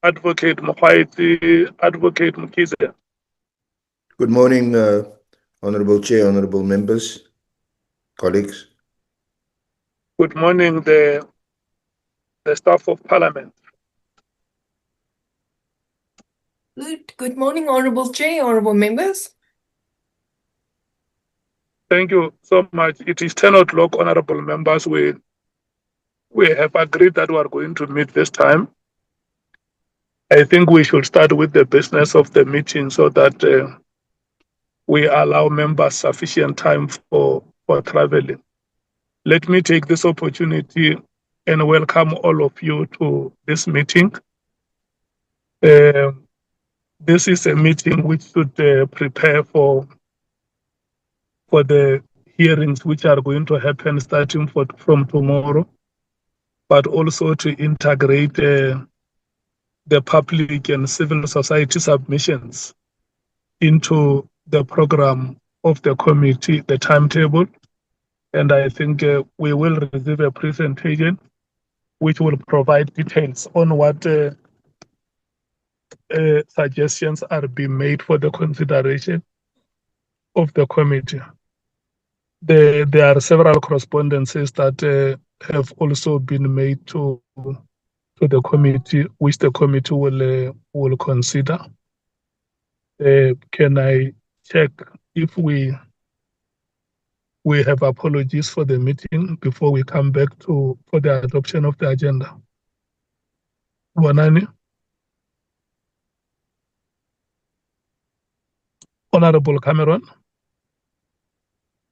Advocate Mkhwanazi, Advocate Mkhwanazi. Good morning, Honorable Chair, honorable members, colleagues. Good morning, the staff of Parliament. Good morning, Honorable Chair, honorable members. Thank you so much. It is 10 o'clock, honorable members. We have agreed that we are going to meet this time. I think we should start with the business of the meeting so that we allow members sufficient time for traveling. Let me take this opportunity and welcome all of you to this meeting. This is a meeting which should prepare for the hearings which are going to happen starting from tomorrow, but also to integrate the public and civil society submissions into the program of the committee, the timetable. And I think we will receive a presentation which will provide details on what suggestions are being made for the consideration of the committee. There are several correspondences that have also been made to the committee, which the committee will consider. Can I check if we have apologies for the meeting before we come back for the adoption of the agenda? Mkhwanazi? Honorable Cameron?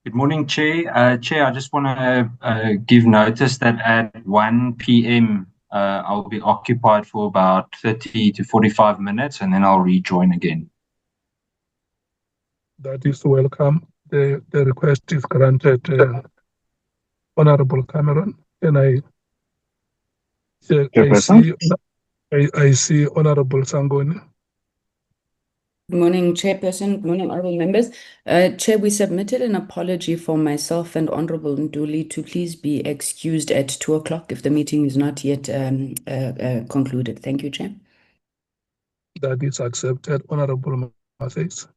Good morning, Chair. Chair, I just want to give notice that at 1 p.m. I'll be occupied for about 30 to 45 minutes, and then I'll rejoin again. That is welcome. The request is granted, Honorable Cameron. And I see Honorable Sangoni. Good morning, Chairperson. Good morning, honorable members. Chair, we submitted an apology for myself and Honorable Nduli to please be excused at 2 o'clock if the meeting is not yet concluded. Thank you, Chair. That is accepted. Honorable Mkhwanazi.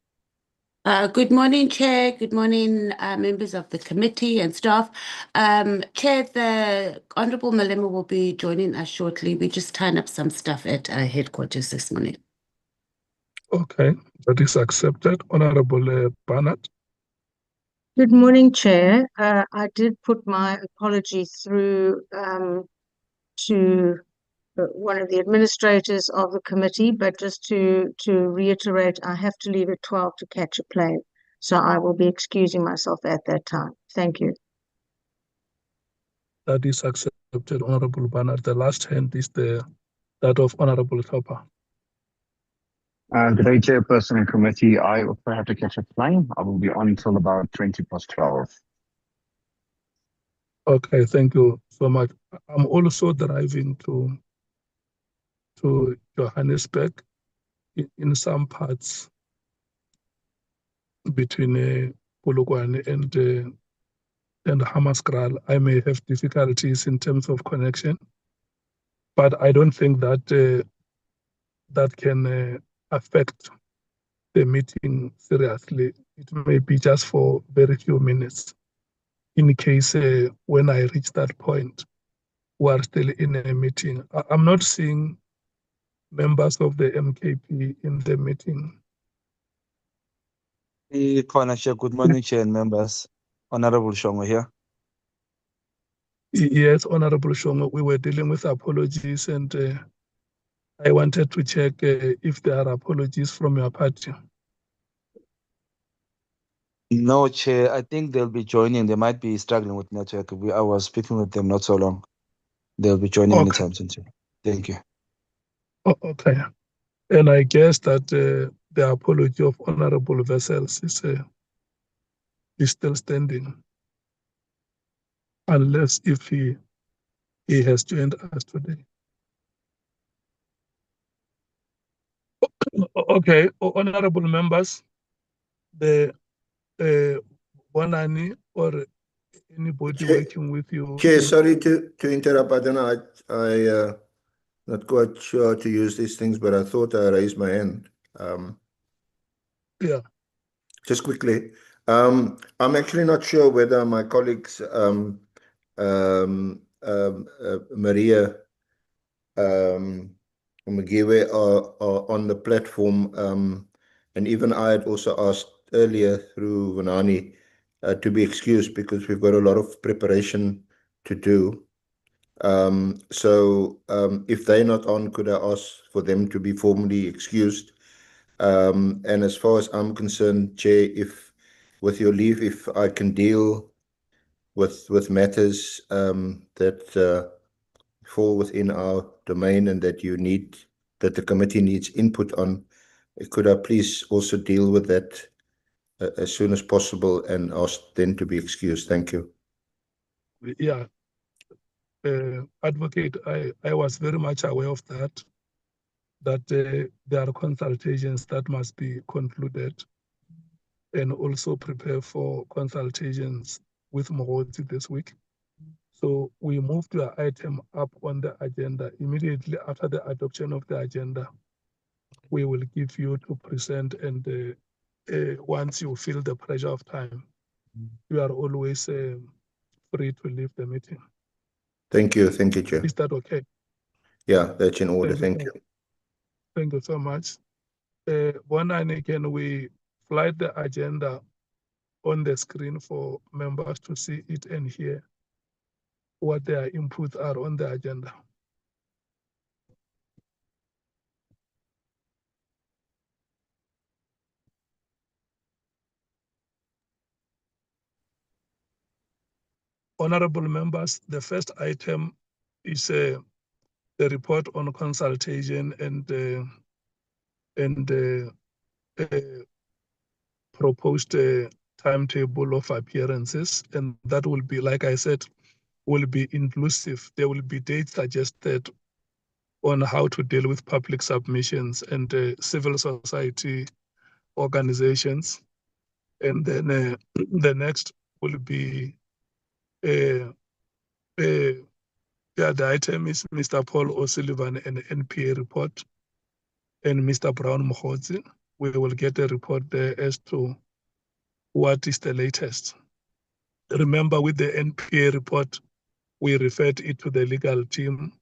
Good morning, Chair. Good morning, members of the committee and staff. Chair, the Honorable Malema will be joining us shortly. We're just tying up some stuff at headquarters this morning. Okay, that is accepted. Honorable Barnett. Good morning, Chair. I did put my apology through to one of the administrators of the committee, but just to reiterate, I have to leave at 12 to catch a plane. So I will be excusing myself at that time. Thank you. That is accepted, Honorable Barnett. The last hand is that of Honorable Topper. Good day, Chairperson and committee. I also have to catch a plane. I will be on until about 20 past 12. Okay, thank you so much. I'm also driving to Johannesburg in some parts between Polokwane and Hammanskraal. I may have difficulties in terms of connection, but I don't think that that can affect the meeting seriously. It may be just for very few minutes. In case when I reach that point, we are still in a meeting. I'm not seeing members of the MKP in the meeting. Good morning, Chair and members. Honorable Shongo here. Yes, Honorable Shongo, we were dealing with apologies, and I wanted to check if there are apologies from your party. No, Chair. I think they'll be joining. They might be struggling with network. I was speaking with them not so long. They'll be joining anytime soon, Chair. Thank you. Oh, okay. And I guess that the apology of Honorable Vessels is still standing, unless if he has joined us today. Okay, honorable members, the Bonani or anybody working with you. Chair, sorry to interrupt. I don't know. Not quite sure how to use these things, but I thought I raised my hand. Yeah. Just quickly, I'm actually not sure whether my colleagues, Maria Mkhwanazi are on the platform, and even I had also asked earlier through Vanani to be excused because we've got a lot of preparation to do. So if they're not on, could I ask for them to be formally excused? And as far as I'm concerned, Chair, if with your leave, if I can deal with matters that fall within our domain and that the committee needs input on, could I please also deal with that as soon as possible and ask them to be excused? Thank you. Yeah. Advocate, I was very much aware of that there are consultations that must be concluded, and also prepare for consultations with Mkhwanazi this week. So we moved the item up on the agenda immediately after the adoption of the agenda. We will give you to present, and once you feel the pressure of time, you are always free to leave the meeting. Thank you, Chair. Is that okay? Yeah, that's in order. Thank you. Thank you so much. Bonani, can we fly the agenda on the screen for members to see it and hear what their inputs are on the agenda? Honorable members, the first item is the report on consultation and proposed timetable of appearances, and that will be, like I said, will be inclusive. There will be dates suggested on how to deal with public submissions and civil society organizations. And then the next will be, the item is Mr. Paul O'Sullivan and NPA report, and Mr. Brown Mkhwanazi. We will get a report there as to what is the latest. Remember, with the NPA report, we referred it to the legal team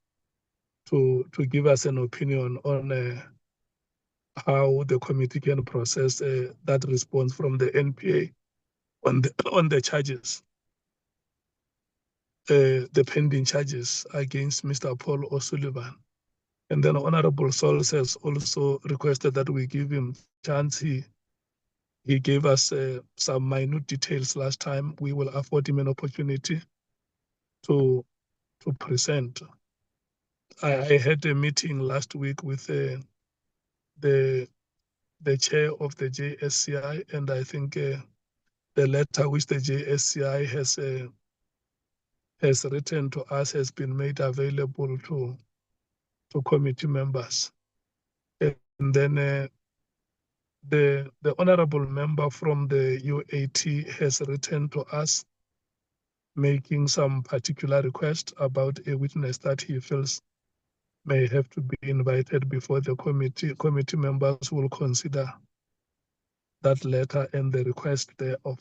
to give us an opinion on how the committee can process that response from the NPA on the charges, the pending charges against Mr. Paul O'Sullivan. And then Honorable Sols has also requested that we give him chance. He gave us some minute details last time. We will afford him an opportunity to present. I had a meeting last week with the chair of the JSCI, and I think the letter which the JSCI has written to us has been made available to committee members. And then the honorable member from the UAT has written to us making some particular request about a witness that he feels may have to be invited before the committee. Committee members will consider that letter and the request thereof.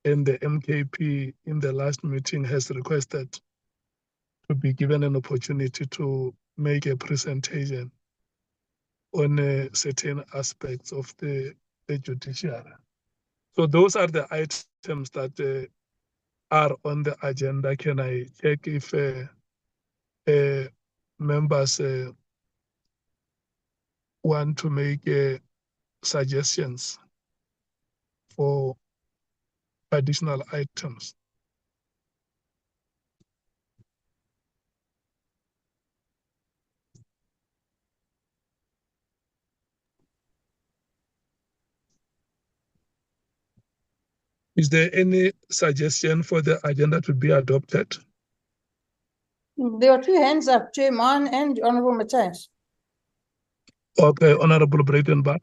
And the MKP in the last meeting has requested to be given an opportunity to make a presentation on certain aspects of the judiciary. So those are the items that are on the agenda. Can I check if members want to make suggestions for additional items? Is there any suggestion for the agenda to be adopted? There are two hands up, Chair, mine and Honorable Matthias. Okay, Honorable Breitenbach.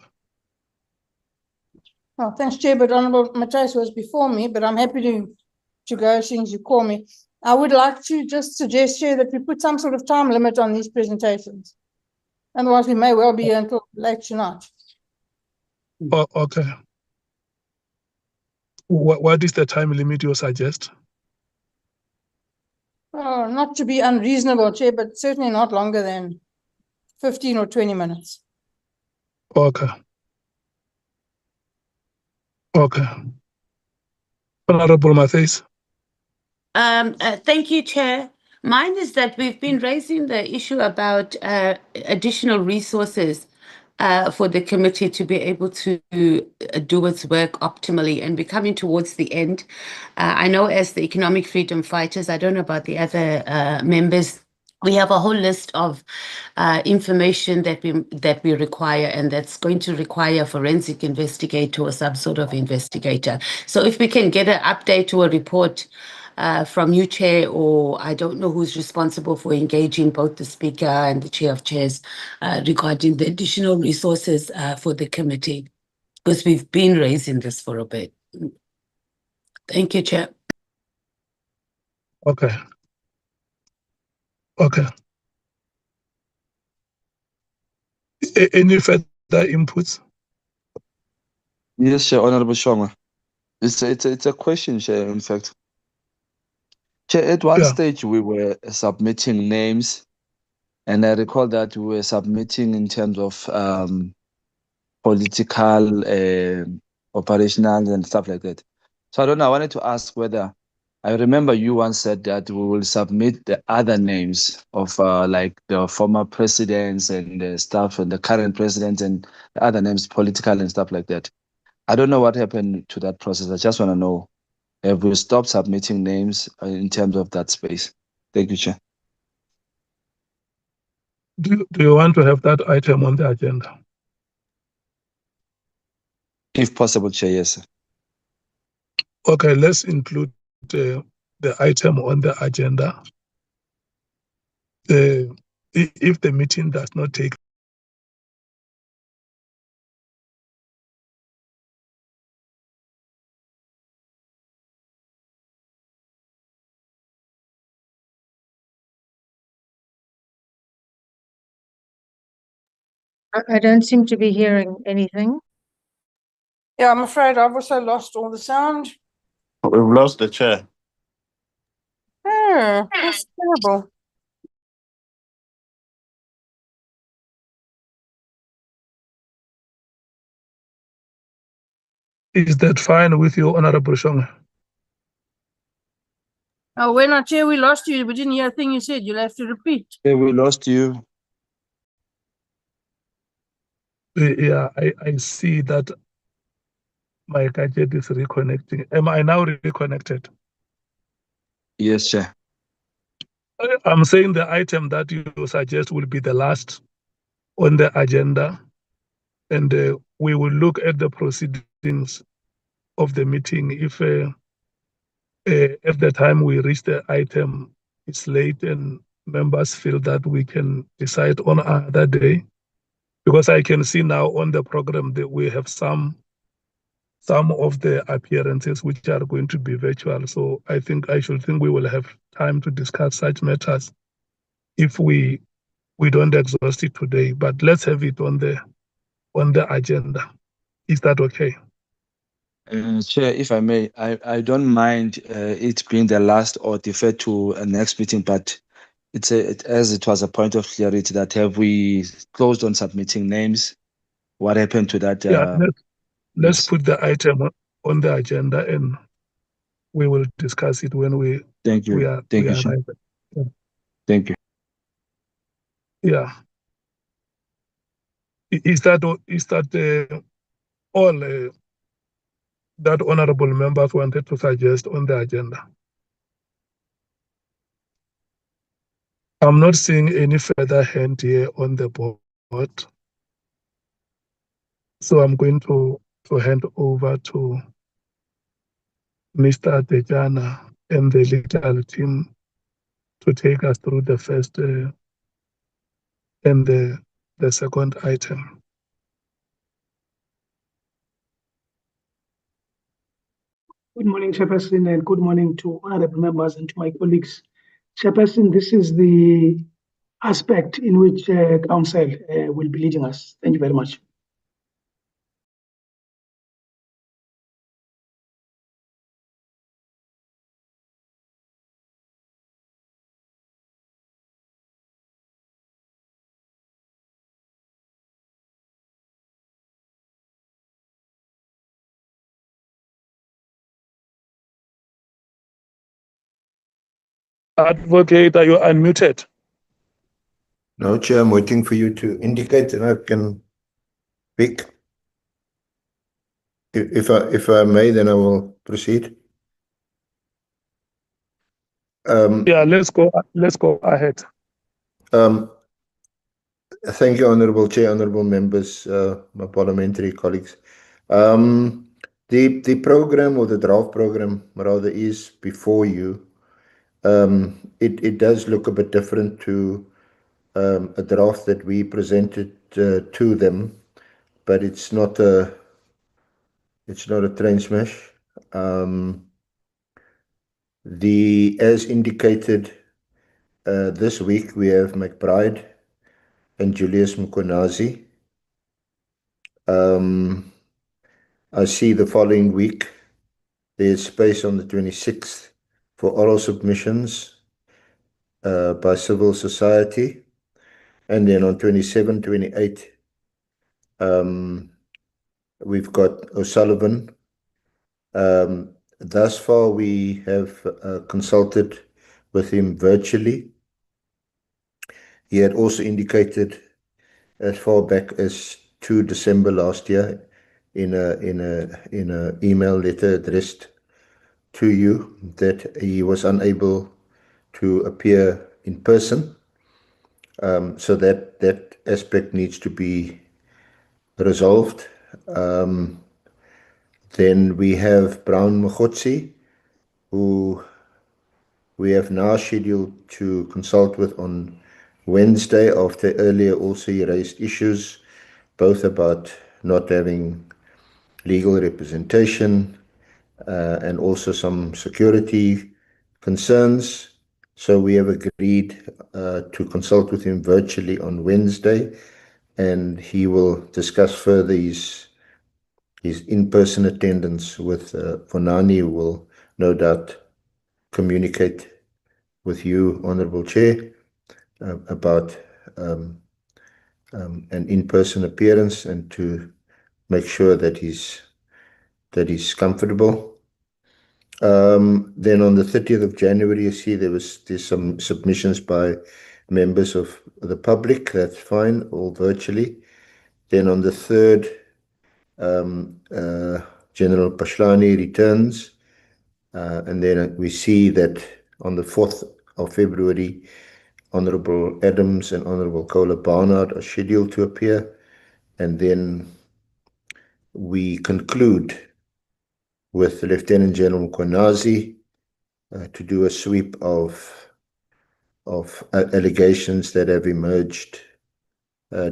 Oh, thanks, Chair, but Honorable Matthias was before me, but I'm happy to go since you call me. I would like to just suggest here that we put some sort of time limit on these presentations. Otherwise, we may well be here until late tonight. Oh, okay. What is the time limit you suggest? Oh, not to be unreasonable, Chair, but certainly not longer than 15 or 20 minutes. Okay. Okay. Honorable Mathis. Thank you, Chair. Mine is that we've been raising the issue about additional resources for the committee to be able to do its work optimally, and we're coming towards the end. I know as the economic freedom fighters, I don't know about the other members, we have a whole list of information that we require, and that's going to require a forensic investigator or some sort of investigator. So if we can get an update or a report from you, Chair, or I don't know who's responsible for engaging both the Speaker and the Chair of Chairs regarding the additional resources for the committee, because we've been raising this for a bit. Thank you, Chair. Okay. Okay. Any further inputs? Yes, Chair, Honorable Shonga. It's a question, Chair, in fact. Chair, at one stage we were submitting names, and I recall that we were submitting in terms of political, operational and stuff like that. So I don't know, I wanted to ask whether, I remember you once said that we will submit the other names of like the former presidents and the stuff and the current president and the other names, political and stuff like that. I don't know what happened to that process. I just want to know, have we stopped submitting names in terms of that space? Thank you, Chair. Do you want to have that item on the agenda? If possible, Chair, yes, sir. Okay, let's include the item on the agenda. If the meeting does not take I don't seem to be hearing anything. Yeah, I'm afraid I've also lost all the sound. We've lost the chair. Oh, that's terrible. Is that fine with you, Honorable Shonga? Oh, when I Chair, we lost you. We didn't hear a thing you said. You'll have to repeat. Yeah, we lost you. Yeah, I see that my gadget is reconnecting. Am I now reconnected? Yes, Chair. I'm saying the item that you suggest will be the last on the agenda, and we will look at the proceedings of the meeting. If at the time we reach the item, it's late and members feel that we can decide on another day, because I can see now on the program that we have some of the appearances which are going to be virtual. So I should think we will have time to discuss such matters if we don't exhaust it today. But let's have it on the agenda. Is that okay? Chair, if I may, I don't mind it being the last or deferred to a next meeting, but as it was a point of clarity that have we closed on submitting names? What happened to that? Yeah, let's yes. put the item on the agenda, and we will discuss it when we Thank you. Thank you, Chair. arrive. Yeah. Thank you. Yeah. Is that all that honorable members wanted to suggest on the agenda? I'm not seeing any further hand here on the board. So I'm going to hand over to Mr. Tejana and the legal team to take us through the first and the second item. Good morning, Chairperson, and good morning to honorable members and to my colleagues. Chairperson, this is the aspect in which Council will be leading us. Thank you very much. Advocate, are you unmuted? No, Chair, I'm waiting for you to indicate and I can speak. If I may, then I will proceed. Yeah, let's go ahead. Thank you, Honourable Chair, honourable members, my parliamentary colleagues. The program, or the draft program rather, is before you. It does look a bit different to a draft that we presented to them, but it's not a train smash. As indicated, this week we have McBride and Julius Mkhwanazi. I see the following week there's space on the 26th for oral submissions by civil society, and then on 27, 28, we've got O'Sullivan. Thus far, we have consulted with him virtually. He had also indicated as far back as 2 December last year in a email letter addressed to you that he was unable to appear in person. So that aspect needs to be resolved. Then we have Brown Mkhwanazi, who we have now scheduled to consult with on Wednesday, after earlier also he raised issues both about not having legal representation and also some security concerns. So we have agreed to consult with him virtually on Wednesday, and he will discuss further his in-person attendance with Vunani, who will no doubt communicate with you, Honourable Chair, about an in-person appearance and to make sure that he's comfortable. Then on the 30th of January, you see there's some submissions by members of the public. That's fine, all virtually. Then on the 3rd, General Pashlani returns, and then we see that on the 4th of February, Honourable Adams and Honourable Kola Barnard are scheduled to appear, and then we conclude with Lieutenant General Mkhwanazi to do a sweep of allegations that have emerged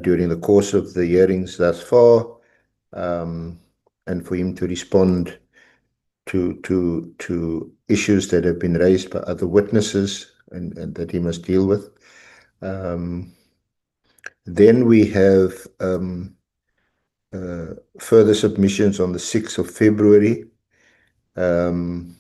during the course of the hearings thus far, and for him to respond to issues that have been raised by other witnesses and that he must deal with. Then we have further submissions on the 6th of February. On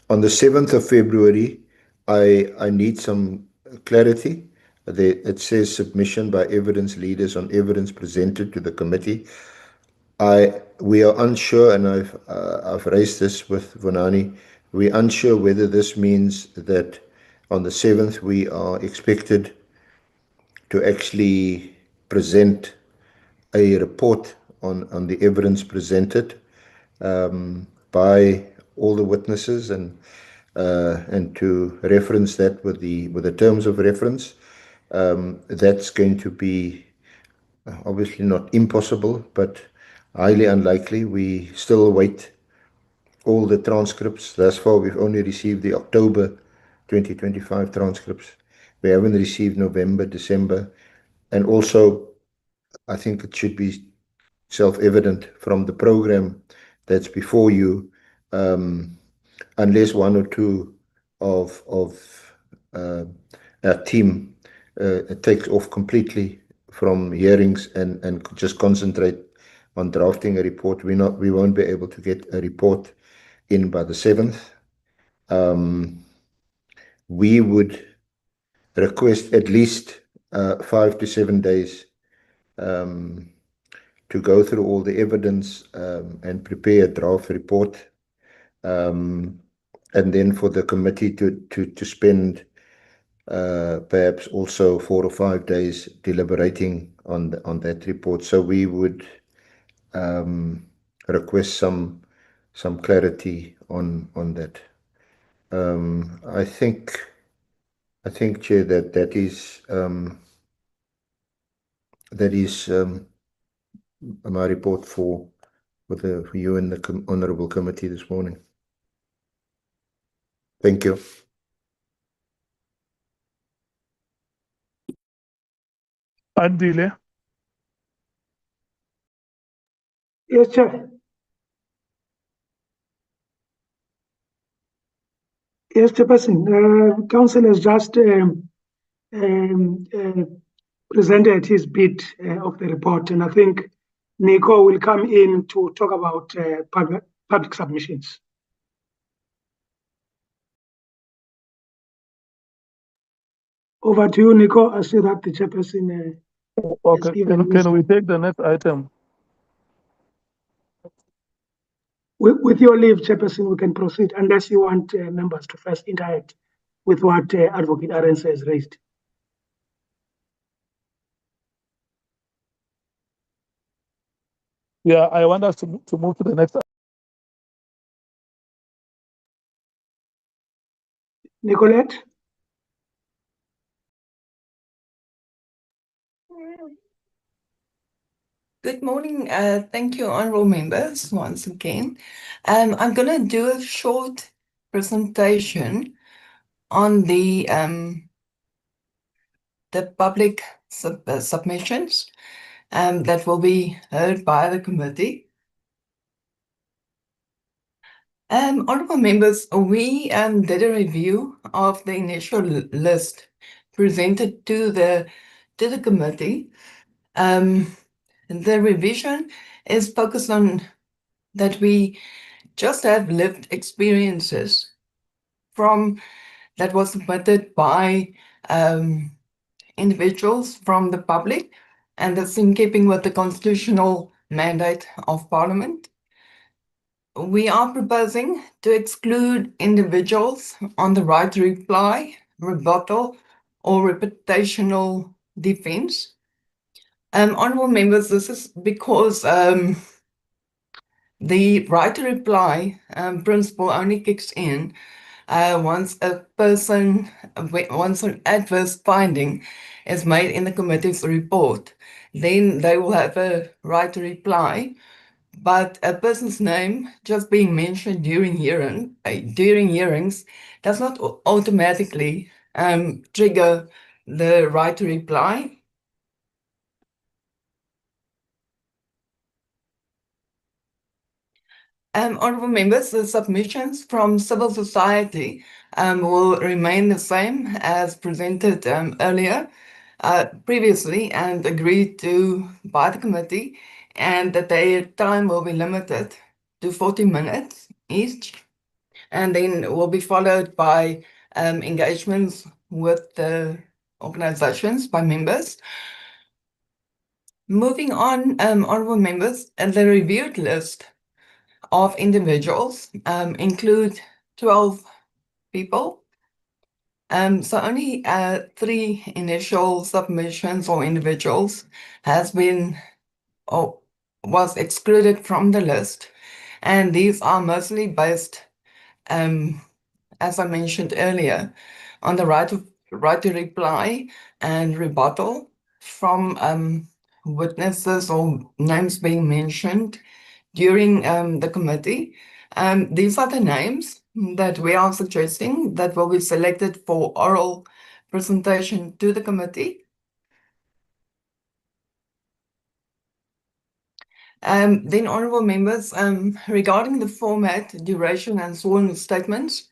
the 7th of February, I need some clarity. It says submission by evidence leaders on evidence presented to the committee. We are unsure, and I've raised this with Vunani. We're unsure whether this means that on the 7th we are expected to actually present a report on the evidence presented by all the witnesses, and to reference that with the terms of reference. That's going to be obviously not impossible, but highly unlikely. We still await all the transcripts. Thus far, we've only received the October 2025 transcripts. We haven't received November, December, and also I think it should be self-evident from the program that's before you unless one or two of our team takes off completely from hearings and just concentrate on drafting a report. We won't be able to get a report in by the 7th. We would request at least 5 to 7 days to go through all the evidence and prepare a draft report, and then for the committee to spend perhaps also 4 or 5 days deliberating on that report. So we would request some clarity on that. I think, Chair, that is my report for you and the honourable committee this morning. Thank you. Andile. Yes, Chair. Yes, Chairperson. Council has just presented his bit of the report, and I think Nico will come in to talk about public submissions. Over to you, Nico. I see that the Chairperson Okay, can we take the next item? With your leave, Chairperson, we can proceed unless you want members to first interact with what Advocate Arens has raised. Yeah, I want us to move to the next. Nicolette? Good morning. Thank you, honorable members, once again. I'm going to do a short presentation on the public submissions that will be heard by the committee. Honorable members, we did a review of the initial list presented to the committee. The revision is focused on that we just have lived experiences from that was submitted by individuals from the public, and that's in keeping with the constitutional mandate of Parliament. We are proposing to exclude individuals on the right to reply, rebuttal, or reputational defense. Honorable members, this is because the right to reply principle only kicks in once an adverse finding is made in the committee's report. Then they will have a right to reply. But a person's name just being mentioned during hearings does not automatically trigger the right to reply. Honorable members, the submissions from civil society will remain the same as presented previously and agreed to by the committee, and that their time will be limited to 40 minutes each, and then will be followed by engagements with the organizations by members. Moving on, honorable members, and the reviewed list of individuals include 12 people. So only 3 initial submissions or individuals has been or was excluded from the list, and these are mostly based, as I mentioned earlier, on the right to reply and rebuttal from witnesses or names being mentioned during the committee. These are the names that we are suggesting that will be selected for oral presentation to the committee. Then, honorable members, regarding the format, duration, and sworn statements,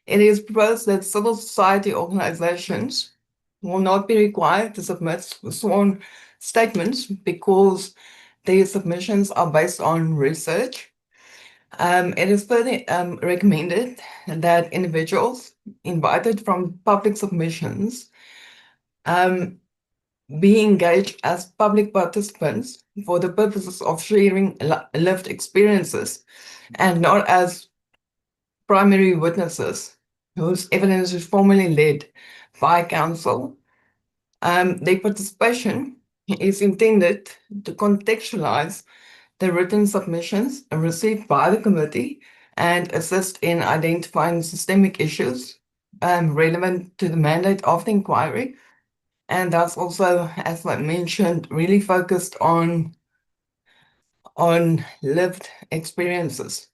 it is proposed that civil society organizations will not be required to submit sworn statements because their submissions are based on research. It is further recommended that individuals invited from public submissions be engaged as public participants for the purposes of sharing lived experiences and not as primary witnesses whose evidence is formally led by counsel. Their participation is intended to contextualize the written submissions received by the committee and assist in identifying systemic issues relevant to the mandate of the inquiry. And that's also, as I mentioned, really focused on lived experiences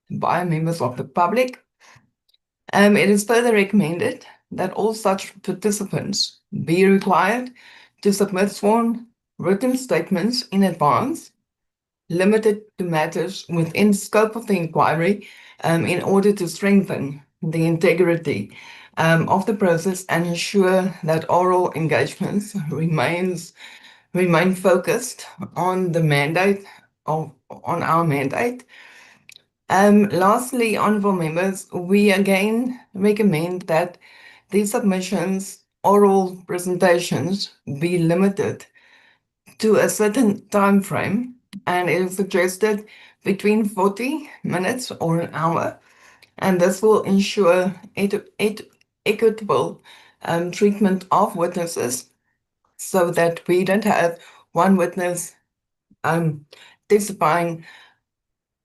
by members of the public. It is further recommended that all such participants be required to submit sworn written statements in advance, limited to matters within the scope of the inquiry, in order to strengthen the integrity of the process and ensure that oral engagements remain focused on the mandate on our mandate. Lastly, honorable members, we again recommend that these submissions, oral presentations, be limited to a certain time frame, and it is suggested between 40 minutes or an hour, and this will ensure equitable treatment of witnesses so that we don't have one witness testifying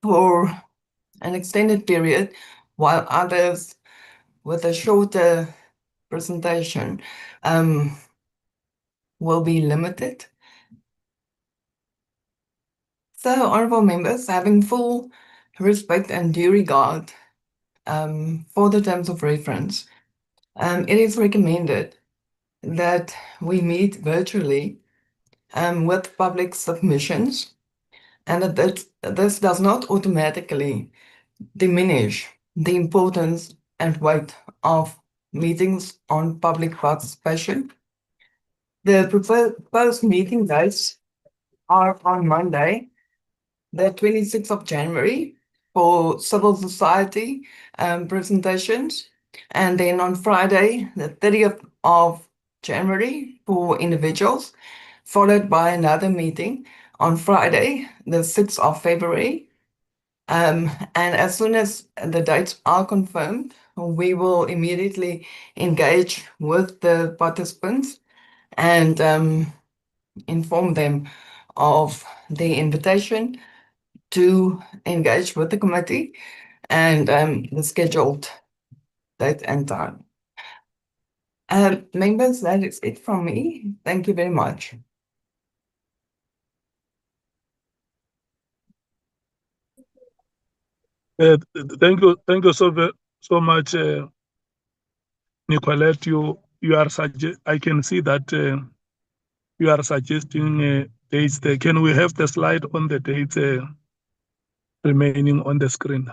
for an extended period while others with a shorter presentation will be limited. So, honorable members, having full respect and due regard for the terms of reference, it is recommended that we meet virtually with public submissions, and that this does not automatically diminish the importance and weight of meetings on public participation. The proposed meeting dates are on Monday, the 26th of January, for civil society presentations, and then on Friday, the 30th of January, for individuals, followed by another meeting on Friday, the 6th of February. And as soon as the dates are confirmed, we will immediately engage with the participants and inform them of the invitation to engage with the committee and the scheduled date and time. Members, that is it from me. Thank you very much. Thank you so much, Nicolette. You are I can see that you are suggesting dates there. Can we have the slide on the dates remaining on the screen?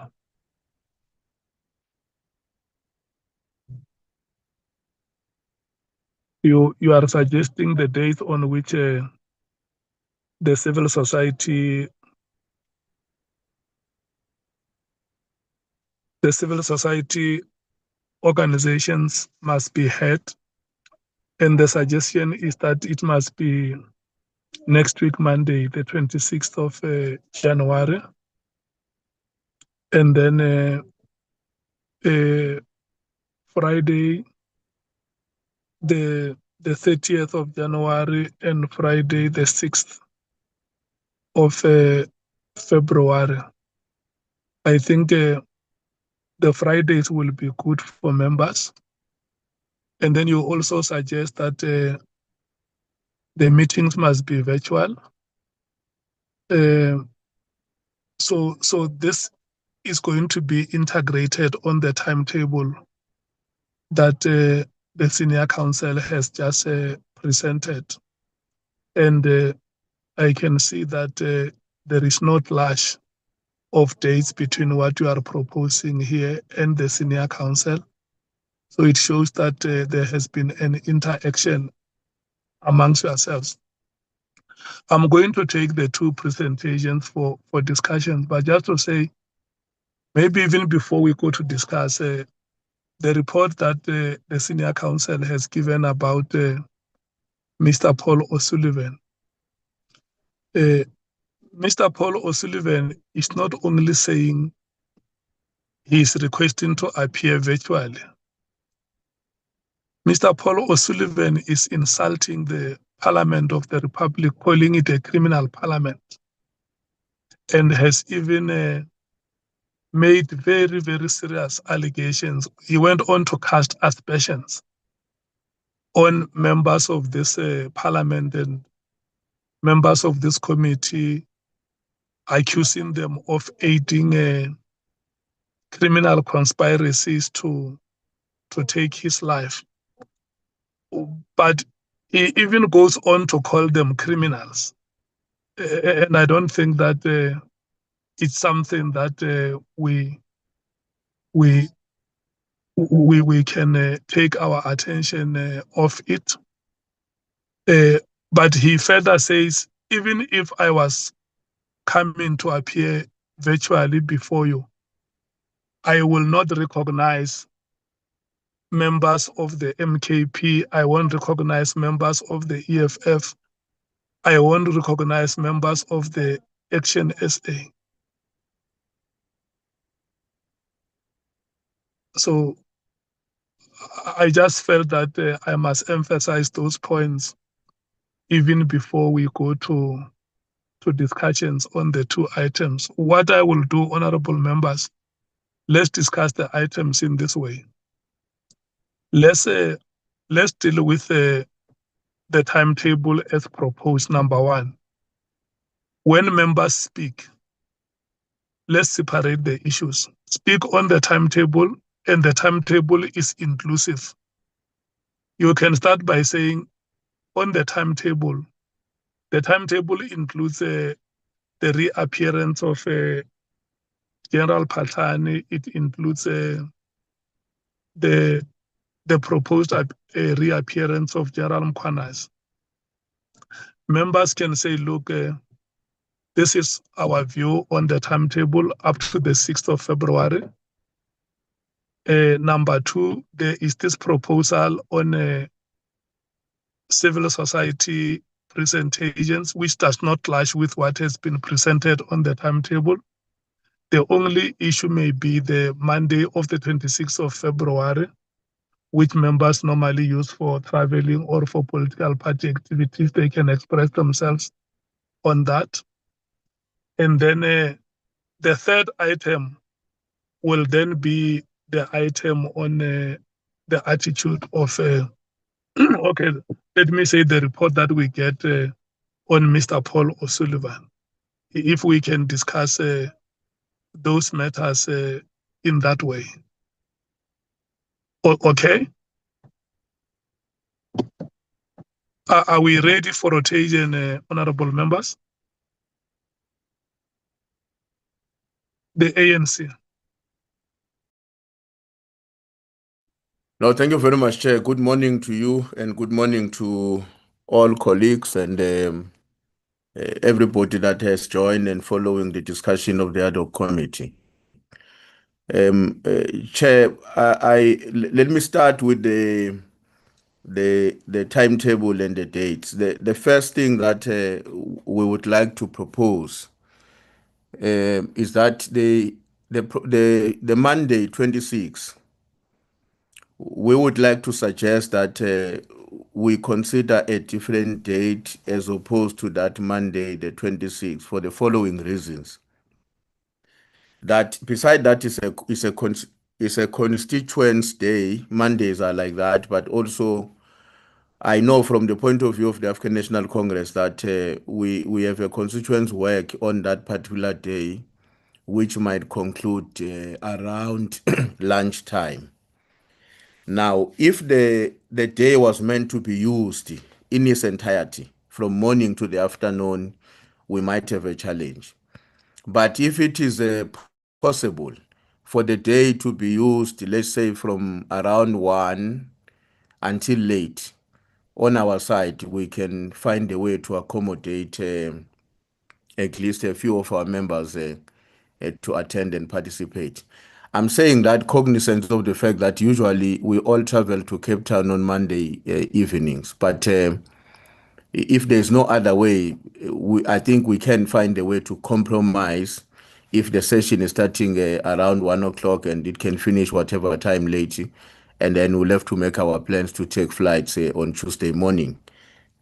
You are suggesting the dates on which the civil society organizations must be heard, and the suggestion is that it must be next week, Monday, the 26th of January, and then Friday, the 30th of January, and Friday, the 6th of February. I think the Fridays will be good for members. And then you also suggest that the meetings must be virtual. So this is going to be integrated on the timetable that the senior counsel has just presented. And I can see that there is no clash of dates between what you are proposing here and the senior council. So it shows that there has been an interaction amongst yourselves. I'm going to take the two presentations for discussion, but just to say, maybe even before we go to discuss, the report that the senior council has given about Mr. Paul O'Sullivan. Mr. Paul O'Sullivan is not only saying he's requesting to appear virtually. Mr. Paul O'Sullivan is insulting the Parliament of the Republic, calling it a criminal parliament, and has even made very, very serious allegations. He went on to cast aspersions on members of this parliament and members of this committee, accusing them of aiding criminal conspiracies to take his life. But he even goes on to call them criminals. And I don't think that it's something that we can take our attention off it. But he further says, even if I was coming to appear virtually before you, I will not recognize members of the MKP. I won't recognize members of the EFF. I won't recognize members of the Action SA. So I just felt that I must emphasize those points even before we go to discussions on the two items. What I will do, honorable members, let's discuss the items in this way. Let's deal with the timetable as proposed, number one. When members speak, let's separate the issues. Speak on the timetable, and the timetable is inclusive. You can start by saying, on the timetable includes the reappearance of General Patani. It includes the proposed reappearance of General Mkhwanazi. Members can say, look, this is our view on the timetable up to the 6th of February. Number two, there is this proposal on civil society presentations, which does not clash with what has been presented on the timetable. The only issue may be the Monday of the 26th of February, which members normally use for traveling or for political party activities. They can express themselves on that. And then the third item will then be the item on the attitude of, okay, let me say the report that we get on Mr. Paul O'Sullivan. If we can discuss those matters in that way. Okay? Are we ready for rotation, honorable members? The ANC. No, thank you very much, Chair. Good morning to you and good morning to all colleagues and everybody that has joined and following the discussion of the ad hoc committee. Chair, let me start with the timetable and the dates. The first thing that we would like to propose is that the Monday 26, we would like to suggest that we consider a different date as opposed to that Monday the 26th for the following reasons. That beside that is a constituents day. Mondays are like that, but also I know from the point of view of the African National Congress that we have a constituents work on that particular day, which might conclude around lunchtime. Now, if the day was meant to be used in its entirety, from morning to the afternoon, we might have a challenge. But if it is possible for the day to be used, let's say from around 1 until late, on our side, we can find a way to accommodate at least a few of our members to attend and participate. I'm saying that cognizant of the fact that usually we all travel to Cape Town on Monday evenings, but if there's no other way, I think we can find a way to compromise if the session is starting around 1 o'clock and it can finish whatever time late, and then we'll have to make our plans to take flights on Tuesday morning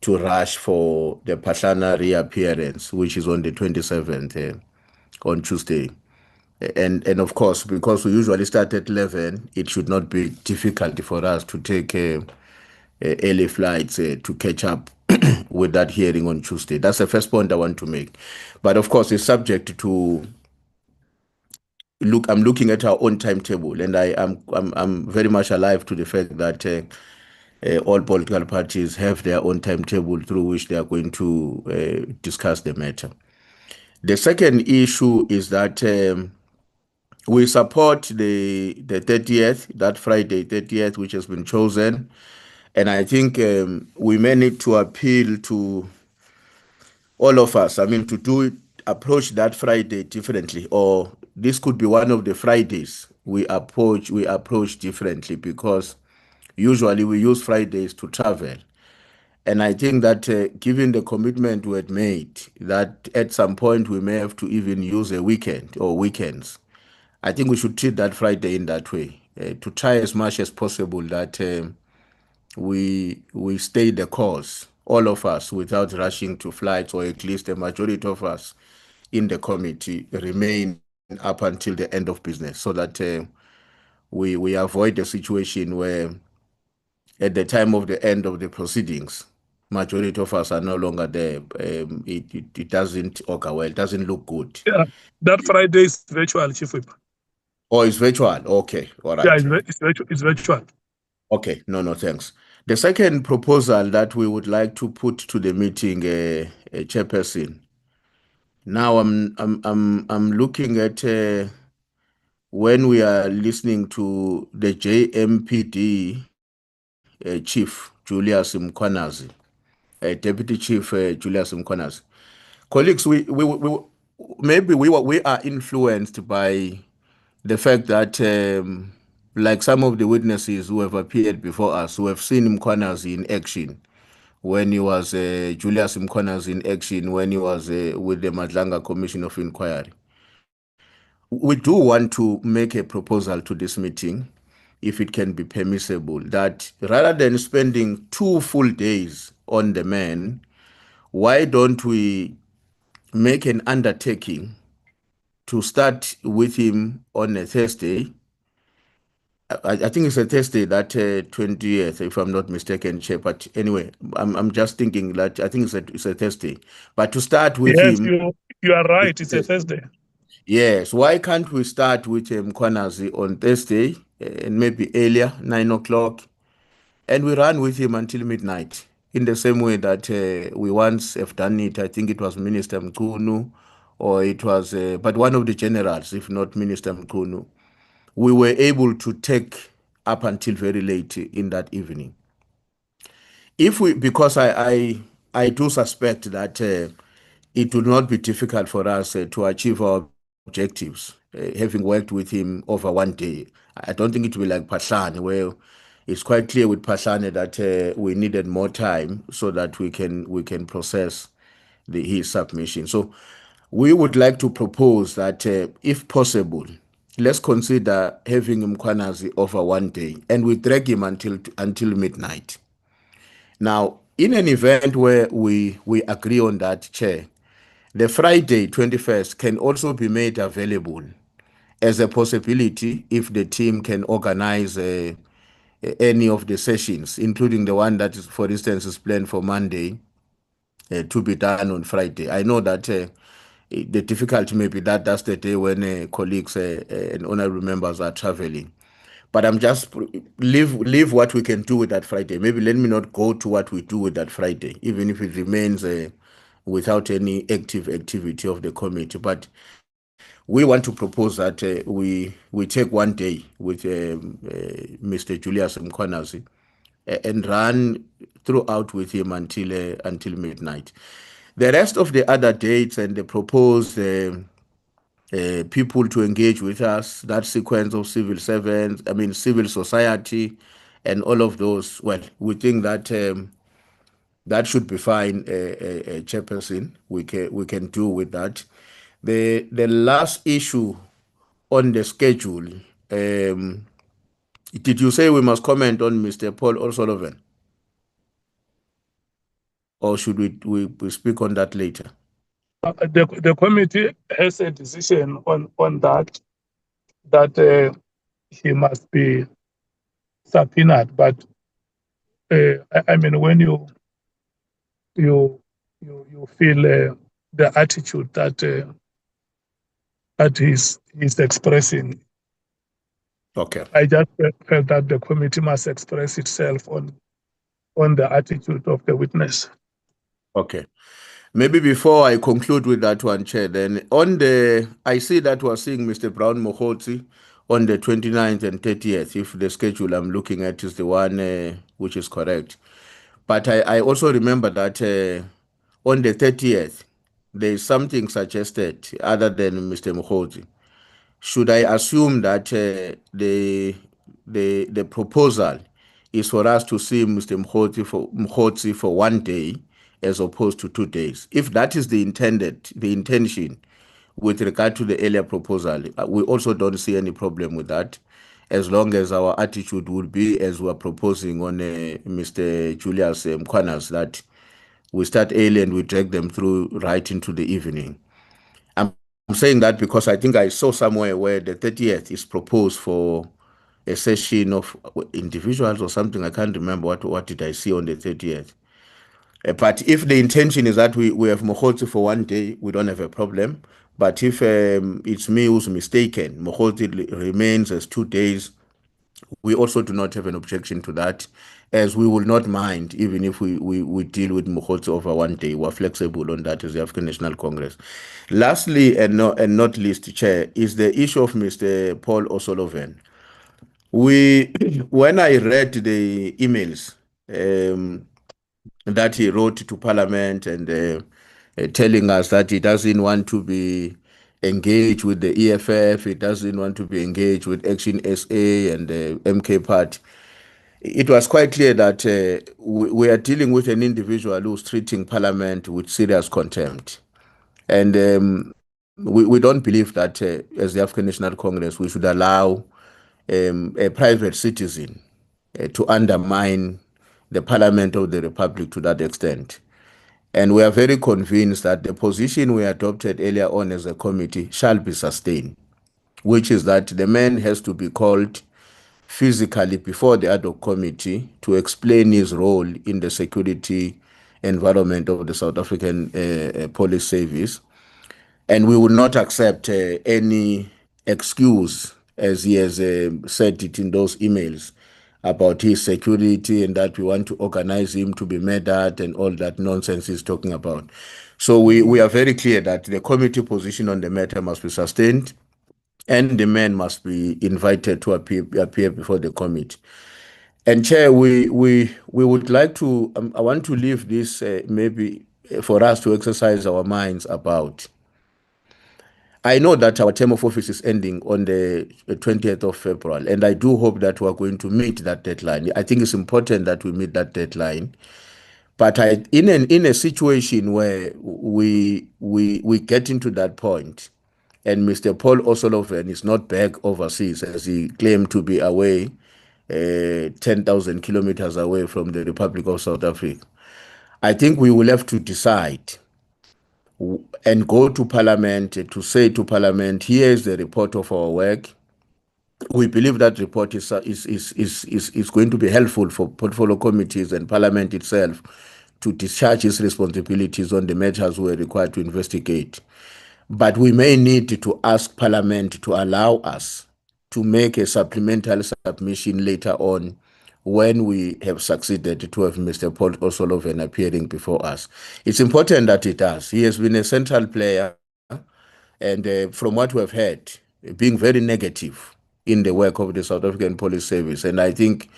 to rush for the Pahlana reappearance, which is on the 27th on Tuesday. And of course, because we usually start at 11, it should not be difficult for us to take early flights to catch up with that hearing on Tuesday. That's the first point I want to make. But of course, it's subject to I'm looking at our own timetable, and I'm very much alive to the fact that all political parties have their own timetable through which they are going to discuss the matter. The second issue is that we support the 30th, that Friday 30th, which has been chosen. And I think we may need to appeal to all of us, to approach that Friday differently, or this could be one of the Fridays we approach differently, because usually we use Fridays to travel. And I think that given the commitment we had made, that at some point we may have to even use a weekend or weekends, I think we should treat that Friday in that way, to try as much as possible that we stay the course, all of us, without rushing to flights, or at least the majority of us in the committee remain up until the end of business, so that we avoid a situation where at the time of the end of the proceedings, majority of us are no longer there. It doesn't augur well, it doesn't look good. Yeah, that Friday is virtual, Chief Whip. Oh, it's virtual. Okay, all right. Yeah, it's virtual. Okay, no, thanks. The second proposal that we would like to put to the meeting, Chairperson. Now I'm looking at when we are listening to the JMPD Chief Julius Mkhwanazi, Deputy Chief Julius Mkhwanazi. Colleagues, we maybe we are influenced by the fact that like some of the witnesses who have appeared before us, who have seen Mkhwanazi in action, when he was Julius Mkhwanazi in action, when he was with the Madlanga Commission of Inquiry. We do want to make a proposal to this meeting, if it can be permissible, that rather than spending 2 full days on the man, why don't we make an undertaking to start with him on a Thursday? I think it's a Thursday, that 20th, if I'm not mistaken, Chair. But anyway, I'm just thinking that I think it's a Thursday. But to start with him, you are right. It's a Thursday. Yes. Why can't we start with Mkhwanazi on Thursday and maybe earlier, 9 o'clock, and we run with him until midnight, in the same way that we once have done it. I think it was Minister Mkhunu, or it was, but one of the generals, if not Minister Mkhunu. We were able to take up until very late in that evening. Because I do suspect that it will not be difficult for us to achieve our objectives, having worked with him over 1 day. I don't think it will be like Pahlane, where it's quite clear with Pahlane that we needed more time so that we can process his submission. So we would like to propose that, if possible, let's consider having Mkhwanazi over 1 day, and we drag him until midnight. Now, in an event where we agree on that, Chair, the Friday 21st can also be made available as a possibility if the team can organize any of the sessions, including the one that is, for instance, is planned for Monday, to be done on Friday. I know that the difficulty may be that that's the day when colleagues and honorable members are traveling. But I'm just leave what we can do with that Friday. Maybe let me not go to what we do with that Friday, even if it remains without any active activity of the committee. But we want to propose that we take 1 day with Mr. Julius Mkhwanazi and run throughout with him until midnight. The rest of the other dates and the proposed people to engage with us, that sequence of civil servants, civil society, and all of those, well, we think that that should be fine, Chairperson. We can do with that. The last issue on the schedule, did you say we must comment on Mr. Paul O'Sullivan? Or should we speak on that later? The committee has a decision on that he must be subpoenaed. But when you feel the attitude that he's expressing, okay, I just felt that the committee must express itself on the attitude of the witness. Okay. Maybe before I conclude with that one, Chair, then I see that we're seeing Mr. Brown Mkhwanazi on the 29th and 30th, if the schedule I'm looking at is the one which is correct. But I also remember that on the 30th, there is something suggested other than Mr. Mkhwanazi. Should I assume that the proposal is for us to see Mr. Mkhwanazi for 1 day as opposed to 2 days? If that is the intention with regard to the earlier proposal, we also don't see any problem with that, as long as our attitude would be as we're proposing on Mr. Julius Mkhwanazi, that we start early and we drag them through right into the evening. I'm saying that because I think I saw somewhere where the 30th is proposed for a session of individuals or something. I can't remember what did I see on the 30th. But if the intention is that we have Mkhwanazi for 1 day, we don't have a problem. But if it's me who's mistaken, Mkhwanazi remains as 2 days, we also do not have an objection to that, as we will not mind even if we deal with Mkhwanazi over 1 day. We're flexible on that as the African National Congress. Lastly, and not least, Chair, is the issue of Mr. Paul O'Sullivan. When I read the emails that he wrote to Parliament and telling us that he doesn't want to be engaged with the EFF, he doesn't want to be engaged with Action SA and the MK Party, it was quite clear that we are dealing with an individual who's treating Parliament with serious contempt. And we don't believe that as the African National Congress, we should allow a private citizen to undermine the Parliament of the Republic to that extent. And we are very convinced that the position we adopted earlier on as a committee shall be sustained, which is that the man has to be called physically before the ad hoc committee to explain his role in the security environment of the South African Police Service. And we will not accept any excuse, as he has said it in those emails, about his security and that we want to organize him to be murdered and all that nonsense he's talking about. So we are very clear that the committee position on the matter must be sustained, and the man must be invited to appear before the committee. And Chair, we would like to, I want to leave this maybe for us to exercise our minds about. I know that our term of office is ending on the 20th of February, and I do hope that we're going to meet that deadline. I think it's important that we meet that deadline. But in a situation where we get into that point, and Mr. Paul O'Sullivan is not back overseas, as he claimed to be away, 10,000 kilometers away from the Republic of South Africa, I think we will have to decide and go to Parliament to say to Parliament, here is the report of our work. We believe that report is going to be helpful for portfolio committees and Parliament itself to discharge its responsibilities on the matters we are required to investigate. But we may need to ask Parliament to allow us to make a supplemental submission later on when we have succeeded to have Mr. Paul O'Sullivan appearing before us. It's important that it does. He has been a central player, and from what we have heard, being very negative in the work of the South African Police Service. And I think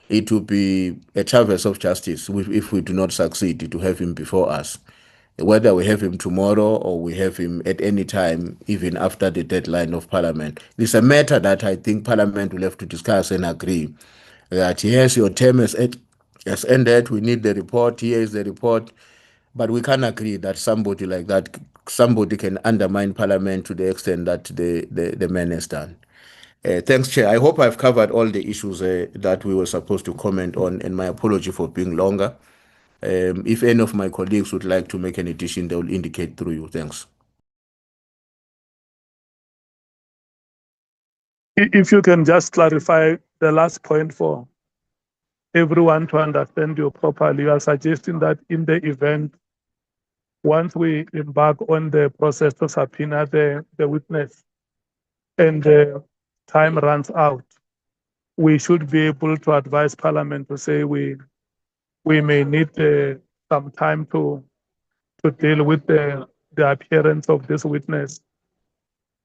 it would be a traverse of justice if we do not succeed to have him before us. Whether we have him tomorrow or we have him at any time, even after the deadline of Parliament. It's a matter that I think Parliament will have to discuss and agree that yes, your term has ended, we need the report, here is the report, but we can't agree that somebody like that, somebody can undermine Parliament to the extent that the man has done. Thanks, Chair. I hope I've covered all the issues that we were supposed to comment on, and my apology for being longer. If any of my colleagues would like to make an addition, they will indicate through you. Thanks. If you can just clarify the last point for everyone to understand you properly, you are suggesting that in the event, once we embark on the process to subpoena the witness and the time runs out, we should be able to advise Parliament to say we may need some time to deal with the appearance of this witness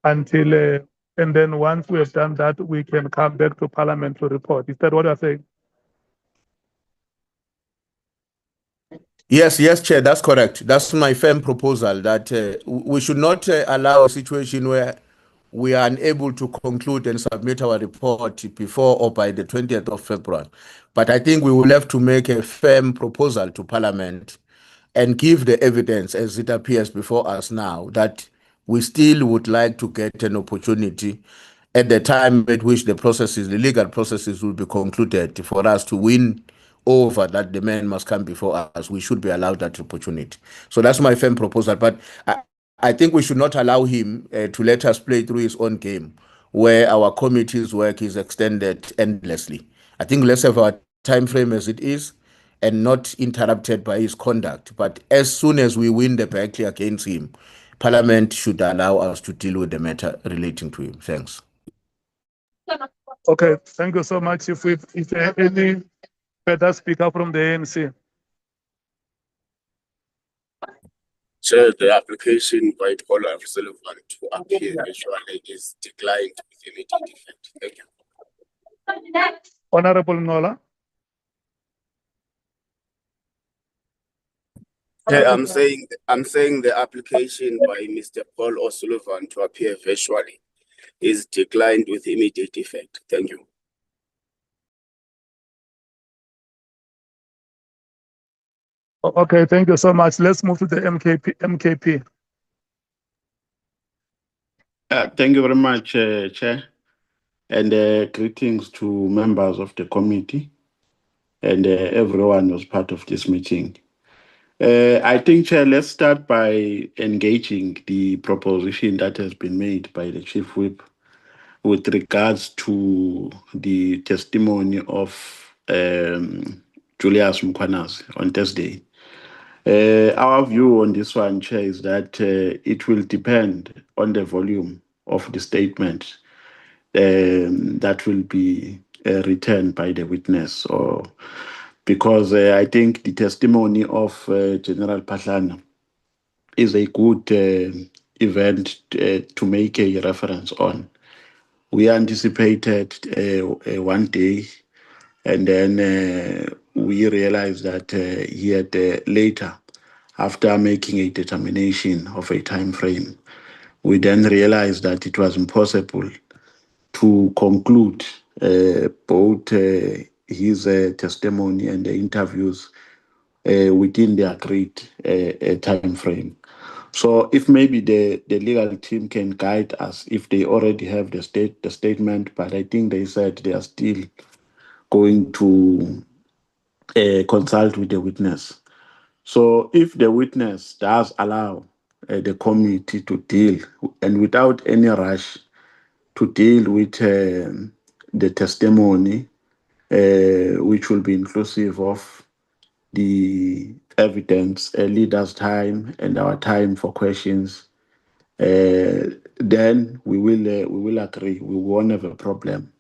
until and then once we have done that, we can come back to Parliament to report. Is that what you're saying? Yes, Chair, that's correct. That's my firm proposal, that we should not allow a situation where we are unable to conclude and submit our report before or by the 20th of February. But I think we will have to make a firm proposal to Parliament and give the evidence as it appears before us now that we still would like to get an opportunity at the time at which the legal processes will be concluded for us to win over that the man must come before us. We should be allowed that opportunity. So that's my firm proposal. But I think we should not allow him to let us play through his own game where our committee's work is extended endlessly. I think let's have our time frame as it is and not interrupted by his conduct. But as soon as we win the battle against him, Parliament should allow us to deal with the matter relating to him. Thanks. Okay, thank you so much. If any further speaker from the ANC. Sir, the application by Paul O'Sullivan to appear virtually is declined with immediate effect. Thank you. Honorable Nola. I'm saying the application by Mr. Paul O'Sullivan to appear virtually is declined with immediate effect. Thank you. Okay, thank you so much. Let's move to the MKP. Thank you very much, Chair, and greetings to members of the committee and everyone who's part of this meeting. I think, Chair, let's start by engaging the proposition that has been made by the Chief Whip with regards to the testimony of Julius Mkhwanazi on Thursday. Our view on this one, Chair, is that it will depend on the volume of the statement that will be returned by the witness, or because I think the testimony of General Pahlana is a good event to make a reference on. We anticipated 1 day, and then we realized that he had later, after making a determination of a time frame, we then realized that it was impossible to conclude both his testimony and the interviews within the agreed time frame. So if maybe the legal team can guide us, if they already have the statement, but I think they said they are still going to consult with the witness. So if the witness does allow the committee to deal, and without any rush, to deal with the testimony, which will be inclusive of the evidence, leader's time and our time for questions, then we will agree. We won't have a problem.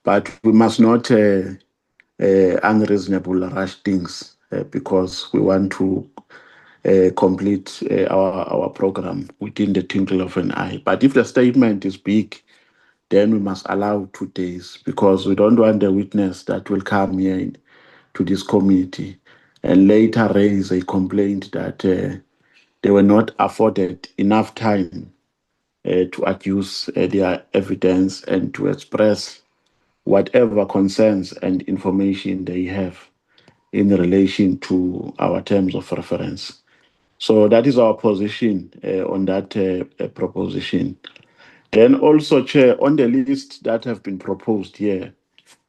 But we must not unreasonable rush things because we want to complete our program within the twinkle of an eye. But if the statement is big, then we must allow 2 days because we don't want the witness that will come here to this committee and later raise a complaint that they were not afforded enough time to adduce their evidence and to express whatever concerns and information they have in relation to our terms of reference. So that is our position on that proposition. Then also, Chair, on the list that have been proposed here,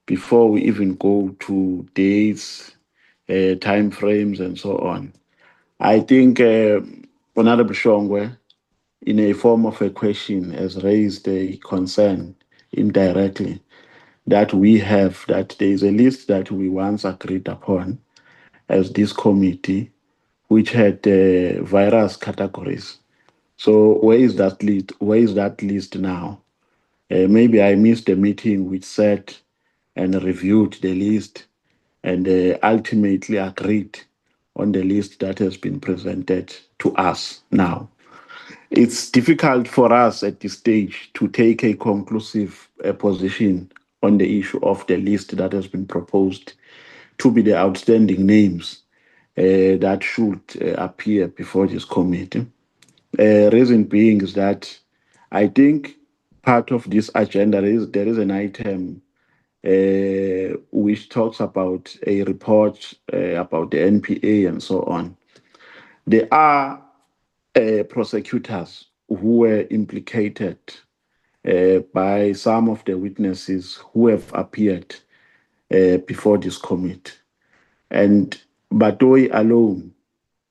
before we even go to dates, time frames, and so on, I think Honorable Shongwe, in a form of a question, has raised a concern indirectly that we have, that there is a list that we once agreed upon as this committee, which had various categories. So where is that list? Where is that list now? Maybe I missed the meeting which sat and reviewed the list and ultimately agreed on the list that has been presented to us now. It's difficult for us at this stage to take a conclusive position on the issue of the list that has been proposed to be the outstanding names that should appear before this committee. Reason being is that I think part of this agenda there is an item which talks about a report about the NPA and so on. There are prosecutors who were implicated by some of the witnesses who have appeared before this committee. And Batoyi alone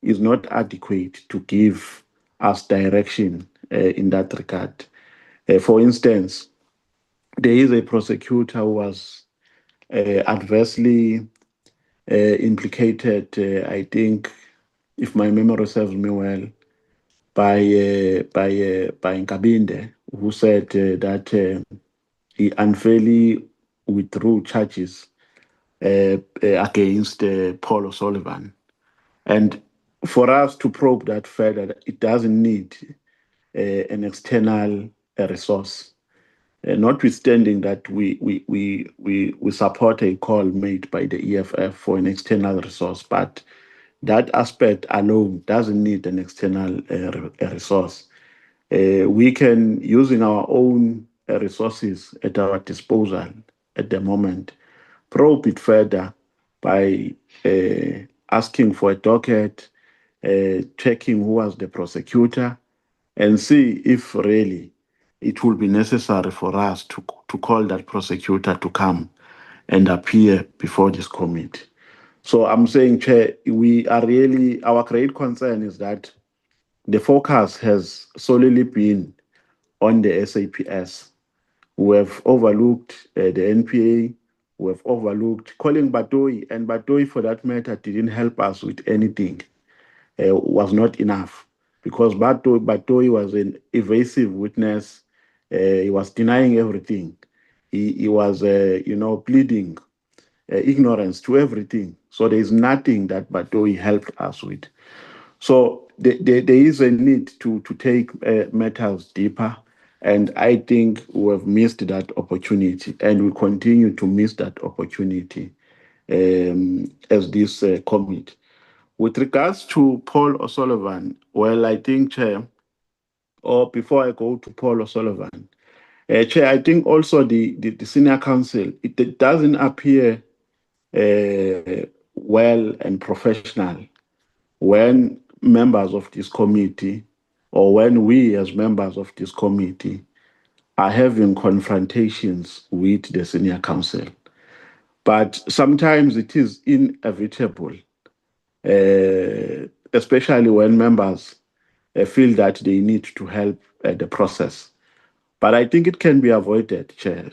is not adequate to give us direction in that regard. For instance, there is a prosecutor who was adversely implicated, I think, if my memory serves me well, by Nkabinde, who said that he unfairly withdrew charges against Paul O'Sullivan. And for us to probe that further, it doesn't need an external resource. Notwithstanding that we support a call made by the EFF for an external resource, but that aspect alone doesn't need an external resource. We can, using our own resources at our disposal at the moment, probe it further by asking for a docket, checking who was the prosecutor, and see if really it will be necessary for us to call that prosecutor to come and appear before this committee. So I'm saying, Chair, we are really, our great concern is that the focus has solely been on the SAPS. We have overlooked the NPA, we have overlooked calling Batoyi, and Batoyi, for that matter, didn't help us with anything. Was not enough because Batoyi was an evasive witness. He was denying everything. He was, pleading ignorance to everything. So there is nothing that Batoyi helped us with. So there is a need to take matters deeper. And I think we have missed that opportunity and we continue to miss that opportunity as this committee. With regards to Paul O'Sullivan, well, I think, Chair, or before I go to Paul O'Sullivan, Chair, I think also the senior counsel, it doesn't appear well and professional when members of this committee or when we as members of this committee are having confrontations with the senior counsel. But sometimes it is inevitable, especially when members feel that they need to help the process. But I think it can be avoided, Chair.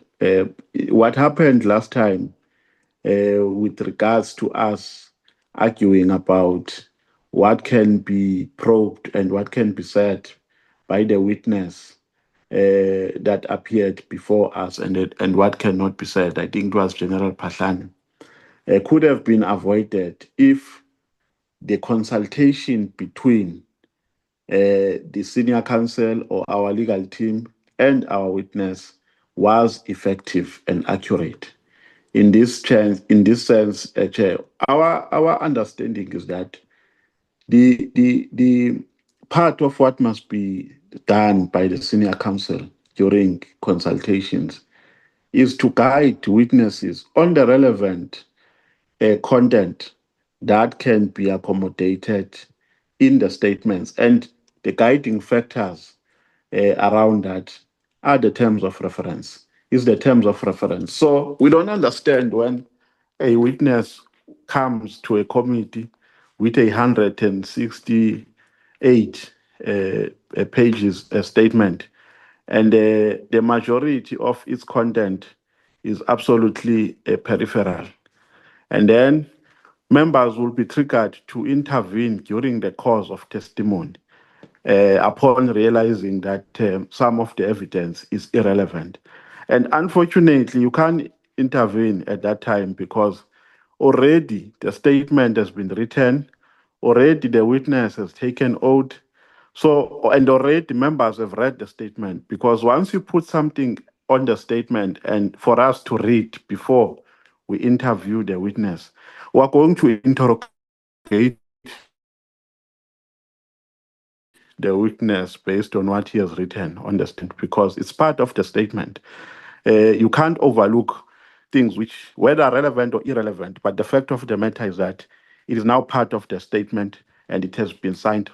What happened last time with regards to us arguing about what can be probed and what can be said by the witness that appeared before us and what cannot be said. I think it was General Pahlani. could have been avoided if the consultation between the senior counsel or our legal team and our witness was effective and accurate. In this sense, Chair, our understanding is that the part of what must be done by the senior counsel during consultations is to guide witnesses on the relevant content that can be accommodated in the statements, and the guiding factors around that are the terms of reference. Is the terms of reference. So we don't understand when a witness comes to a committee with 168 pages statement, and the majority of its content is absolutely peripheral. And then members will be triggered to intervene during the course of testimony upon realizing that some of the evidence is irrelevant. And unfortunately, you can't intervene at that time because already the statement has been written, already the witness has taken oath. So, and already members have read the statement, because once you put something on the statement and for us to read before we interview the witness, we're going to interrogate the witness based on what he has written on the statement, because it's part of the statement. You can't overlook things which, whether relevant or irrelevant, but the fact of the matter is that it is now part of the statement and it has been signed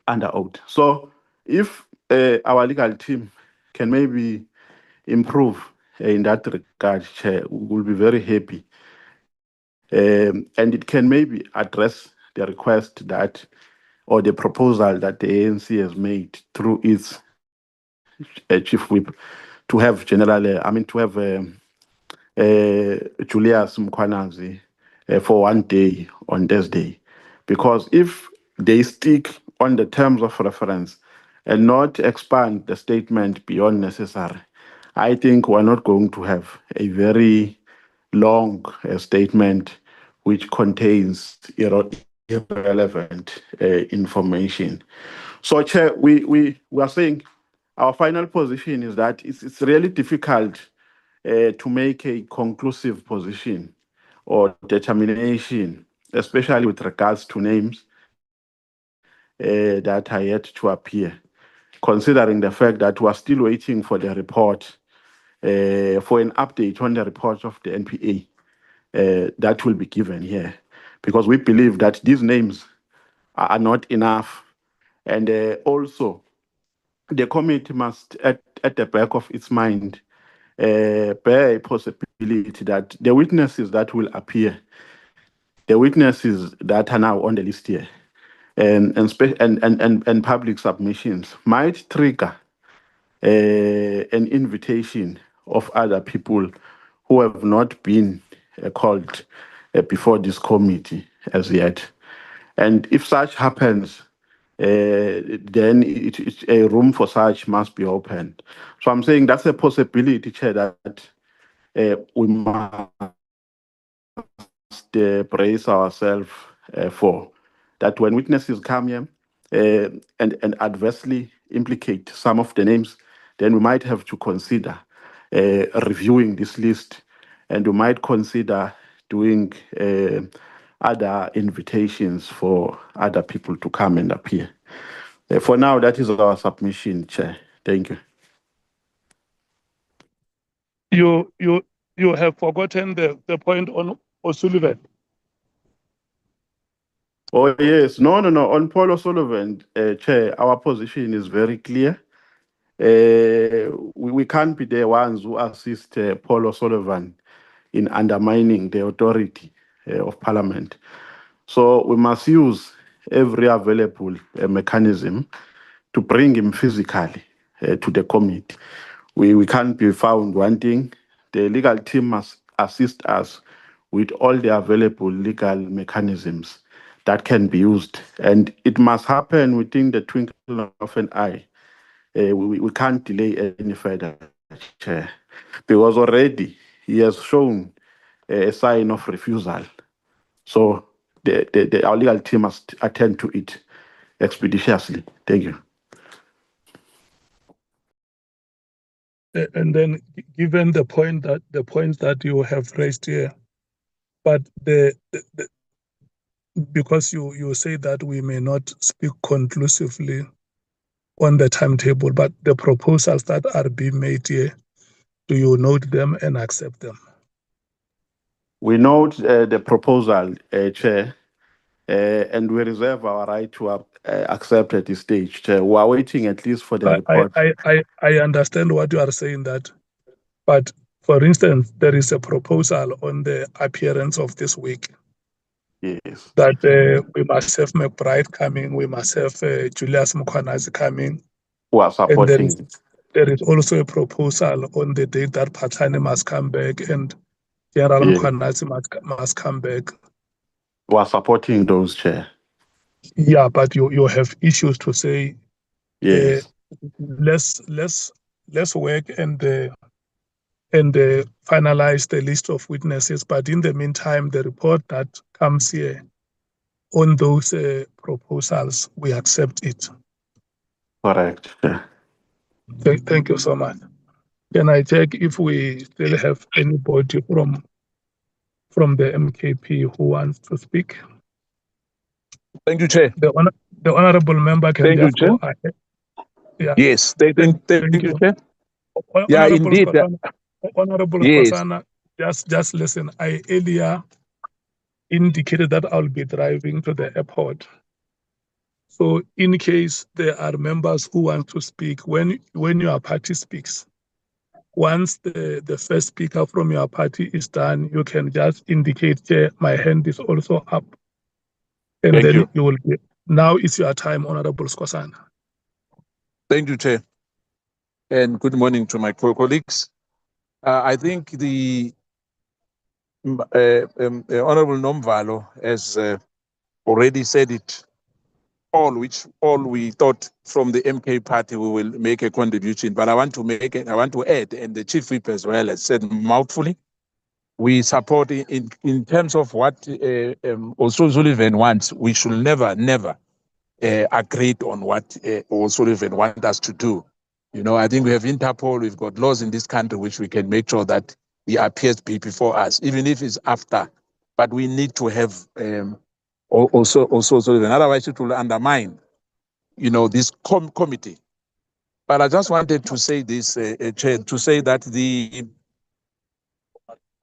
under oath. So if our legal team can maybe improve in that regard, Chair, we will be very happy. And it can maybe address the request that, or the proposal that the ANC has made through its chief whip to have Julius Mkhwanazi for 1 day on Thursday. Because if they stick on the terms of reference and not expand the statement beyond necessary, I think we're not going to have a very long statement which contains irrelevant information. So, Chair, we are saying our final position is that it's really difficult to make a conclusive position or determination, especially with regards to names that are yet to appear, considering the fact that we are still waiting for the report, for an update on the report of the NPA that will be given here, because we believe that these names are not enough. And also, the committee must, at the back of its mind, bear a possibility that the witnesses that will appear, the witnesses that are now on the list here, and public submissions might trigger an invitation of other people who have not been called before this committee as yet. And if such happens, then a room for such must be opened. So I'm saying that's a possibility, Chair, that we must brace ourselves for. That when witnesses come here and adversely implicate some of the names, then we might have to consider reviewing this list, and we might consider doing other invitations for other people to come and appear. For now, that is our submission, Chair. Thank you. You have forgotten the point on O'Sullivan. Oh, yes. No. On Paul O'Sullivan, Chair, our position is very clear. We can't be the ones who assist Paul O'Sullivan in undermining the authority of Parliament. So we must use every available mechanism to bring him physically to the committee. We can't be found wanting. The legal team must assist us with all the available legal mechanisms that can be used. And it must happen within the twinkling of an eye. We can't delay any further, Chair, because already he has shown a sign of refusal. So our legal team must attend to it expeditiously. Thank you. And then, given the points that you have raised here, but because you say that we may not speak conclusively on the timetable, but the proposals that are being made here, do you note them and accept them? We note the proposal, Chair, and we reserve our right to accept at this stage. Chair, we are waiting at least for the report. I understand what you are saying, that, but for instance, there is a proposal on the appearance of this week. Yes. That we must have McBride coming, we must have Julius Mkhwanazi coming. We are supporting. And there is also a proposal on the date that Patani must come back and General Mkhwanazi must come back. We are supporting those, Chair. Yeah, but you have issues to say. Yes. Let's work and finalize the list of witnesses. But in the meantime, the report that comes here on those proposals, we accept it. Correct. Yeah. Thank you so much. Can I check if we still have anybody from the MKP who wants to speak? Thank you, Chair. The honorable member can Thank you, just go Chair. ahead. Yeah. Yes, thank you, Chair. Yeah, Honorable indeed. Honorable Yes. Kosana, just listen. I earlier indicated that I'll be driving to the airport. So in case there are members who want to speak, when your party speaks, once the first speaker from your party is done, you can just indicate, Chair, my hand is also up. And Thank then you. will be, now is your time, Honorable Skosana. Thank you, Chair. And good morning to my colleagues. I think the Honorable Nomvalo has already said it all we thought from the MK party we will make a contribution. But I want to add, and the Chief Whip as well has said mouthfully, we support in terms of what O'Sullivan wants. We should never agree on what O'Sullivan wants us to do. You know, I think we have Interpol, we've got laws in this country which we can make sure that he appears before us, even if it's after. But we need to have also O'Sullivan. Otherwise, it will undermine, this committee. But I just wanted to say this, Chair, to say that the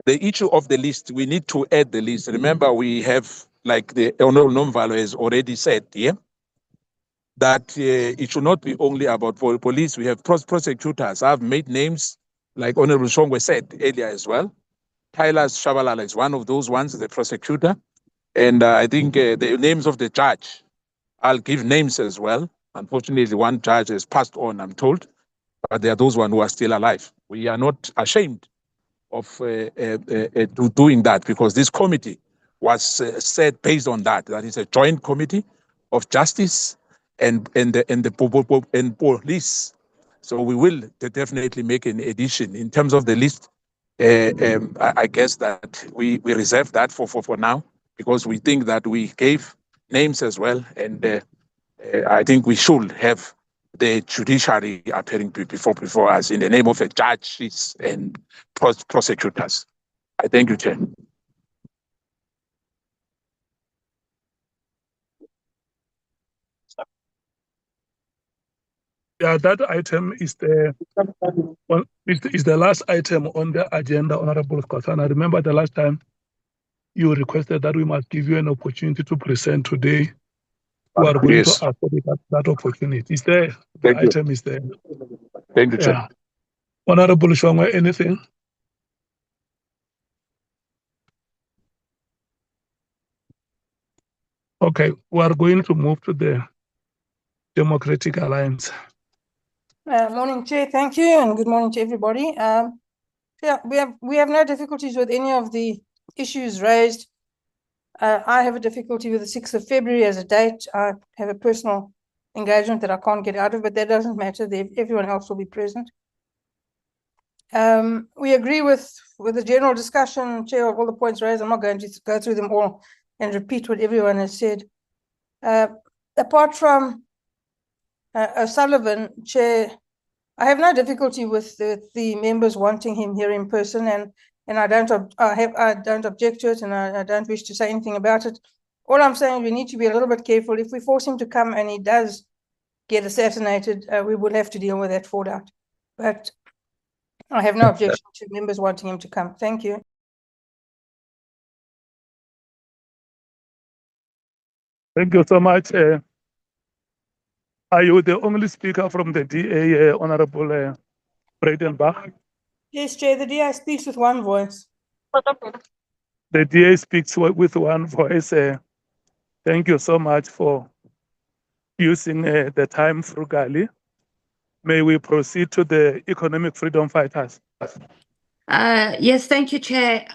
issue of the list, we need to add the list. Remember, we have, like the Honorable Nomvalo has already said, that it should not be only about police. We have prosecutors. I've made names, like Honorable Shongwe said earlier as well. Tyler Shabalala is one of those ones, the prosecutor. And I think the names of the judge, I'll give names as well. Unfortunately, one judge has passed on, I'm told, but there are those ones who are still alive. We are not ashamed of doing that, because this committee was set based on that. That is a joint committee of justice and police. So we will definitely make an addition in terms of the list. I guess that we reserve that for now, because we think that we gave names as well, and I think we should have the judiciary appearing before us in the name of the judges and prosecutors. I thank you, Chair. Yeah, that item is the last item on the agenda, Honorable Skosana. Remember the last time you requested that we must give you an opportunity to present today. We are going to ask for that opportunity. It's there. The item is there. Thank you, Chair. Honorable Shongwe, anything? Okay, we are going to move to the Democratic Alliance. Morning, Chair. Thank you, and good morning to everybody. Yeah, we have no difficulties with any of the issues raised. I have a difficulty with the 6th of February as a date. I have a personal engagement that I can't get out of, but that doesn't matter. Everyone else will be present. We agree with the general discussion, Chair, of all the points raised. I'm not going to go through them all and repeat what everyone has said. Apart from O'Sullivan, Chair, I have no difficulty with the members wanting him here in person, and I don't object to it, and I don't wish to say anything about it. All I'm saying, we need to be a little bit careful. If we force him to come and he does get assassinated, we will have to deal with that fallout. But I have no objection to members wanting him to come. Thank you. Thank you so much. Are you the only speaker from the DA, Honorable Breitenbach? Yes, Chair, the DI speaks with one voice. The DA speaks with one voice. Thank you so much for using the time frugally. May we proceed to the economic freedom fighters? Yes, thank you, Chair.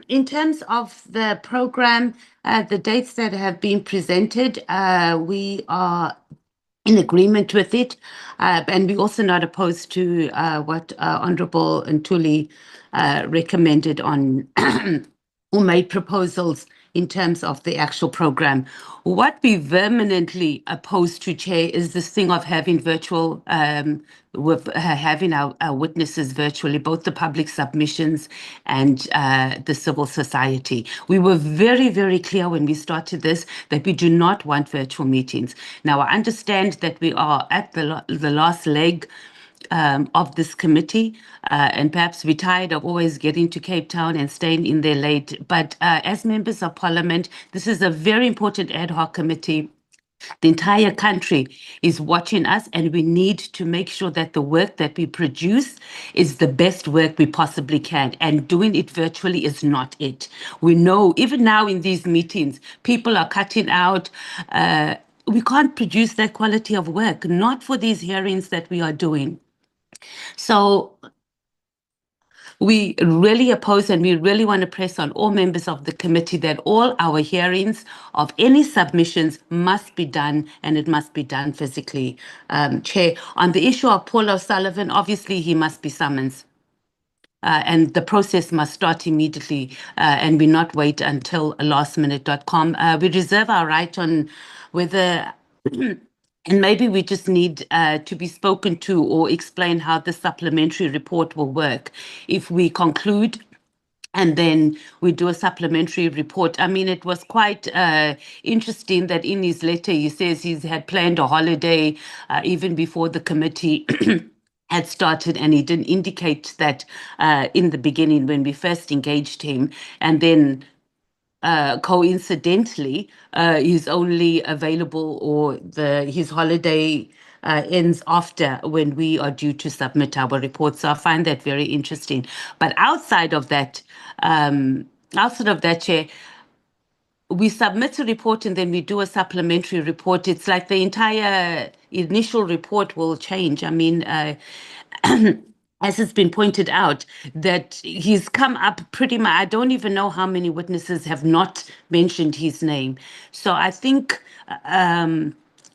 In terms of the program, the dates that have been presented, we are in agreement with it, and we're also not opposed to what Honourable Ntuli recommended on or made proposals in terms of the actual program. What we vehemently opposed to, Chair, is this thing of having virtual, with having our witnesses virtually, both the public submissions and the civil society. We were very, very clear when we started this that we do not want virtual meetings. Now, I understand that we are at the last leg of this committee, and perhaps we're tired of always getting to Cape Town and staying in there late. But as members of Parliament, this is a very important ad hoc committee. The entire country is watching us, and we need to make sure that the work that we produce is the best work we possibly can. And doing it virtually is not it. We know, even now in these meetings, people are cutting out. We can't produce that quality of work, not for these hearings that we are doing. So we really oppose, and we really want to press on all members of the committee that all our hearings of any submissions must be done, and it must be done physically. Chair, on the issue of Paul O'Sullivan, obviously he must be summoned. And the process must start immediately, and we not wait until lastminute.com. We reserve our right on whether and maybe we just need to be spoken to or explain how the supplementary report will work. If we conclude and then we do a supplementary report. I mean, it was quite interesting that in his letter he says he's had planned a holiday even before the committee had started, and he didn't indicate that in the beginning when we first engaged him. And then coincidentally, he's only available, or his holiday ends after when we are due to submit our report. So I find that very interesting. But outside of that, Chair, we submit a report and then we do a supplementary report. It's like the entire initial report will change. I mean, as has been pointed out, that he's come up pretty much, I don't even know how many witnesses have not mentioned his name. So I think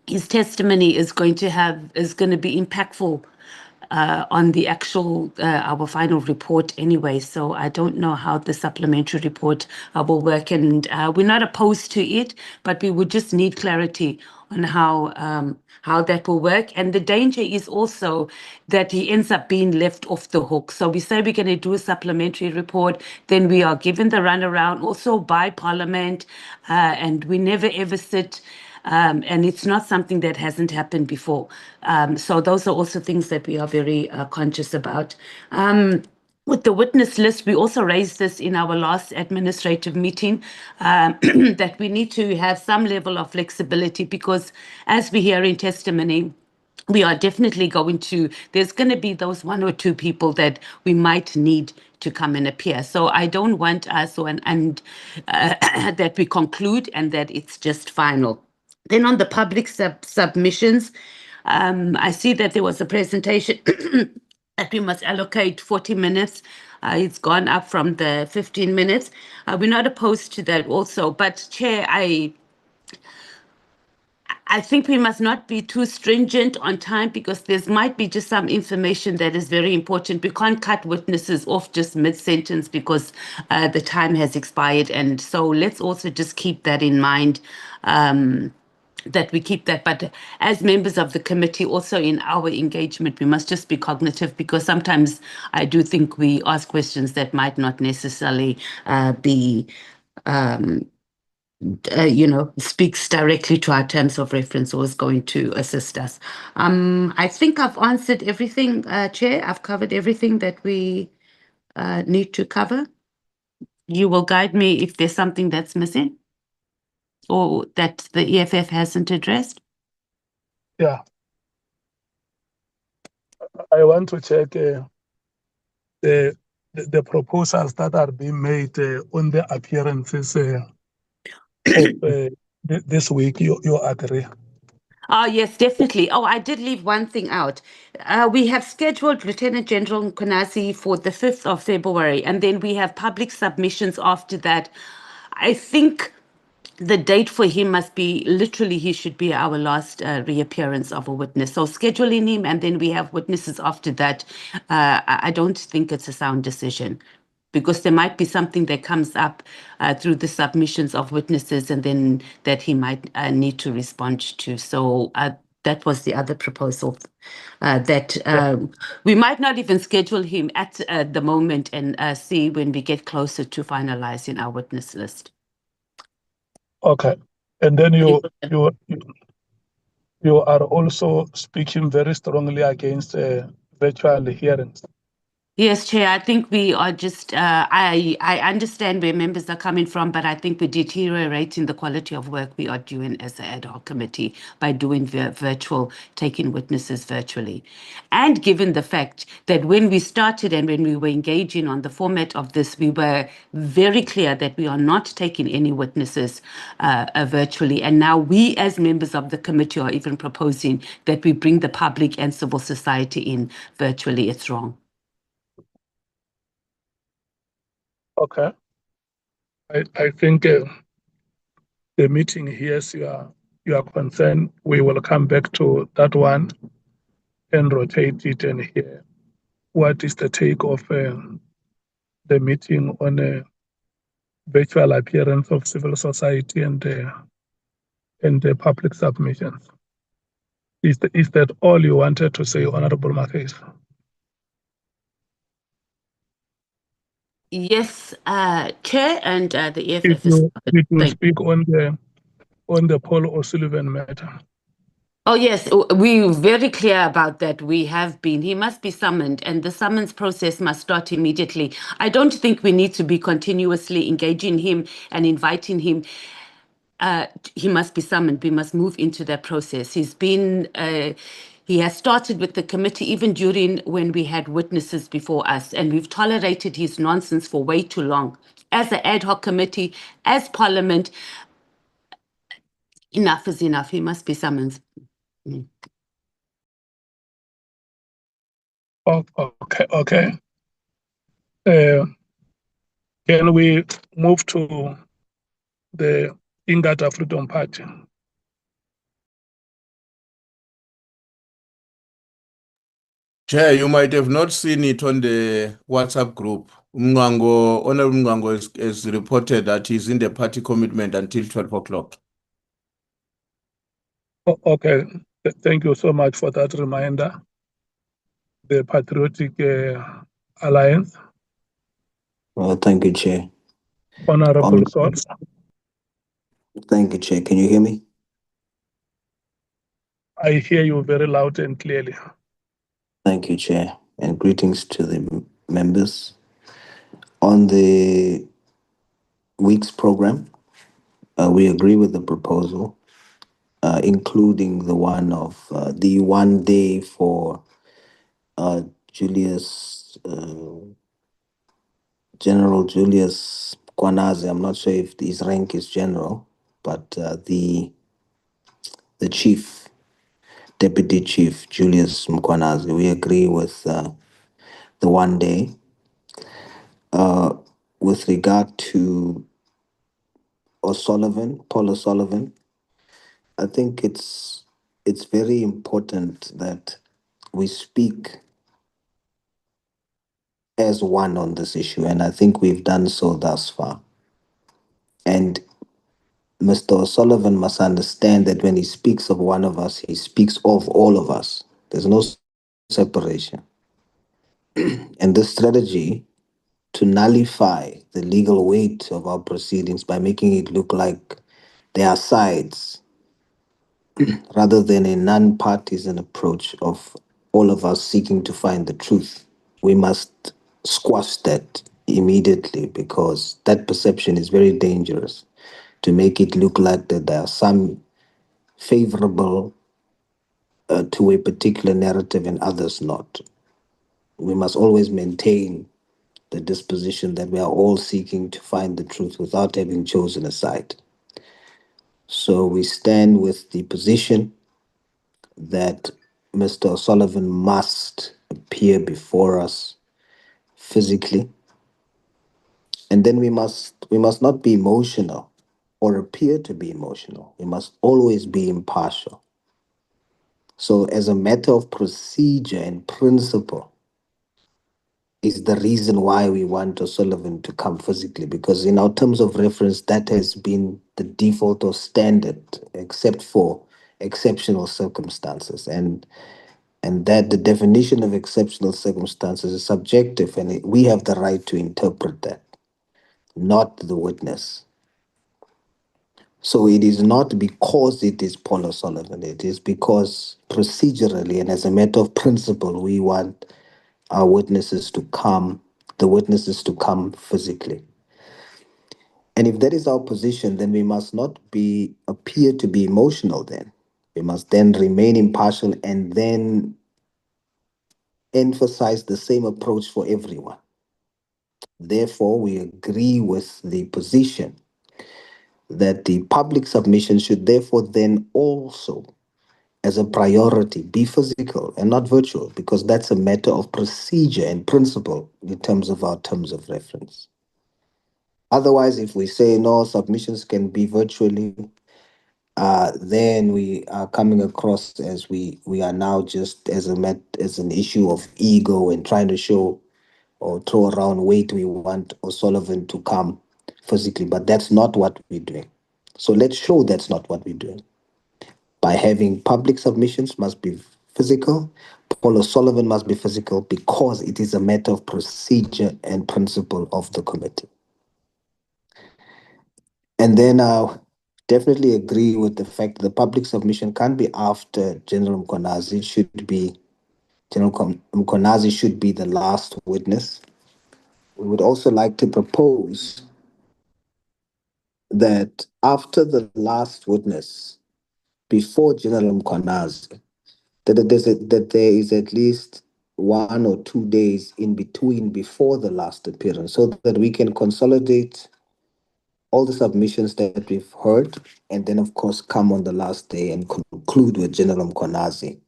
his testimony is going to be impactful on the actual, our final report anyway. So I don't know how the supplementary report will work, and we're not opposed to it, but we would just need clarity on how that will work. And the danger is also that he ends up being left off the hook. So we say we're going to do a supplementary report, then we are given the runaround also by Parliament, and we never ever sit. And it's not something that hasn't happened before. So those are also things that we are very conscious about. With the witness list, we also raised this in our last administrative meeting, that we need to have some level of flexibility, because as we hear in testimony, we are definitely there's going to be those one or two people that we might need to come and appear. So I don't want us that we conclude and that it's just final. Then on the public submissions, I see that there was a presentation that we must allocate 40 minutes. It's gone up from the 15 minutes. We're not opposed to that also. But Chair, I think we must not be too stringent on time because there might be just some information that is very important. We can't cut witnesses off just mid-sentence because the time has expired. And so let's also just keep that in mind, that we keep that. But as members of the committee, also in our engagement, we must just be cognitive because sometimes I do think we ask questions that might not necessarily be speaks directly to our terms of reference or is going to assist us. I think I've answered everything, Chair. I've covered everything that we need to cover. You will guide me if there's something that's missing or that the EFF hasn't addressed. Yeah. I want to check the proposals that are being made on the appearances of this week. You agree? Oh, yes, definitely. Oh, I did leave one thing out. We have scheduled Lieutenant General Mkhwanazi for the 5th of February, and then we have public submissions after that. I think the date for him must be literally, he should be our last reappearance of a witness. So scheduling him, and then we have witnesses after that. I don't think it's a sound decision, because there might be something that comes up through the submissions of witnesses and then that he might need to respond to. So that was the other proposal, that we might not even schedule him at the moment and see when we get closer to finalizing our witness list. Okay. And then you are also speaking very strongly against virtual hearings. Yes, Chair, I think we are just, I understand where members are coming from, but I think we're deteriorating the quality of work we are doing as an ad hoc committee by doing virtual, taking witnesses virtually. And given the fact that when we started and when we were engaging on the format of this, we were very clear that we are not taking any witnesses virtually. And now we as members of the committee are even proposing that we bring the public and civil society in virtually. It's wrong. Okay. I think the meeting hears your concern. We will come back to that one and rotate it and hear what is the take of the meeting on a virtual appearance of civil society and the public submissions. Is that all you wanted to say, Honorable Mkhwanazi? Yes, Chair, and the EFF Did you speak on the Paul O'Sullivan matter? Oh, yes, we're very clear about that. He must be summoned, and the summons process must start immediately. I don't think we need to be continuously engaging him and inviting him. He must be summoned. We must move into that process. He has started with the committee even during when we had witnesses before us, and we've tolerated his nonsense for way too long. As an ad hoc committee, as Parliament, enough is enough. He must be summoned. Okay. Can we move to the Ingata Freedom Party? Chair, you might have not seen it on the WhatsApp group. Honorable Mngwango has reported that he's in the party commitment until 12 o'clock. Okay, thank you so much for that reminder. The Patriotic Alliance. Well, thank you, Chair. Honorable Salt. Thank you, Chair. Can you hear me? I hear you very loud and clearly. Thank you, Chair, and greetings to the members. On the week's program, we agree with the proposal, including the one of the 1 day for General Julius Mkhwanazi. I'm not sure if his rank is general, but the chief, Deputy Chief Julius Mkhwanazi, we agree with the 1 day. With regard to Paul O'Sullivan, I think it's very important that we speak as one on this issue, and I think we've done so thus far. And Mr. O'Sullivan must understand that when he speaks of one of us, he speaks of all of us. There's no separation. And this strategy to nullify the legal weight of our proceedings by making it look like there are sides rather than a non-partisan approach of all of us seeking to find the truth. We must squash that immediately because that perception is very dangerous to make it look like that there are some favorable to a particular narrative and others not. We must always maintain the disposition that we are all seeking to find the truth without having chosen a side. So we stand with the position that Mr. O'Sullivan must appear before us physically, and then we must not be emotional or appear to be emotional. We must always be impartial. So as a matter of procedure and principle is the reason why we want O'Sullivan to come physically, because in our terms of reference, that has been the default or standard, except for exceptional circumstances. And that the definition of exceptional circumstances is subjective, and we have the right to interpret that, not the witness. So it is not because it is Paul O'Sullivan, it is because procedurally and as a matter of principle, we want our witnesses to come, the witnesses to come physically. And if that is our position, then we must not appear to be emotional then. We must then remain impartial and then emphasize the same approach for everyone. Therefore, we agree with the position that the public submission should therefore then also, as a priority, be physical and not virtual, because that's a matter of procedure and principle in terms of our terms of reference. Otherwise, if we say no, submissions can be virtually, then we are coming across as we are now just as an issue of ego and trying to show or throw around weight. We want O'Sullivan to come physically, but that's not what we're doing. So let's show that's not what we're doing. By having public submissions must be physical, Paul O'Sullivan must be physical because it is a matter of procedure and principle of the committee. And then I definitely agree with the fact that the public submission can't be after General Mkhwanazi. General Mkhwanazi should be the last witness. We would also like to propose that after the last witness, before General Mkhwanazi, that there is at least 1 or 2 days in between before the last appearance so that we can consolidate all the submissions that we've heard and then of course come on the last day and conclude with General Mkhwanazi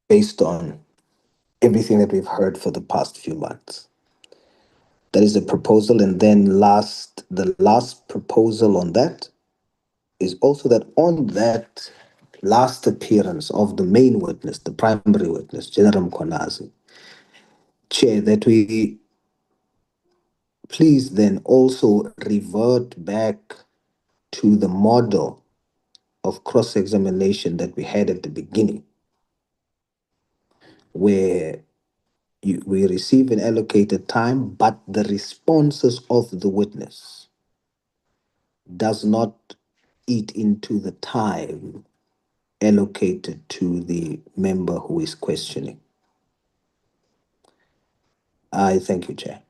based on everything that we've heard for the past few months. That is the proposal. And then the last proposal on that is also that on that last appearance of the main witness, the primary witness, General Mkhwanazi, Chair, that we please then also revert back to the model of cross-examination that we had at the beginning, where we receive an allocated time, but the responses of the witness does not eat into the time allocated to the member who is questioning. I thank you, Chair.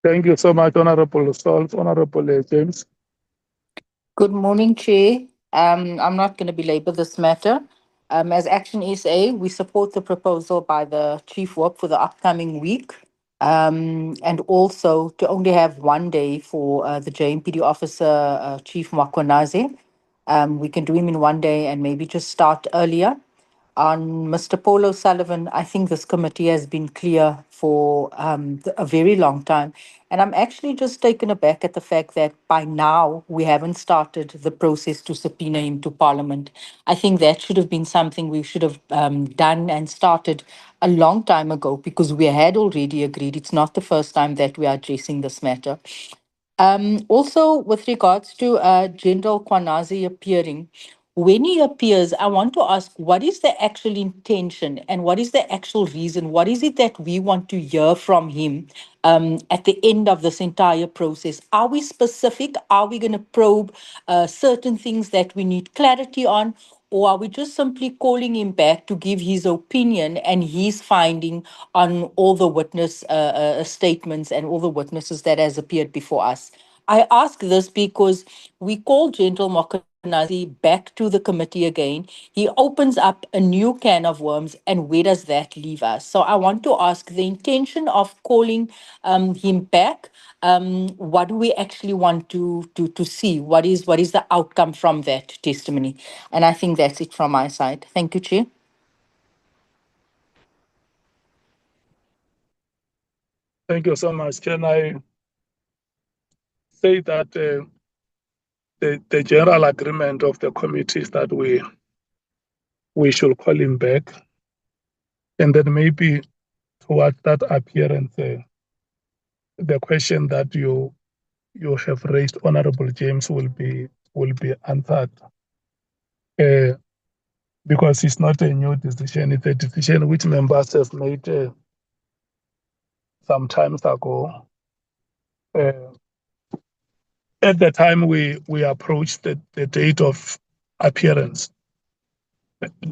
Thank you so much, Honorable Salt. Honorable James. Good morning, Chair. I'm not going to belabor this matter. As Action SA, we support the proposal by the Chief Whip for the upcoming week, and also to only have 1 day for the JMPD officer, Chief Mkhwanazi. We can do him in 1 day and maybe just start earlier. On Mr. Paul O'Sullivan, I think this committee has been clear for a very long time. And I'm actually just taken aback at the fact that by now we haven't started the process to subpoena him to Parliament. I think that should have been something we should have done and started a long time ago, because we had already agreed it's not the first time that we are addressing this matter. Also, with regards to General Mkhwanazi appearing, when he appears, I want to ask, what is the actual intention and what is the actual reason? What is it that we want to hear from him at the end of this entire process? Are we specific? Are we going to probe certain things that we need clarity on? Or are we just simply calling him back to give his opinion and his finding on all the witness statements and all the witnesses that has appeared before us? I ask this because we call General Mkhwanazi back to the committee again. He opens up a new can of worms, and where does that leave us? So I want to ask the intention of calling him back. What do we actually want to see? What is the outcome from that testimony? And I think that's it from my side. Thank you, Chair. Thank you so much. Can I say that the general agreement of the committee is that we should call him back, and then maybe towards that appearance, the question that you have raised, Honorable James, will be answered, because it's not a new decision; it's a decision which members have made some times ago. At the time we approached the date of appearance,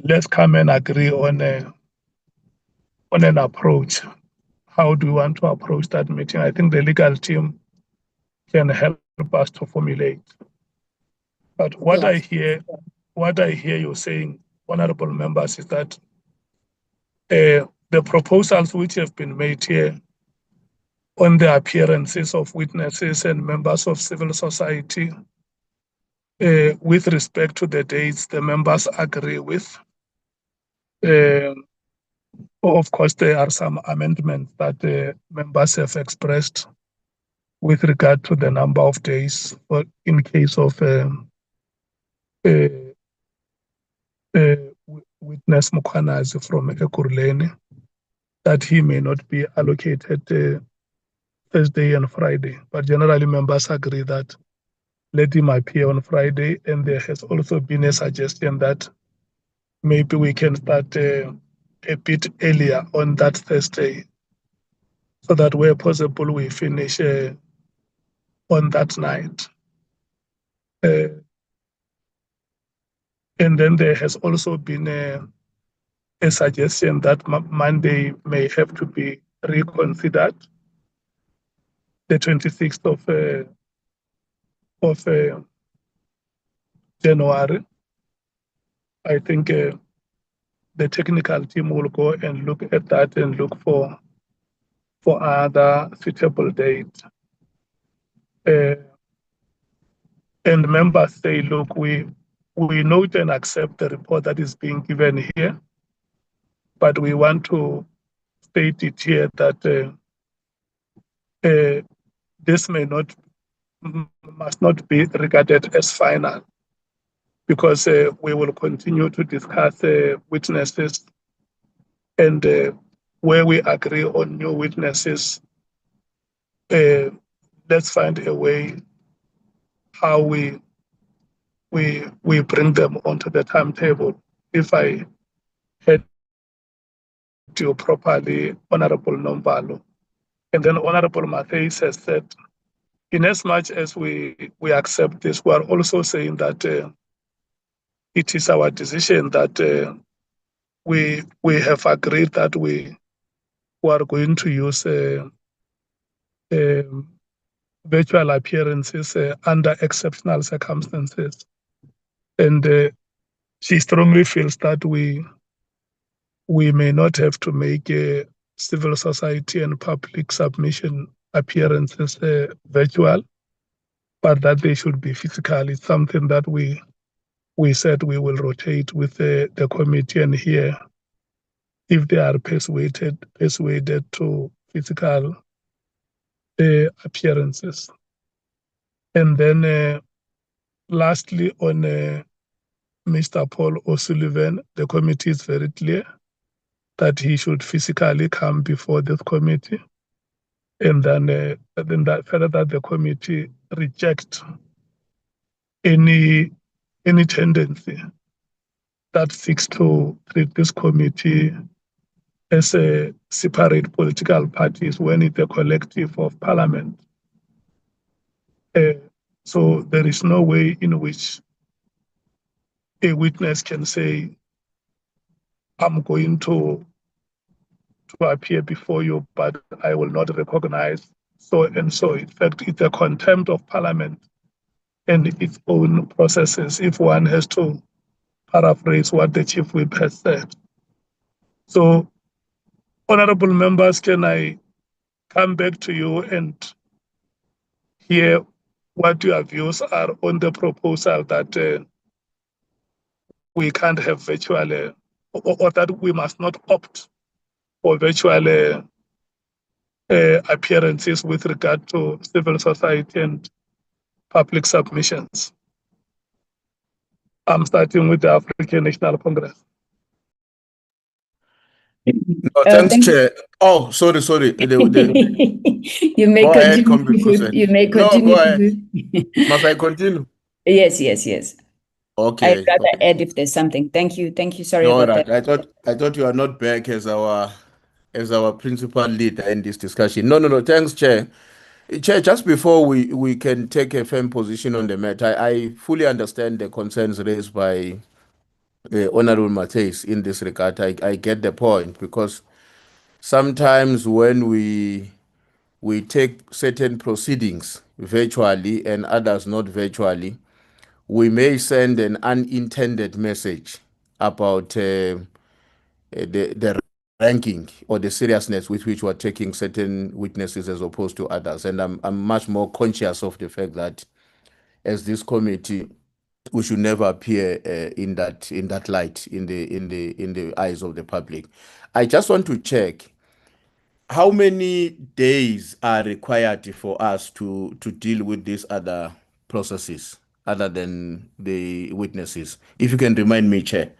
let's come and agree on an approach. How do we want to approach that meeting? I think the legal team can help us to formulate. But what I hear you saying, honorable members, is that the proposals which have been made here on the appearances of witnesses and members of civil society, with respect to the dates the members agree with. Of course, there are some amendments that members have expressed with regard to the number of days, or in case of witness Mkhwanazi from Ekurhuleni, that he may not be allocated Thursday and Friday. But generally, members agree that let him appear on Friday, and there has also been a suggestion that maybe we can start a bit earlier on that Thursday, so that where possible we finish on that night. And then there has also been a suggestion that Monday may have to be reconsidered, the 26th of January. I think the technical team will go and look at that and look for other suitable dates. And members say, look, we note and accept the report that is being given here, but we want to state it here that this must not be regarded as final, because we will continue to discuss witnesses, and where we agree on new witnesses, let's find a way how we bring them onto the timetable. If I heard you properly, Honorable Nombalo. And then Honorable Matthys has said, in as much as we accept this, we are also saying that it is our decision that we have agreed that we are going to use virtual appearances under exceptional circumstances. And she strongly feels that we may not have to make civil society and public submission appearances virtual, but that they should be physical. It's something that we we said we will rotate with the committee and hear if they are persuaded to physical appearances. And then lastly, on Mr. Paul O'Sullivan, the committee is very clear that he should physically come before this committee, and then that further that the committee reject any tendency that seeks to treat this committee as a separate political parties when it's a collective of parliament. So there is no way in which a witness can say, I'm going to appear before you, but I will not recognize so and so. In fact, it's a contempt of parliament and its own processes, if one has to paraphrase what the chief whip has said. So, honorable members, can I come back to you and hear what your views are on the proposal that we can't have virtual, or that we must not opt for virtual appearances with regard to civil society and public submissions? I'm starting with the African National Congress. No, thanks, Chair. Oh, sorry. You may Go ahead, continue. You may No, continue. go ahead. Must I continue? Yes. Okay. I'd rather add if there's something. Thank you. Sorry All about right. that. I thought you are not back as our principal leader in this discussion. No. Thanks, Chair. Chair, just before we can take a firm position on the matter, I fully understand the concerns raised by Honorable Matthias in this regard. I get the point, because sometimes when we take certain proceedings virtually and others not virtually, we send an unintended message about the ranking or the seriousness with which we're taking certain witnesses as opposed to others. And I'm much more conscious of the fact that as this committee, we should never appear in that light in the eyes of the public. I just want to check how many days are required for us to deal with these other processes other than the witnesses. If you can remind me, Chair,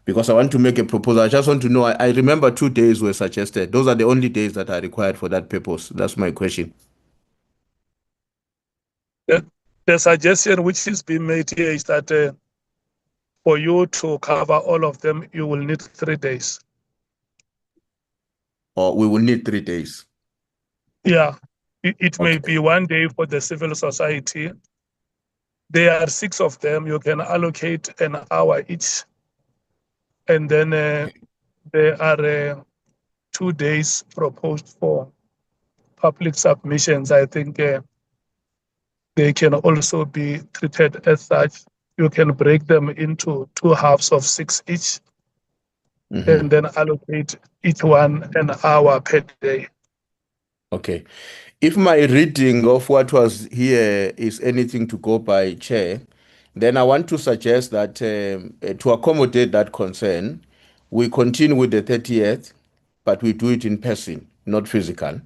because I want to make a proposal. I just want to know, I remember 2 days were suggested. Those are the only days that are required for that purpose. That's my question. The suggestion which is being made here is that for you to cover all of them, you will need 3 days. Or we will need 3 days. Yeah, it may be 1 day for the civil society. There are 6 of them. You can allocate an hour each. And then there are 2 days proposed for public submissions. I think they can also be treated as such. You can break them into 2 halves of 6 each, and then allocate each one an hour per day. Okay. If my reading of what was here is anything to go by, Chair, then I want to suggest that to accommodate that concern, we continue with the 30th, but we do it in person, not physical,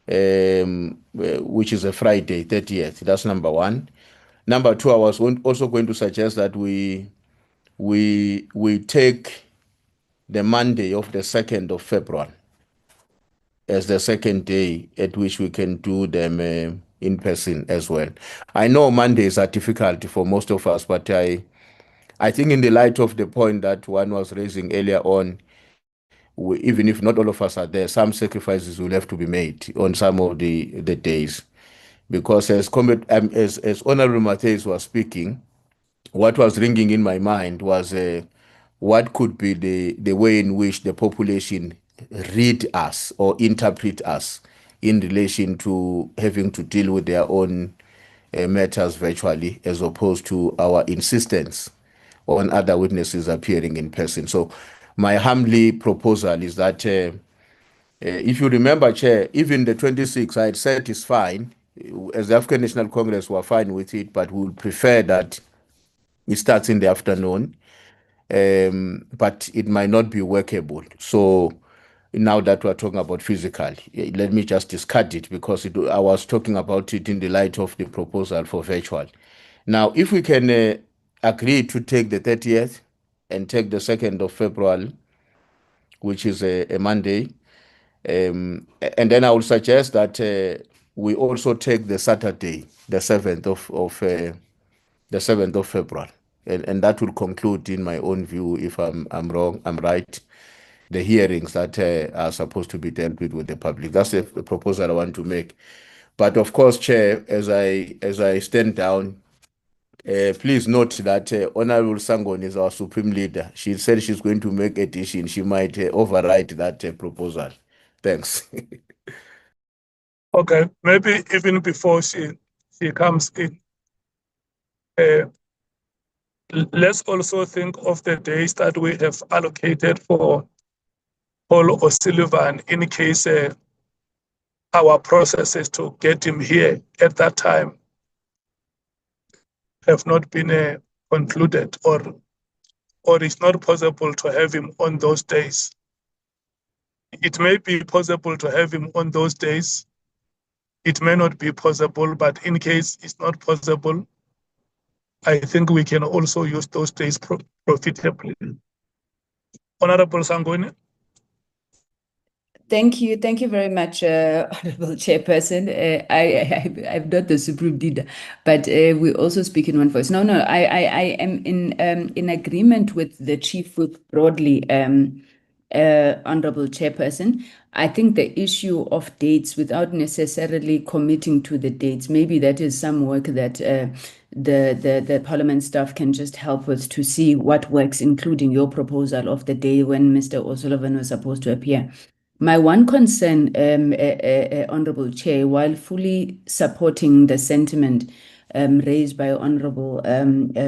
which is a Friday, 30th. That's number one. Number two, I was also going to suggest that we take the Monday of the 2nd of February as the second day at which we can do them in person as well. I know Mondays are difficult for most of us, but I think in the light of the point that one was raising earlier on, even if not all of us are there, some sacrifices will have to be made on some of the days. Because as Honorable Matthias was speaking, what was ringing in my mind was what could be the way in which the population read us or interpret us in relation to having to deal with their own matters virtually, as opposed to our insistence on other witnesses appearing in person. So my humbly proposal is that if you remember, Chair, even the 26th, I had said is fine. As the African National Congress, were fine with it, but we would prefer that It starts in the afternoon, but it might not be workable. So now that we're talking about physical, let me just discard it because I was talking about it in the light of the proposal for virtual. Now, if we can agree to take the 30th and take the 2nd of February, which is a Monday, and then I would suggest that we also take the Saturday, the 7th of February, and that will conclude, in my own view, if I'm wrong, I'm right, the hearings that are supposed to be dealt with the public. That's the proposal I want to make. But of course, Chair, as I stand down, please note that Honorable Sangon is our supreme leader. She said she's going to make a decision. She might override that proposal. Thanks. Okay, maybe even before she comes in, let's also think of the days that we have allocated for Paul O'Sullivan in case our processes to get him here at that time have not been concluded, or it's not possible to have him on those days. It may be possible to have him on those days. It may not be possible, but in case it's not possible, I think we can also use those days profitably. Honorable Sangoni. Thank you very much, Honorable Chairperson. I'm not the supreme leader, but we also speak in one voice. No, I am in agreement with the Chief Whip broadly, Honorable Chairperson. I think the issue of dates, without necessarily committing to the dates, maybe that is some work that the Parliament staff can just help with to see what works, including your proposal of the day when Mr. O'Sullivan was supposed to appear. My one concern, Honourable Chair, while fully supporting the sentiment raised by Honourable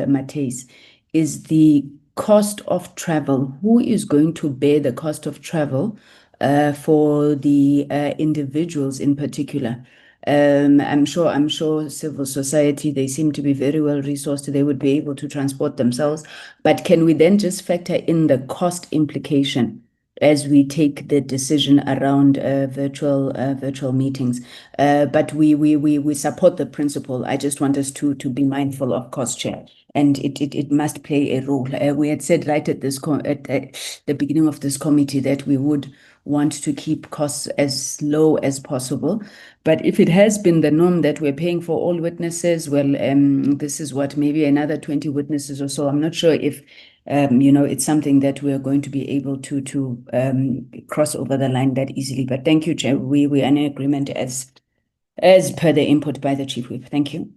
Mates, is the cost of travel. Who is going to bear the cost of travel for the individuals in particular? I'm sure civil society, they seem to be very well resourced. They would be able to transport themselves. But can we then just factor in the cost implication as we take the decision around virtual meetings? But we support the principle. I just want us to be mindful of cost, Chair, and it must play a role. We had said right at this at the beginning of this committee that we would want to keep costs as low as possible. But if it has been the norm that we're paying for all witnesses, well, this is what, maybe another 20 witnesses or so. I'm not sure if it's something that we are going to be able to cross over the line that easily. But thank you, Chair. We are in agreement as per the input by the Chief Whip. Thank you.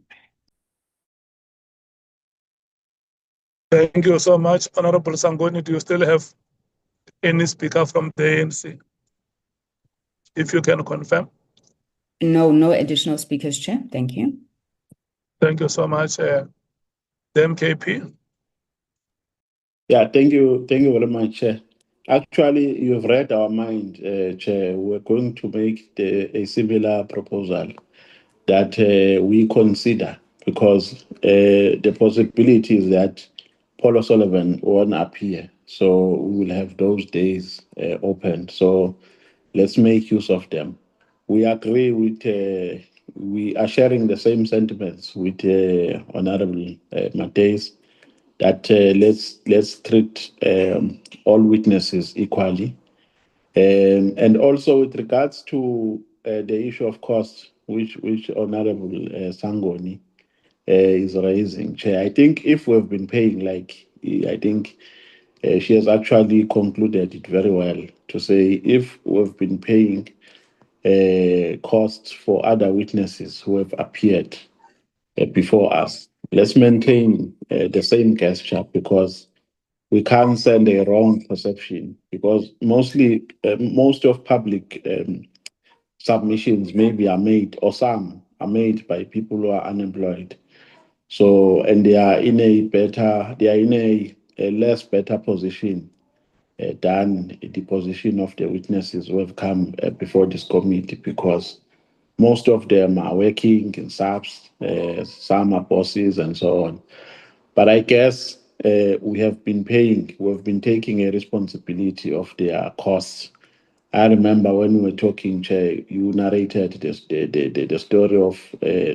Thank you so much, Honorable Sangoni. Do you still have any speaker from the ANC? If you can confirm. No additional speakers, Chair. Thank you. Thank you so much, the MKP. Yeah, thank you very much, Chair. Actually, you've read our mind, Chair. We're going to make a similar proposal that we consider, because the possibility is that Paul O'Sullivan won't appear. So we will have those days open. So let's make use of them. We agree with, we are sharing the same sentiments with Honorable Mates, that let's treat all witnesses equally. And also with regards to the issue of cost, which Honorable Sangoni is raising, Chair, I think if we've been paying, I think she has actually concluded it very well to say if we've been paying costs for other witnesses who have appeared before us, let's maintain the same gesture, because we can't send a wrong perception, because most of public submissions maybe are made, or some are made by people who are unemployed. So, and they are in a less better position than the position of the witnesses who have come before this committee, because most of them are working in subs, some are bosses and so on. But I guess we have been taking a responsibility of their costs. I remember when we were talking, Chair, you narrated the story of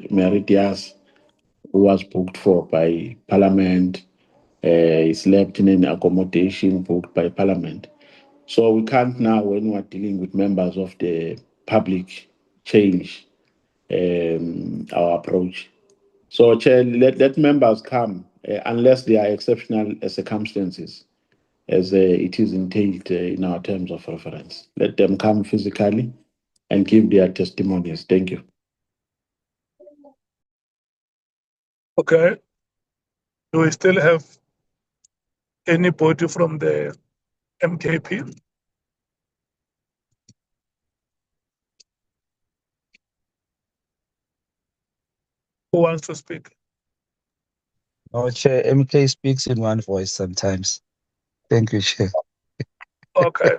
Mary Diaz, who was booked for by Parliament. He slept in an accommodation booked by Parliament. So we can't now, when we're dealing with members of the public, change our approach. So, Chair, let members come unless there are exceptional circumstances, as it is entailed in our terms of reference. Let them come physically and give their testimonies. Thank you. Okay. Do we still have anybody from the MKP? Who wants to speak? No, Chair, MK speaks in one voice sometimes. Thank you, Chair. Okay.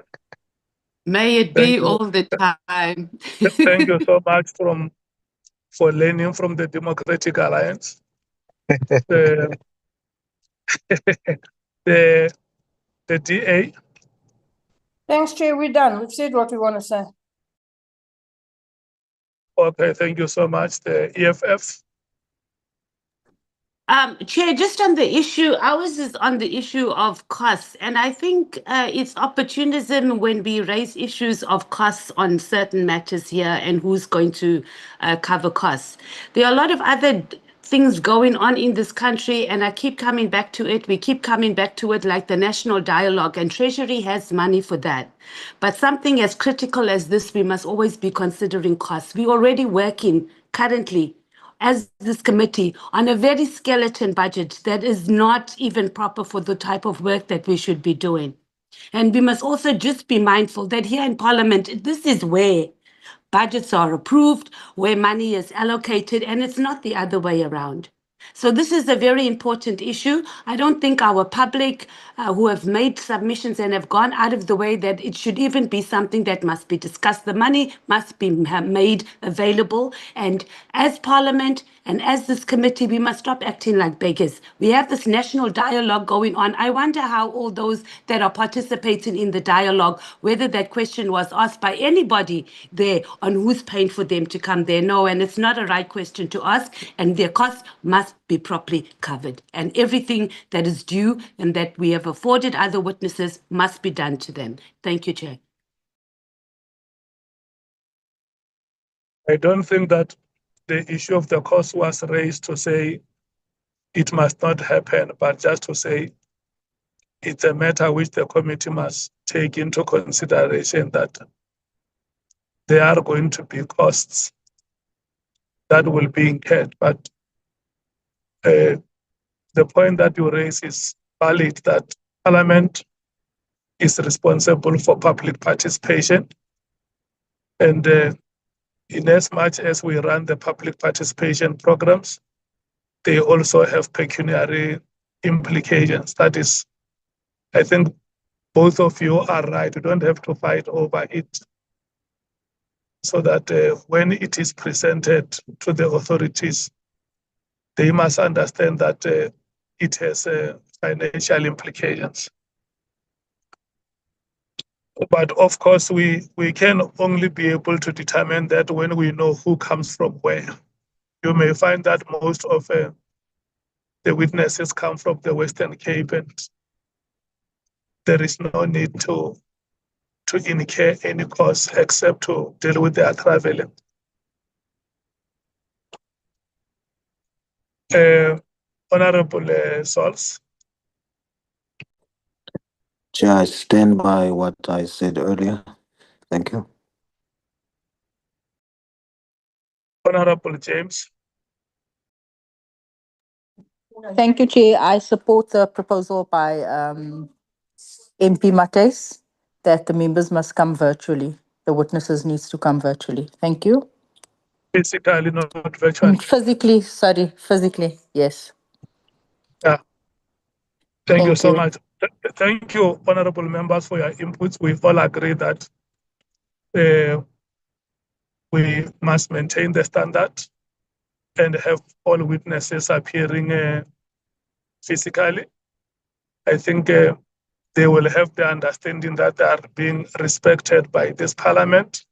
May it be all the time. Thank you so much for learning from the Democratic Alliance. the, the DA. Thanks, Chair. We're done. We've said what we want to say. Okay, thank you so much. The EFF. Chair, just on the issue, ours is on the issue of costs, and I think it's opportunism when we raise issues of costs on certain matters here and who's going to cover costs. There are a lot of other things going on in this country, and I keep coming back to it. We keep coming back to it, like the national dialogue, and Treasury has money for that. But something as critical as this, we must always be considering costs. We're already working currently as this committee on a very skeleton budget that is not even proper for the type of work that we should be doing. And we must also just be mindful that here in Parliament, this is where budgets are approved, where money is allocated, and it's not the other way around. So this is a very important issue. I don't think our public who have made submissions and have gone out of the way that it should even be something that must be discussed. The money must be made available. And as Parliament and as this committee, we must stop acting like beggars. We have this national dialogue going on. I wonder how all those that are participating in the dialogue, whether that question was asked by anybody there on who's paying for them to come there. No, and it's not a right question to ask. And their costs must be properly covered. And everything that is due and that we have afforded other witnesses must be done to them. Thank you, Chair. I don't think that the issue of the cost was raised to say it must not happen, but just to say it's a matter which the committee must take into consideration that there are going to be costs that will be incurred. But the point that you raise is valid, that Parliament is responsible for public participation. And in as much as we run the public participation programs, they also have pecuniary implications. That is, I think both of you are right. You don't have to fight over it. So that when it is presented to the authorities, they must understand that it has financial implications. But of course, we can only be able to determine that when we know who comes from where. You may find that most of the witnesses come from the Western Cape, and there is no need to incur any cost except to deal with their traveling. Honorable Sols. Chair, I stand by what I said earlier. Thank you. Honorable James. Thank you, Chair. I support the proposal by MP Mates that the members must come virtually. The witnesses needs to come virtually. Thank you. Physically, not virtually. Physically, sorry, physically, yes. Yeah. Thank you so you. much. Thank you, honorable members, for your inputs. We all agree that we must maintain the standard and have all witnesses appearing physically. I think they will have the understanding that they are being respected by this parliament,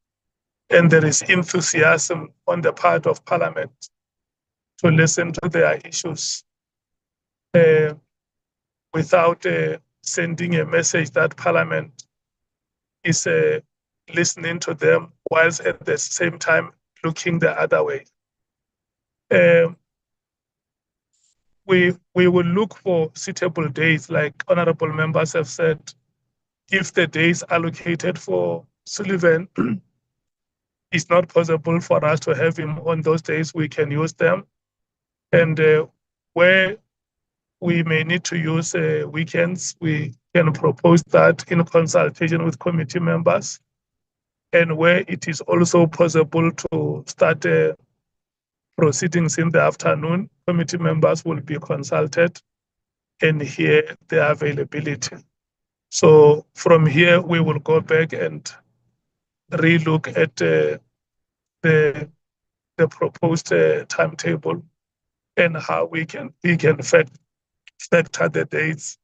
and there is enthusiasm on the part of parliament to listen to their issues without sending a message that parliament is listening to them whilst at the same time looking the other way. We will look for suitable days, like honorable members have said. If the days allocated for Sullivan is not possible for us to have him on those days, we can use them. And where we may need to use weekends, we can propose that in consultation with committee members. And where it is also possible to start proceedings in the afternoon, committee members will be consulted and hear their availability. So from here, we will go back and relook at the proposed timetable and how we can factor the dates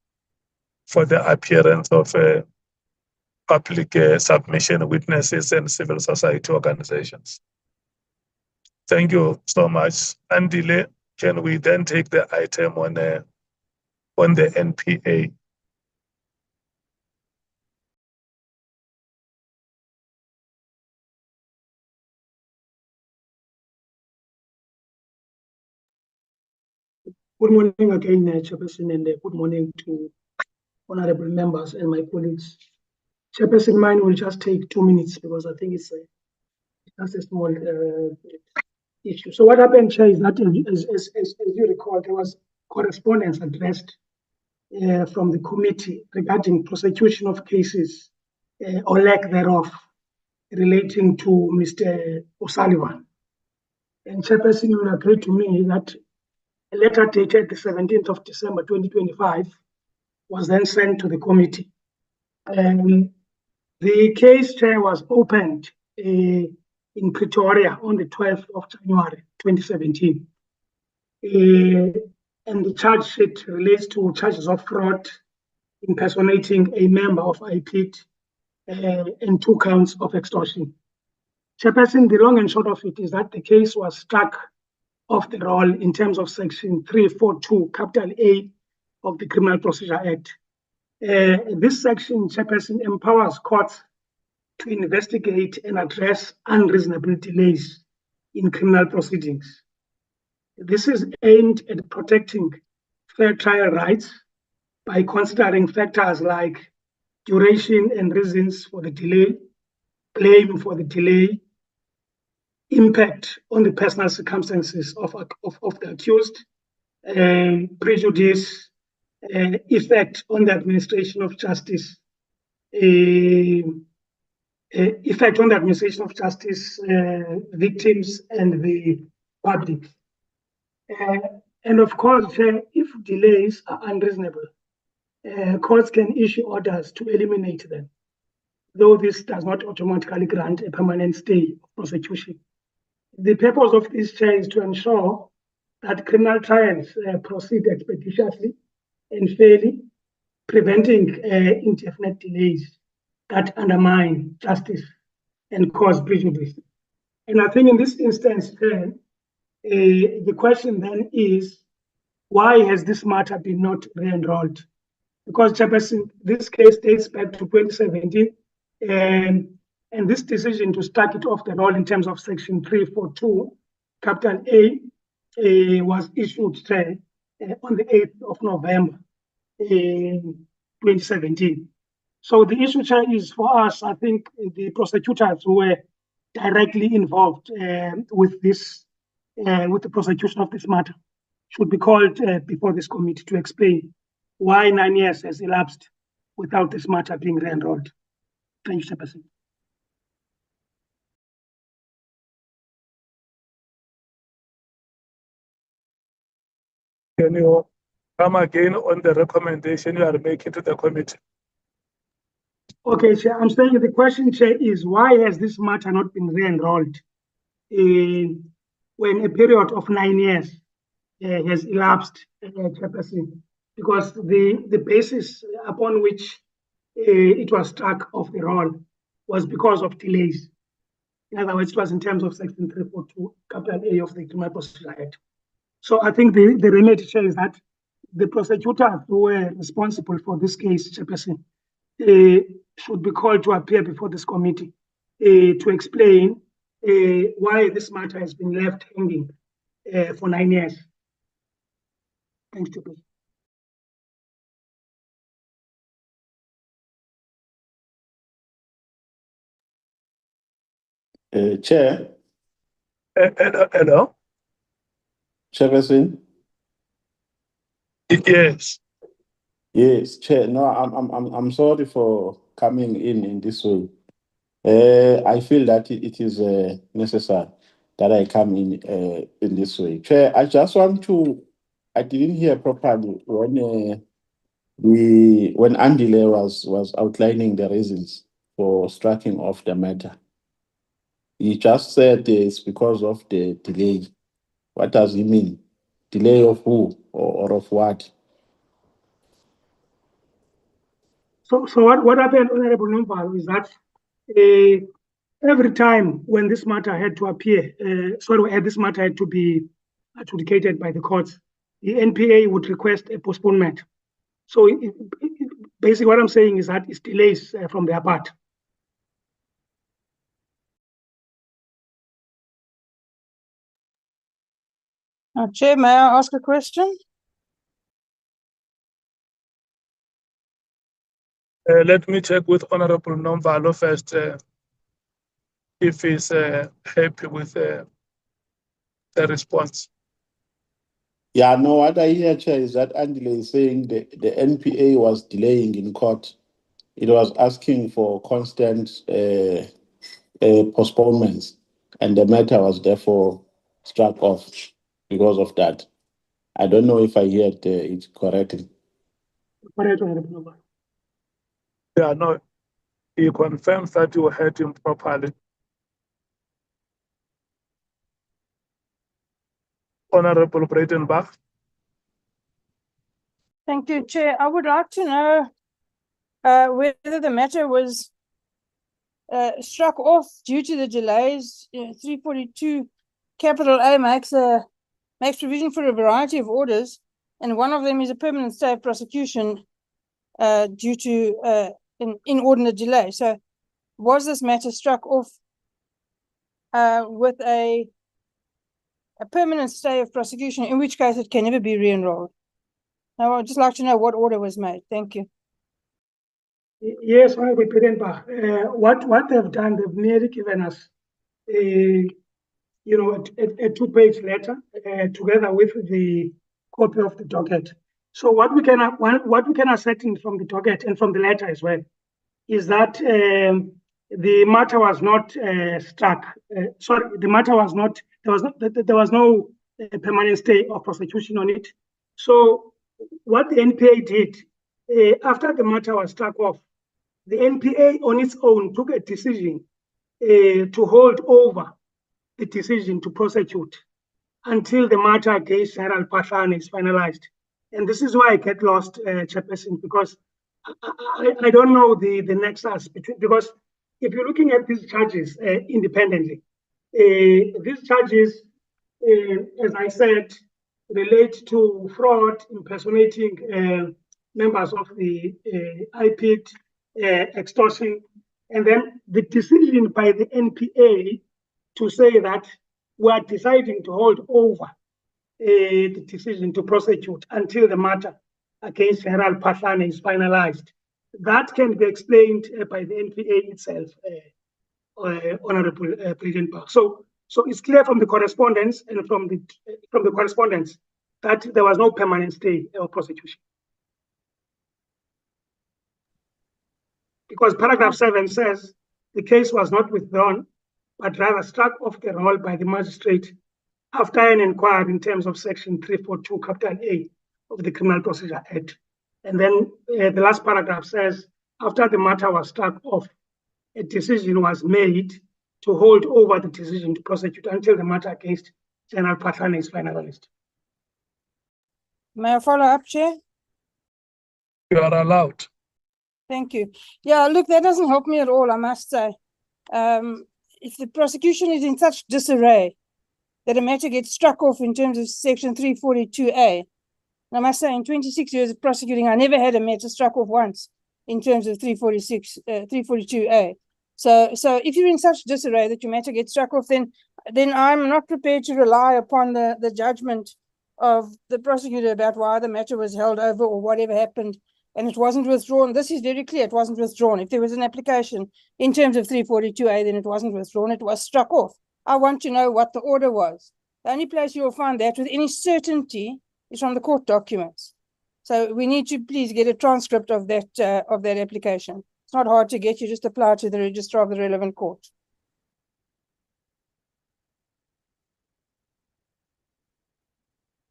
for the appearance of public submission witnesses and civil society organizations. Thank you so much. Andile, can we then take the item on the NPA? Good morning again, Chairperson, and good morning to honorable members and my colleagues. Chairperson, mine will just take 2 minutes because I think it's just a small issue. So what happened, Chair, is that as you recall, there was correspondence addressed from the committee regarding prosecution of cases or lack thereof relating to Mr. O'Sullivan. And Chairperson, you will agree to me that a letter dated the 17th of December 2025 was then sent to the committee. The case, Chair, was opened in Pretoria on the 12th of January 2017. And the charge sheet relates to charges of fraud, impersonating a member of IPID, and 2 counts of extortion. Chairperson, the long and short of it is that the case was struck off the roll in terms of Section 342, capital A of the Criminal Procedure Act. This section, Chairperson, empowers courts to investigate and address unreasonable delays in criminal proceedings. This is aimed at protecting fair trial rights by considering factors like duration and reasons for the delay, claim for the delay, impact on the personal circumstances of the accused, prejudice, effect on the administration of justice, victims and the public. And of course, if delays are unreasonable, courts can issue orders to eliminate them, though this does not automatically grant a permanent stay of prosecution. The purpose of this, Chair, is to ensure that criminal trials proceed expeditiously and fairly, preventing indefinite delays that undermine justice and cause prejudice. And I think in this instance, the question then is, why has this matter been not re-enrolled? Because, Chairperson, this case dates back to 2017, and this decision to start it off the roll in terms of Section 342, capital A, was issued on the 8th of November 2017. So the issue, Chair, is for us, I think the prosecutors who were directly involved with this, with the prosecution of this matter, should be called before this committee to explain why 9 years has elapsed without this matter being re-enrolled. Thank you, Chairperson. Can you come again on the recommendation you are making to the committee? Okay, Chair, I'm saying the question, Chair, is why has this matter not been re-enrolled when a period of 9 years has elapsed, Chairperson, because the basis upon which it was struck off the roll was because of delays. In other words, it was in terms of Section 342, capital A of the Criminal Procedure Act. So I think the remedy is that the prosecutors who were responsible for this case, Chairperson, should be called to appear before this committee to explain why this matter has been left hanging for 9 years. Thanks, Chairperson. Chair. Hello? Chairperson. Yes. Yes, Chair. No, I'm sorry for coming in this way. I feel that it is necessary that I come in this way. Chair, I just want to. I didn't hear properly when Andile was outlining the reasons for striking off the matter. He just said it's because of the delay. What does he mean? Delay of who or of what? So what happened, Honorable Nombalo, is that every time when this matter had to appear, this matter had to be adjudicated by the courts, the NPA would request a postponement. So basically what I'm saying is that it's delays from their part. Chair, may I ask a question? Let me check with Honorable Nombalo first if he's happy with the response. Yeah, no, what I hear, Chair, is that Andile is saying the NPA was delaying in court. It was asking for constant postponements, and the matter was therefore struck off because of that. I don't know if I heard it correctly. Yeah, no, he confirms that you heard him properly. Honorable Breitenbach. Thank you, Chair. I would like to know whether the matter was struck off due to the delays. 342 capital A makes provision for a variety of orders, and one of them is a permanent stay of prosecution due to an inordinate delay. So was this matter struck off with a permanent stay of prosecution, in which case it can never be re-enrolled? Now, I'd just like to know what order was made. Thank you. Yes, Honorable Breitenbach. What they've done, they've merely given us a two-page letter together with the copy of the docket. So what we can ascertain from the docket and from the letter as well is that the matter was not struck. The matter was not. There was no permanent stay of prosecution on it. So what the NPA did after the matter was struck off, the NPA on its own took a decision to hold over the decision to prosecute until the matter against General Pahlane is finalized. And this is why I get lost, Chairperson, because I don't know the nexus between, because if you're looking at these charges independently, these charges, as I said, relate to fraud, impersonating members of the IPID, extortion, and then the decision by the NPA to say that we are deciding to hold over the decision to prosecute until the matter against General Pahlane is finalized. That can be explained by the NPA itself, Honorable Breitenbach. So it's clear from the correspondence and from the correspondence that there was no permanent stay of prosecution. Because paragraph 7 says the case was not withdrawn, but rather struck off the roll by the magistrate after an inquiry in terms of Section 342, capital A of the Criminal Procedure Act. And then the last paragraph says, after the matter was struck off, a decision was made to hold over the decision to prosecute until the matter against General Pahlane is finalized. May I follow up, Chair? You are allowed. Thank you. Yeah, look, that doesn't help me at all, I must say. If the prosecution is in such disarray that a matter gets struck off in terms of section 342A, and I must say in 26 years of prosecuting, I never had a matter struck off once in terms of 342A. So if you're in such disarray that your matter gets struck off, then I'm not prepared to rely upon the judgment of the prosecutor about why the matter was held over or whatever happened, and it wasn't withdrawn. This is very clear, it wasn't withdrawn. If there was an application in terms of 342A, then it wasn't withdrawn, it was struck off. I want to know what the order was. The only place you'll find that with any certainty is from the court documents. So we need to please get a transcript of that application. It's not hard to get, you just apply to the registrar of the relevant court.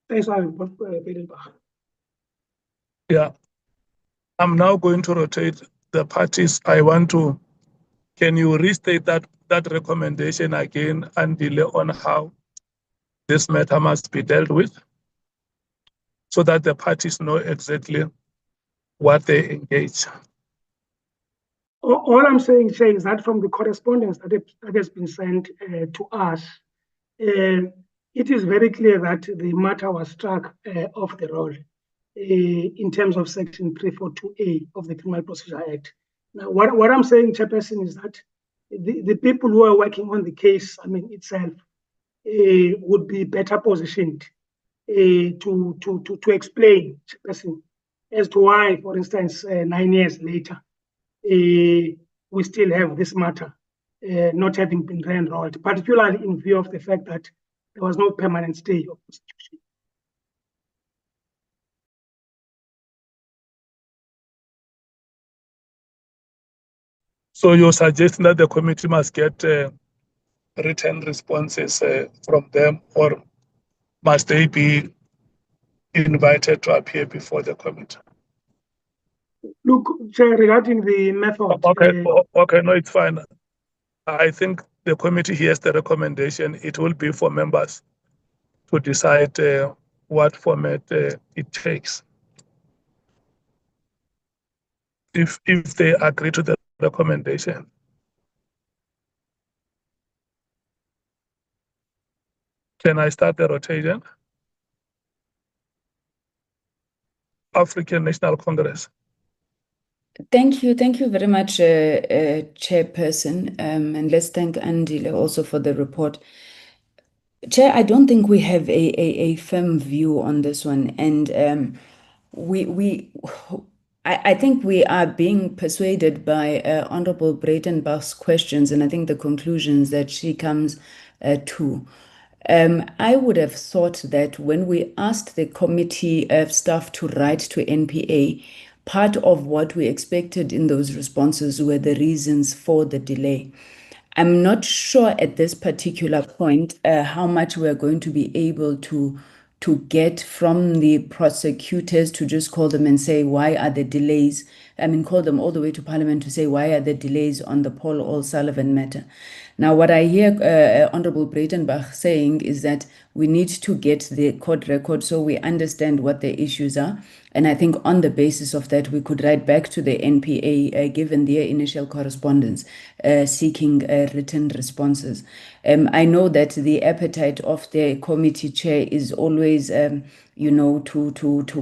Thanks, Yeah. I'm now going to rotate the parties. Can you restate that recommendation again and delay on how this matter must be dealt with so that the parties know exactly what they engage? All I'm saying, Chair, is that from the correspondence that has been sent to us, it is very clear that the matter was struck off the roll in terms of Section 342A of the Criminal Procedure Act. Now, what I'm saying, Chairperson, is that the people who are working on the case, itself, would be better positioned to explain, Chairperson, as to why, for instance, 9 years later, we still have this matter not having been re-enrolled, particularly in view of the fact that there was no permanent stay of prosecution. So you're suggesting that the committee must get written responses from them, or must they be invited to appear before the committee? Look, Chair, regarding the method... Okay, no, it's fine. I think the committee hears the recommendation. It will be for members to decide what format it takes. If they agree to the recommendation. Can I start the rotation? African National Congress. Thank you very much, Chairperson, and let's thank Andile also for the report. Chair, I don't think we have a firm view on this one, and I think we are being persuaded by Honorable Breitenbach's questions, and I think the conclusions that she comes to. I would have thought that when we asked the committee of staff to write to NPA, part of what we expected in those responses were the reasons for the delay. I'm not sure at this particular point how much we're going to be able to get from the prosecutors to just call them and say, why are the delays? Call them all the way to Parliament to say, why are the delays on the Paul O'Sullivan matter? Now, what I hear Honorable Breitenbach saying is that we need to get the court record so we understand what the issues are. And I think on the basis of that, we could write back to the NPA, given their initial correspondence, seeking written responses. I know that the appetite of the committee chair is always, to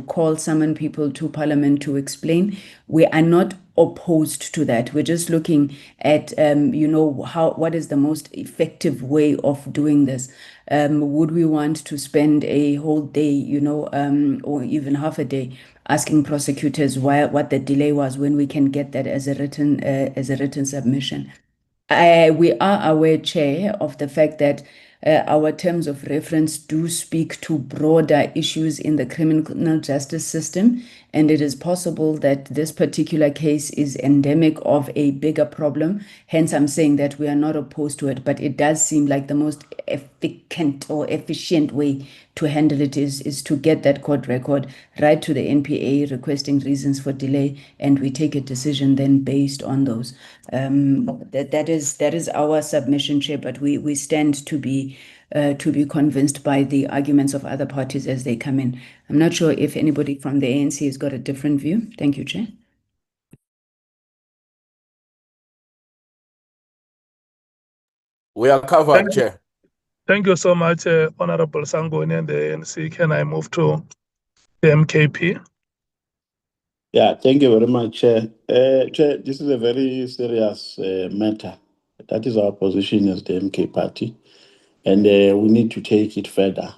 call, summon people to Parliament to explain. We are not opposed to that. We're just looking at, what is the most effective way of doing this. Would we want to spend a whole day, or even half a day asking prosecutors what the delay was when we can get that as a written submission? We are aware, Chair, of the fact that our terms of reference do speak to broader issues in the criminal justice system, and it is possible that this particular case is endemic of a bigger problem. Hence, I'm saying that we are not opposed to it, but it does seem like the most efficient or efficient way to handle it is to get that court record, write to the NPA requesting reasons for delay, and we take a decision then based on those. That is our submission, Chair, but we stand to be convinced by the arguments of other parties as they come in. I'm not sure if anybody from the ANC has got a different view. Thank you, Chair. We are covered, Chair. Thank you so much, Honorable Sangoni and the ANC. Can I move to the MKP? Yeah, thank you very much, Chair. Chair, this is a very serious matter. That is our position as the MK party, and we need to take it further.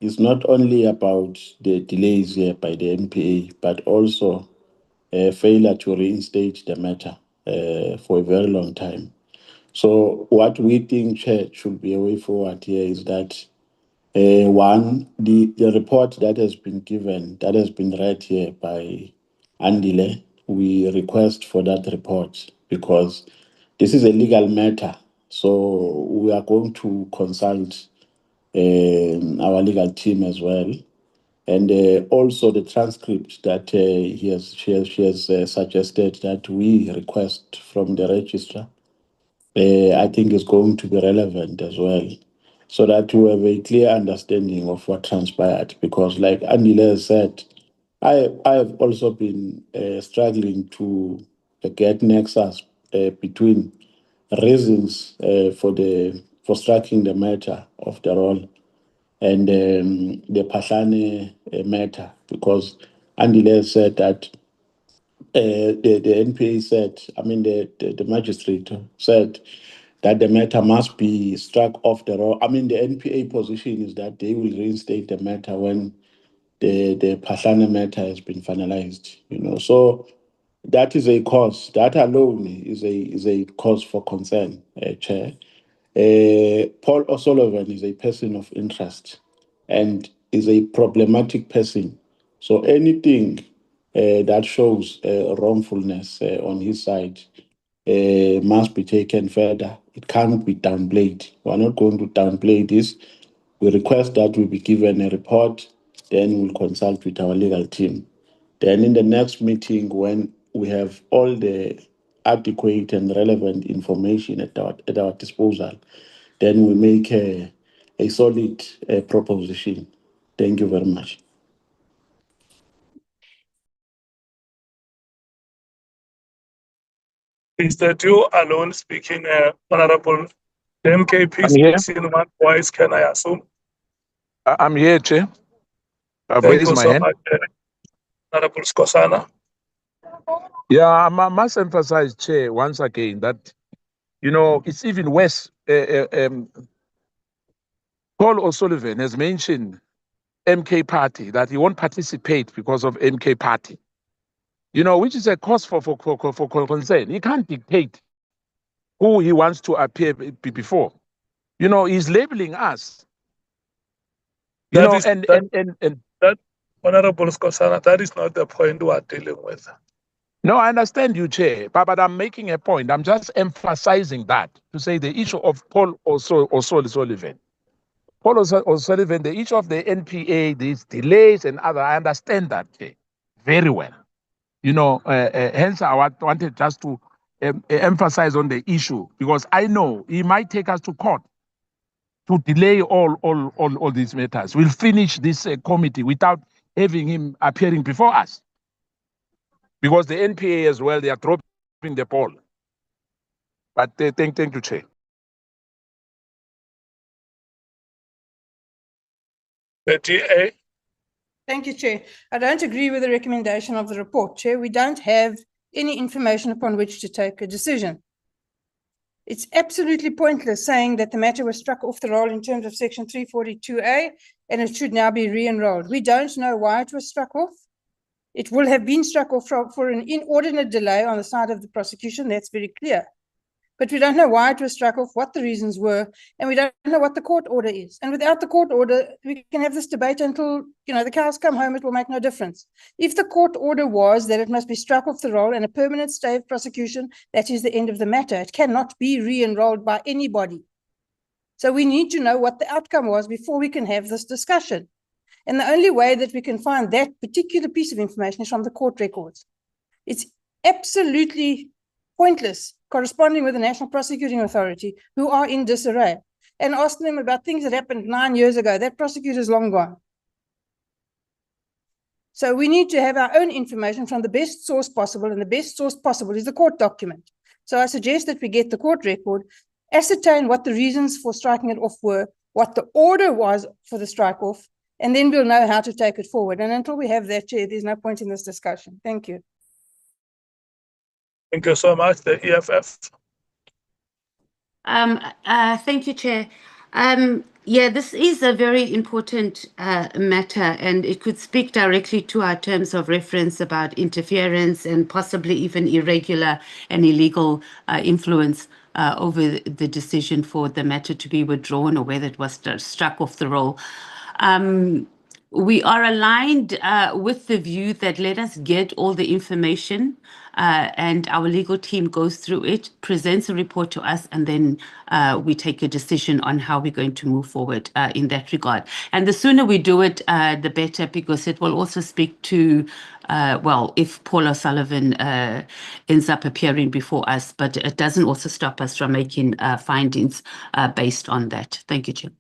It's not only about the delays here by the MPA, but also failure to reinstate the matter for a very long time. So what we think, Chair, should be a way forward here is that one, the report that has been given, that has been read here by Andile, we request for that report because this is a legal matter. So we are going to consult our legal team as well. And also the transcript that she has suggested that we request from the registrar, I think is going to be relevant as well, so that we have a clear understanding of what transpired. Because like Andile has said, I have also been struggling to get nexus between reasons for striking the matter of the role and the Pahlane matter, because Andile said that the NPA said, I mean the magistrate said that the matter must be struck off the roll. I mean the NPA position is that they will reinstate the matter when the Pahlane matter has been finalized. So that is a cause. That alone is a cause for concern, Chair. Paul O'Sullivan is a person of interest and is a problematic person. So anything that shows wrongfulness on his side must be taken further. It can't be downplayed. We're not going to downplay this. We request that we be given a report, then we'll consult with our legal team. Then in the next meeting, when we have all the adequate and relevant information at our disposal, then we make a solid proposition. Thank you very much. Is that you alone speaking, Honorable? The MKP I'm here. speaks in one voice, can I assume? I'm here, Chair. I've Thank raised you my so hand. much, Honorable Skosana. Yeah, I must emphasize, Chair, once again that, it's even worse. Paul O'Sullivan has mentioned MK Party, that he won't participate because of MK Party, which is a cause for concern. He can't dictate who he wants to appear before. He's labeling us. That Honorable Skosana, that is not the point we are dealing with. No, I understand you, Chair, but I'm making a point. I'm just emphasizing that to say the issue of Paul O'Sullivan. Paul O'Sullivan, the issue of the NPA, these delays and other, I understand that, Chair, very well. Hence I wanted just to emphasize on the issue, because I know he might take us to court to delay all these matters. We'll finish this committee without having him appearing before us. Because the NPA as well, they are dropping the ball. But thank you, Chair. The DA. Thank you, Chair. I don't agree with the recommendation of the report, Chair. We don't have any information upon which to take a decision. It's absolutely pointless saying that the matter was struck off the roll in terms of Section 342A and it should now be re-enrolled. We don't know why it was struck off. It will have been struck off for an inordinate delay on the side of the prosecution. That's very clear. But we don't know why it was struck off, what the reasons were, and we don't know what the court order is. And without the court order, we can have this debate until, the cows come home, it will make no difference. If the court order was that it must be struck off the roll and a permanent stay of prosecution, that is the end of the matter. It cannot be re-enrolled by anybody. So we need to know what the outcome was before we can have this discussion. And the only way that we can find that particular piece of information is from the court records. It's absolutely pointless corresponding with the National Prosecuting Authority, who are in disarray, and asking them about things that happened 9 years ago. That prosecutor is long gone. So we need to have our own information from the best source possible, and the best source possible is the court document. So I suggest that we get the court record, ascertain what the reasons for striking it off were, what the order was for the strike off, and then we'll know how to take it forward. And until we have that, Chair, there's no point in this discussion. Thank you. Thank you so much. The EFF. Thank you, Chair. Yeah, this is a very important matter, and it could speak directly to our terms of reference about interference and possibly even irregular and illegal influence over the decision for the matter to be withdrawn or whether it was struck off the roll. We are aligned with the view that let us get all the information and our legal team goes through it, presents a report to us, and then we take a decision on how we're going to move forward in that regard. And the sooner we do it, the better, because it will also speak to, well, if Paul O'Sullivan ends up appearing before us, but it doesn't also stop us from making findings based on that. Thank you, Chair.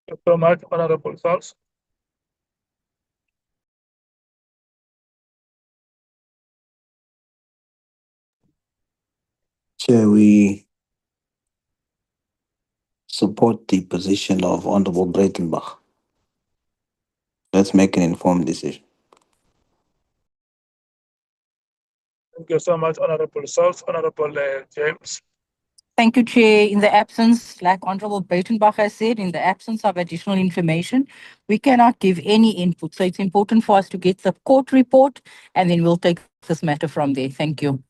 Thank you so much, Honorable Sauls. Chair, we support the position of Honorable Breitenbach. Let's make an informed decision. Thank you so much, Honorable Sauls. Honorable James. Thank you, Chair. In the absence, like Honorable Breitenbach has said, in the absence of additional information, we cannot give any input. So it's important for us to get the court report, and then we'll take this matter from there. Thank you.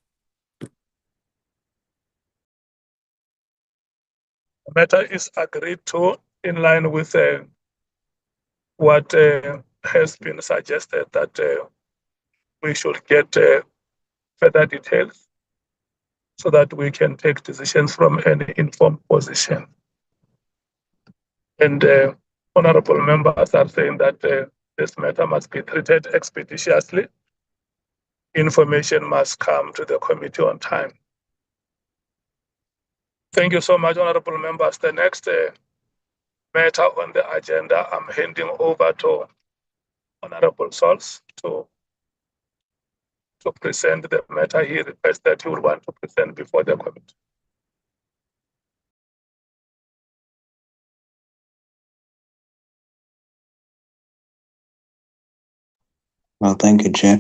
The matter is agreed to in line with what has been suggested, that we should get further details so that we can take decisions from an informed position. And honorable members are saying that this matter must be treated expeditiously. Information must come to the committee on time. Thank you so much, honorable members. The next matter on the agenda, I'm handing over to Honorable Sauls to present the matter he requests that he would want to present before the committee. Well, thank you, Chair.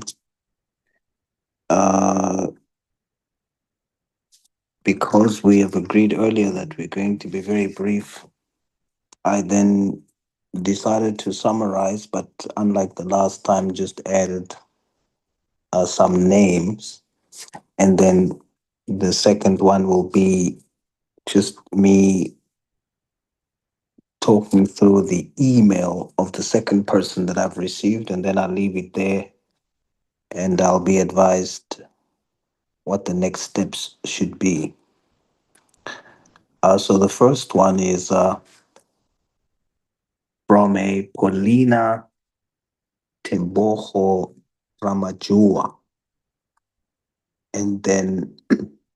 Because we have agreed earlier that we're going to be very brief, I then decided to summarize, but unlike the last time, just added some names. And then the second one will be just me talking through the email of the second person that I've received, and then I'll leave it there and I'll be advised what the next steps should be. So the first one is from a Paulina Temboho Ramajua, and then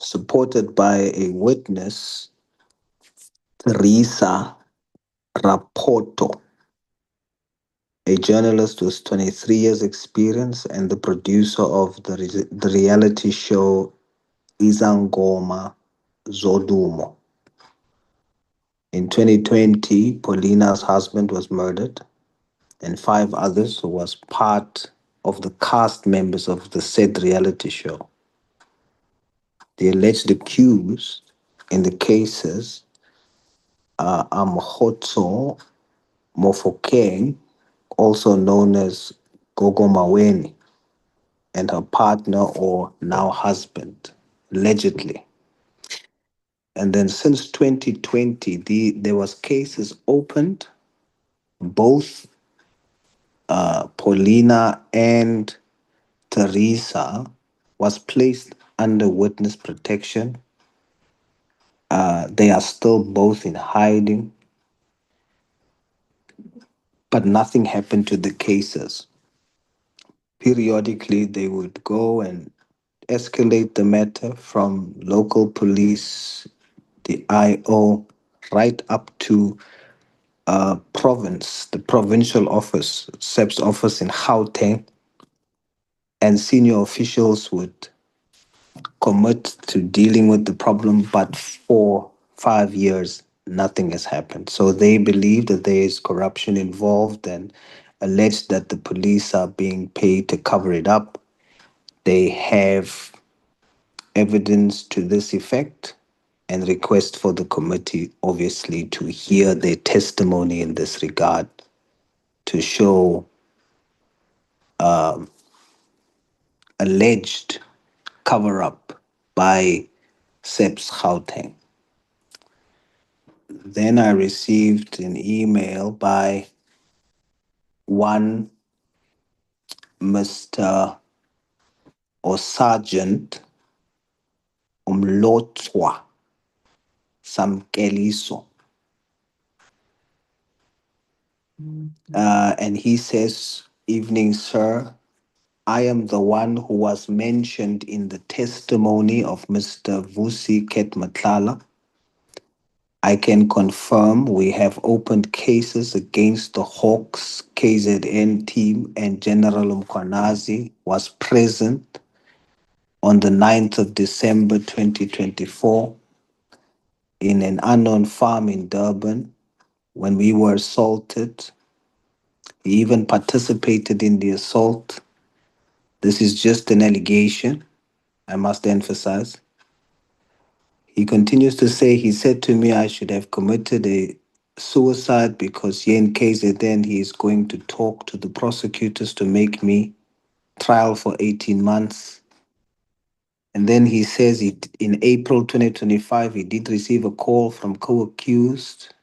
supported by a witness, Teresa Rapoto, a journalist with 23 years experience and the producer of the reality show Izangoma Zodumo. In 2020, Paulina's husband was murdered, and 5 others who was part of the cast members of the said reality show. The alleged accused in the cases are Mkhwanazi Mofokeng, also known as Gogo Maweni, and her partner or now husband, allegedly. And then since 2020, there was cases opened. Both Paulina and Teresa was placed under witness protection. They are still both in hiding, but nothing happened to the cases. Periodically, they would go and escalate the matter from local police, the IO, right up to the provincial office, SEP's office in Gauteng, and senior officials would commit to dealing with the problem, but for 5 years, nothing has happened. So they believe that there is corruption involved and allege that the police are being paid to cover it up. They have evidence to this effect and request for the committee, obviously, to hear their testimony in this regard to show alleged cover up by SEPS Gauteng. Then I received an email by one Mr. or Sergeant Umlotwa Samkeliso. And he says, "Evening, sir. I am the one who was mentioned in the testimony of Mr. Vusi Ketmatlala. I can confirm we have opened cases against the Hawks KZN team, and General Mkhwanazi was present on the 9th of December 2024 in an unknown farm in Durban when we were assaulted. He even participated in the assault. This is just an allegation, I must emphasize." He continues to say, "He said to me I should have committed a suicide because here in KZN he is going to talk to the prosecutors to make me trial for 18 months. And then he says in April 2025, he did receive a call from co-accused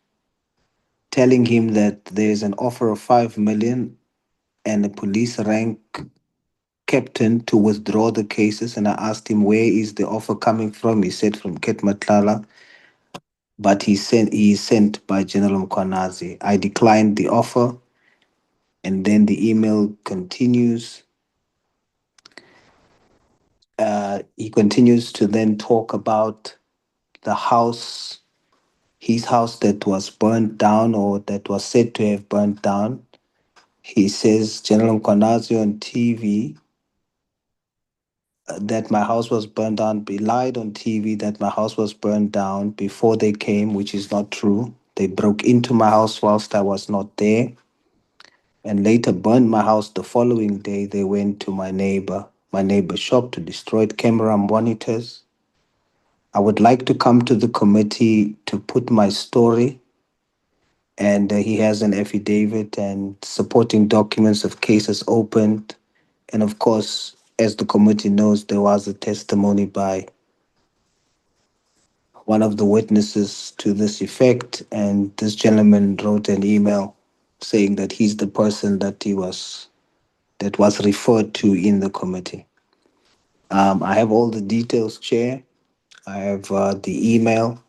telling him that there's an offer of 5 million and a police rank captain to withdraw the cases. And I asked him, where is the offer coming from? He said from Ketmatlala, but he is sent by General Mkhwanazi. I declined the offer." And then the email continues. He continues to then talk about the house, his house that was burnt down or that was said to have burnt down. He says, General Mkhwanazi on TV that my house was burned down, lied on TV that my house was burned down before they came, which is not true. They broke into my house whilst I was not there and later burned my house. The following day, they went to my neighbor's shop to destroy camera monitors. I would like to come to the committee to put my story, and he has an affidavit and supporting documents of cases opened. And of course, as the committee knows, there was a testimony by one of the witnesses to this effect, and this gentleman wrote an email saying that he's the person that was referred to in the committee. I have all the details, Chair. I have the email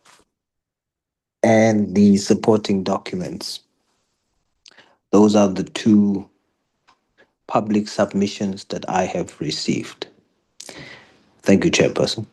and the supporting documents. Those are the two public submissions that I have received. Thank you, Chairperson.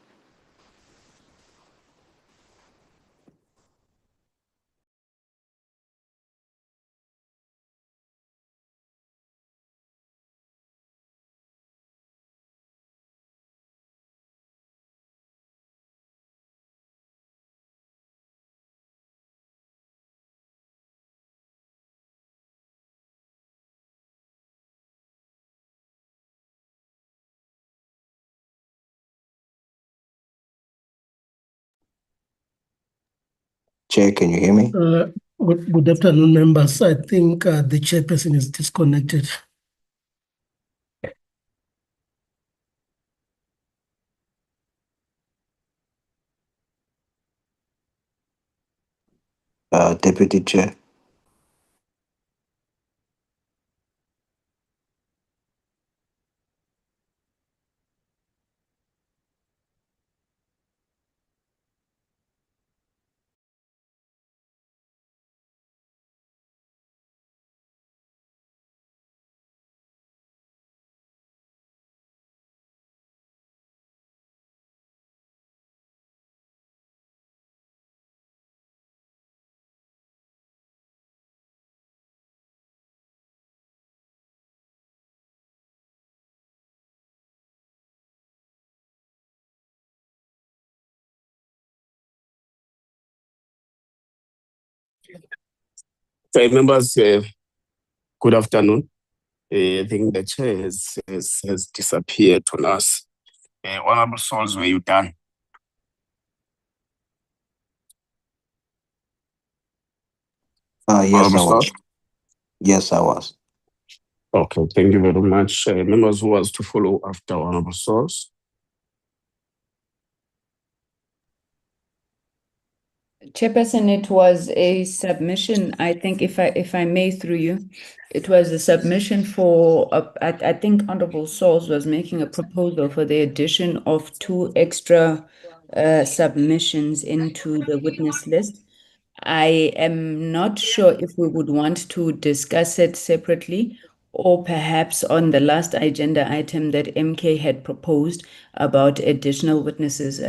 Chair, can you hear me? Good afternoon, members. I think the chairperson is disconnected. Deputy Chair. So, members, good afternoon. I think the chair has disappeared on us. Honorable Souls, were you done? Yes, Honorable I was. Souls? Yes, I was. Okay, thank you very much. Members who was to follow after Honorable Souls? Chairperson, it was a submission, I think, if I may through you, it was a submission for, I think Honorable Souls was making a proposal for the addition of 2 extra submissions into the witness list. I am not sure if we would want to discuss it separately or perhaps on the last agenda item that MK had proposed about additional witnesses.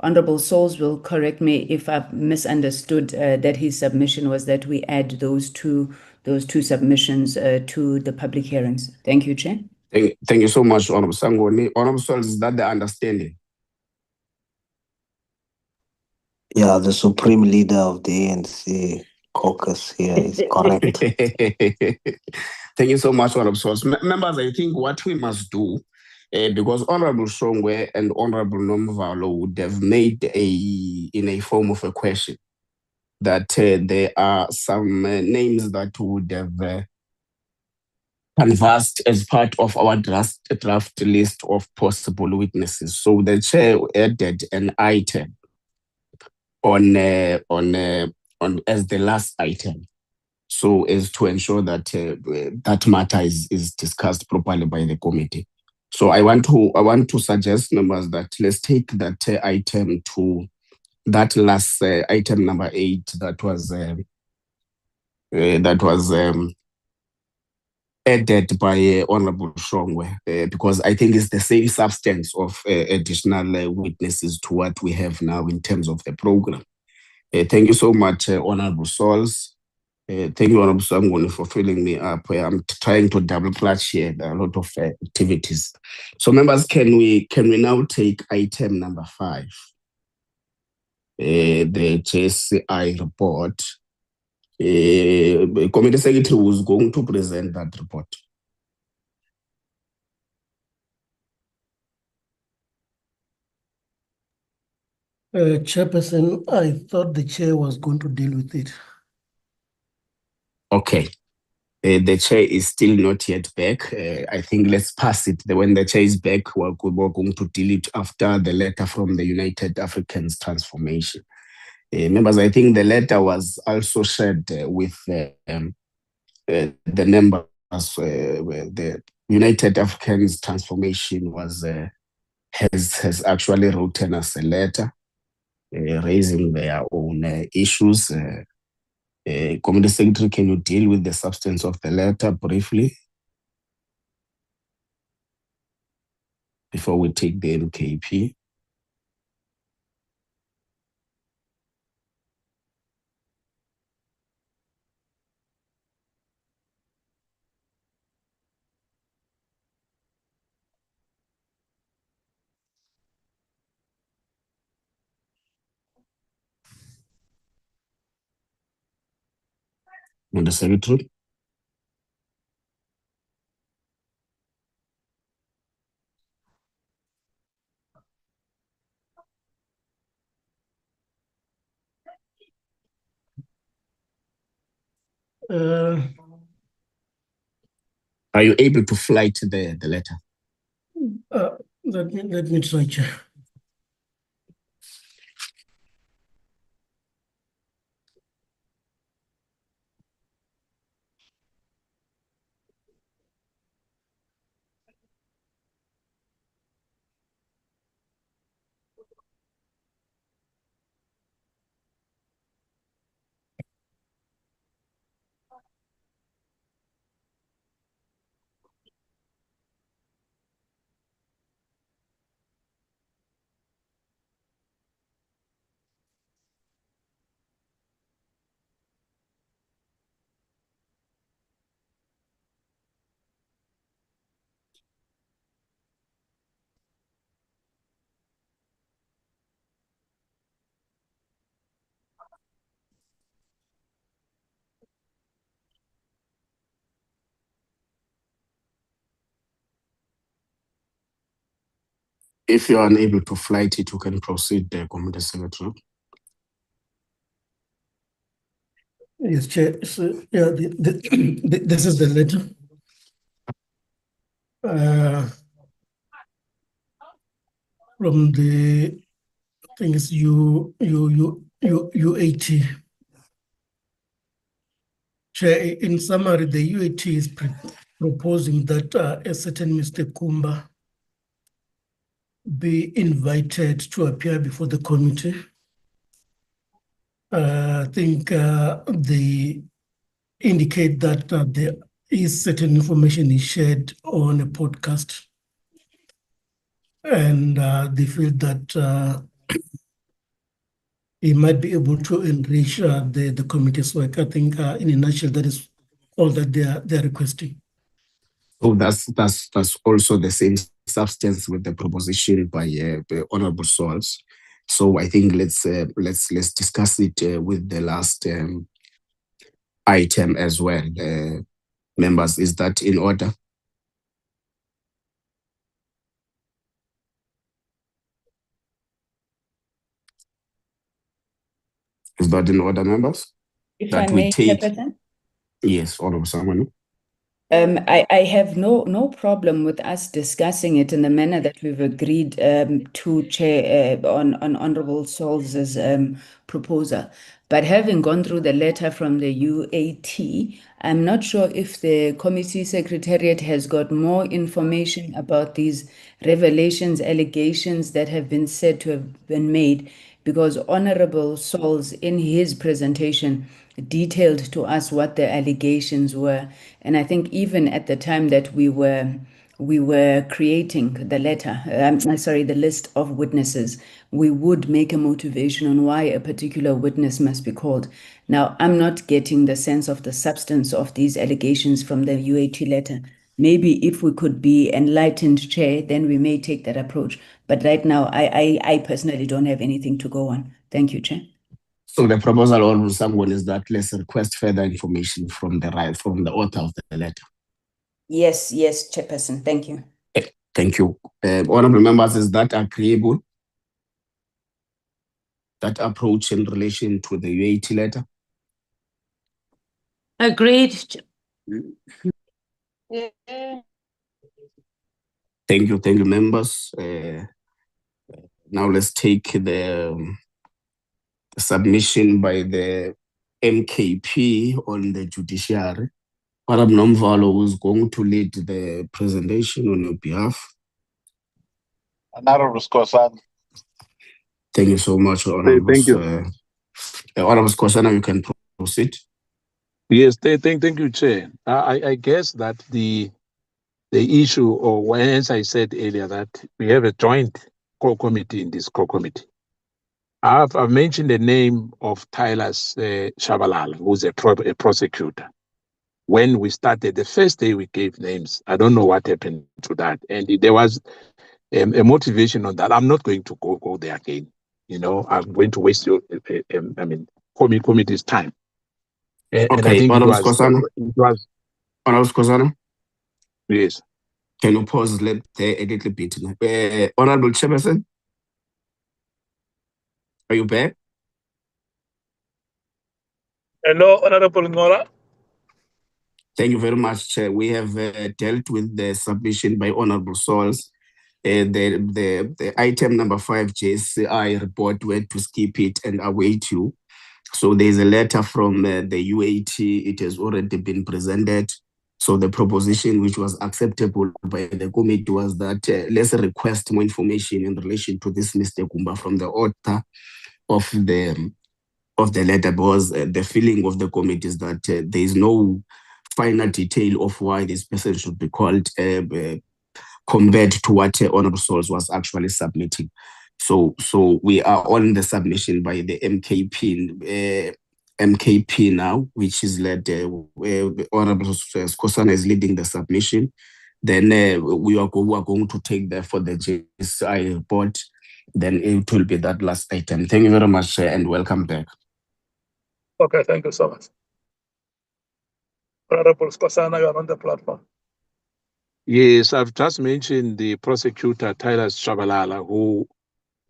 Honorable Souls will correct me if I've misunderstood that his submission was that we add those two submissions to the public hearings. Thank you, Chair. Thank you so much, Honorable Sangoni. Honorable Souls, is that the understanding? Yeah, the supreme leader of the ANC caucus here is correct. Thank you so much, Honorable Souls. Members, I think what we must do, because Honorable Shongwe and Honorable Nomvalo would have made in a form of a question that there are some names that would have canvassed as part of our draft list of possible witnesses. So the chair added an item on as the last item, so as to ensure that that matter is discussed properly by the committee. So I want to suggest, members, that let's take that item to that last item number 8 that was added by Honorable Shongwe, because I think it's the same substance of additional witnesses to what we have now in terms of the program. Thank you so much, Honorable Souls. Thank you, Honorable Sangoni, for filling me up. I'm trying to double clutch here. There are a lot of activities. So, members, can we now take item number 5, the JCI report? Committee Secretary was going to present that report. Chairperson, I thought the chair was going to deal with it. Okay. The chair is still not yet back. I think let's pass it. When the chair is back, we're going to deal it after the letter from the United Africans Transformation. Members, I think the letter was also shared with the members. The United Africans Transformation has actually written us a letter raising their own issues. Committee Secretary, can you deal with the substance of the letter briefly before we take the MKP? Committee Secretary? Are you able to flight the letter? Let me try, Chair. If you are unable to flight it, you can proceed, Committee Secretary. Yes, Chair. So, yeah, this is the letter. From the, I think it's UAT. Chair, in summary, the UAT is proposing that a certain Mr. Kumba be invited to appear before the committee. I think they indicate that there is certain information is shared on a podcast, and they feel that he might be able to enrich the committee's work. I think in a nutshell, that is all that they are requesting. So that's also the same substance with the proposition by Honorable Swalls. So I think let's discuss it with the last item as well. Members, is that in order? Is that in order, members? If that I we may, take. Chairperson? Yes, Honorable Someone. I have no problem with us discussing it in the manner that we've agreed to, Chair, on Honorable Solz's proposal. But having gone through the letter from the UAT, I'm not sure if the committee secretariat has got more information about these revelations, allegations that have been said to have been made, because Honorable Solz, in his presentation, detailed to us what the allegations were. And I think even at the time that we were creating the letter, the list of witnesses, we would make a motivation on why a particular witness must be called. Now, I'm not getting the sense of the substance of these allegations from the UAT letter. Maybe if we could be enlightened, Chair, then we may take that approach. But right now, I personally don't have anything to go on. Thank you, Chair. So the proposal on someone is that let's request further information from the author of the letter. Yes, Chairperson. Thank you. Thank you. Honorable members, is that agreeable? That approach in relation to the UAT letter? Agreed. Thank you, members. Now let's take the submission by the MKP on the judiciary. Madam Nomvalo, who's going to lead the presentation on your behalf. Honorable Skosana. Thank you so much, Honorable. Thank you. Honorable Skosana, you can proceed. Yes, thank you, Chair. I guess that the issue, or as I said earlier, that we have a joint core committee in this core committee. I've mentioned the name of Tyler Shabalala, who's a prosecutor. When we started, the first day we gave names, I don't know what happened to that. And there was a motivation on that. I'm not going to go there again. You know, I'm going to waste your, committee's time. And I think Honorable it was Honorable Skosana? Yes. Can you pause there a little bit? Honorable Chairperson? Are you back? Hello, Honorable Ngora. Thank you very much, Chair. We have dealt with the submission by Honorable Souls. The item number 5, JCI report, we had to skip it and await you. So there's a letter from the UAT. It has already been presented. So the proposition which was acceptable by the committee was that let's request more information in relation to this Mr. Kumba from the author of the letter, because the feeling of the committee is that there is no final detail of why this person should be called compared to what Honorable Souls was actually submitting. So we are on the submission by the MKP now, which is led, Honorable Skosana is leading the submission. Then we are going to take that for the JSI report. Then it will be that last item. Thank you very much and welcome back. Okay, thank you so much. Honorable Skosana, you are on the platform. Yes, I've just mentioned the prosecutor, Tyler Shabalala, who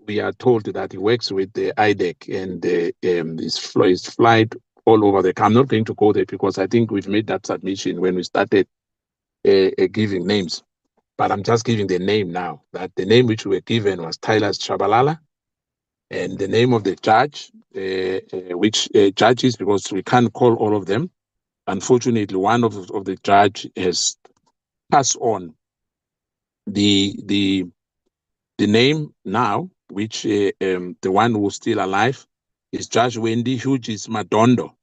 we are told that he works with the IDEC and is flight all over the. I'm not going to go there because I think we've made that submission when we started giving names. But I'm just giving the name now. That the name which we were given was Tyler Shabalala, and the name of the judge, which judges, because we can't call all of them. Unfortunately, one of the judge has passed on. The name now, which the one who's still alive, is Judge Wendy Hughes Madondo,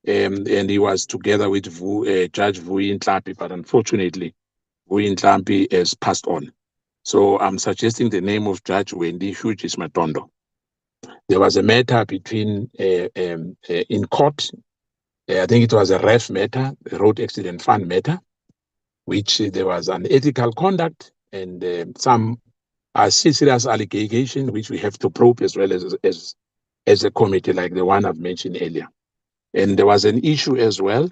and he was together with Judge Vuyi Nhlapi, but unfortunately, Vuyi Nhlapi has passed on. So I'm suggesting the name of Judge Wendy Hughes Madondo. There was a matter between in court. I think it was a REF matter, a road accident fund matter, which there was an ethical conduct and some serious allegation which we have to probe as well as a committee like the one I've mentioned earlier. And there was an issue as well,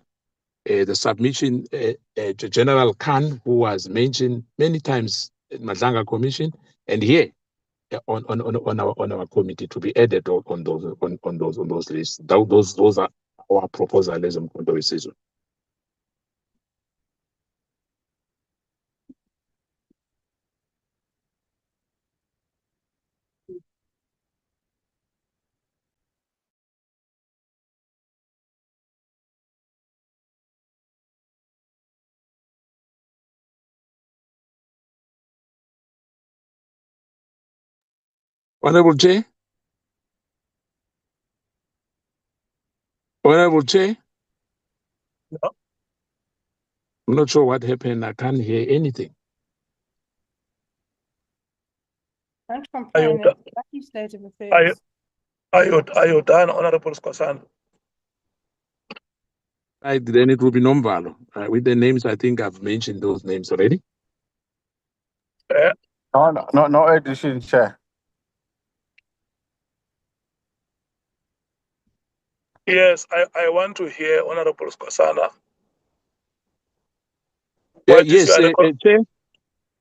the submission to General Khan, who was mentioned many times in Madlanga Commission, and here on our committee to be added on those lists. Those are our proposal as Mkhonto Wesizwe. Honorable Chair. Honorable Chair. No. I'm not sure what happened. I can't hear anything. Don't complain. Are It's lucky state of affairs. Are you done, Honorable Skhosana? Right, then it will be Nomvalo. With the names, I think I've mentioned those names already. No addition, Chair. Yes, I want to hear Honorable Skhosana. Yes, Chair.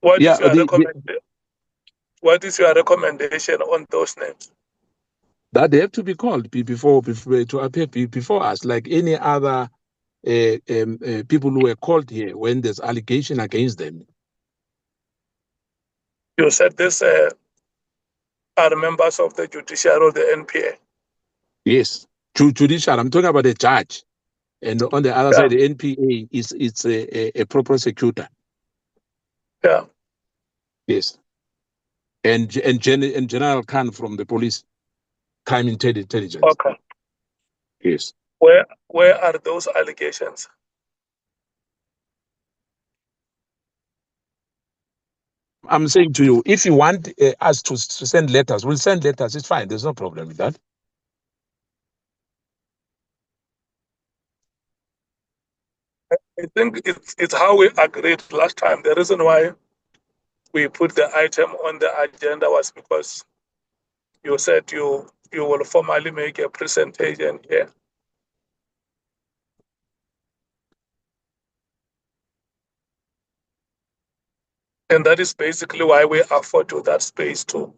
What is your recommendation on those names? That they have to be called before to appear before us, like any other people who were called here when there's allegation against them. You said this are members of the judiciary or the NPA. Yes, judicial. I'm talking about the judge, and on the other side, the NPA it's a prosecutor. Yeah. Yes, and General Khan from the police, crime intelligence. Okay. Yes. Where are those allegations? I'm saying to you, if you want us to send letters, we'll send letters. It's fine. There's no problem with that. I think it's how we agreed last time. The reason why we put the item on the agenda was because you said you will formally make a presentation here. And that is basically why we afford you that space to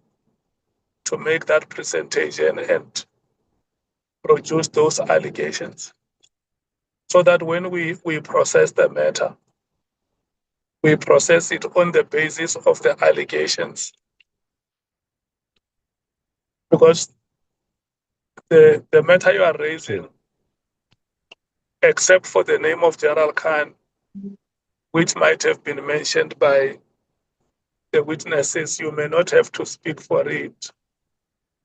make that presentation and produce those allegations. So that when we process the matter, we process it on the basis of the allegations. Because the matter you are raising, except for the name of General Khan, which might have been mentioned by the witnesses, you may not have to speak for it.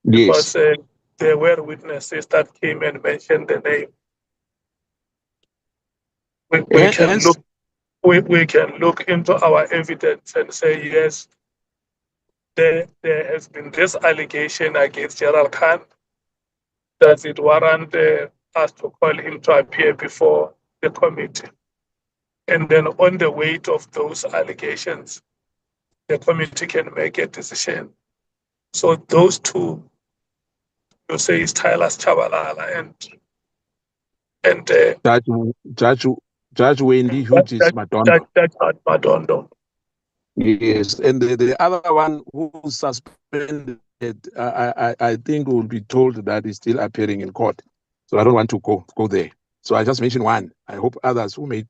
Yes. Because there were witnesses that came and mentioned the name. We can look into our evidence and say, yes, there has been this allegation against General Khan. Does it warrant us to call him to appear before the committee? And then on the weight of those allegations, the committee can make a decision. So those two, you say, is Tyler Chabalala and Judge Wendy, which is Madonna. Judge Madondo. Yes, and the other one who suspended, I think will be told that is still appearing in court. So I don't want to go there. So I just mentioned one. I hope others who made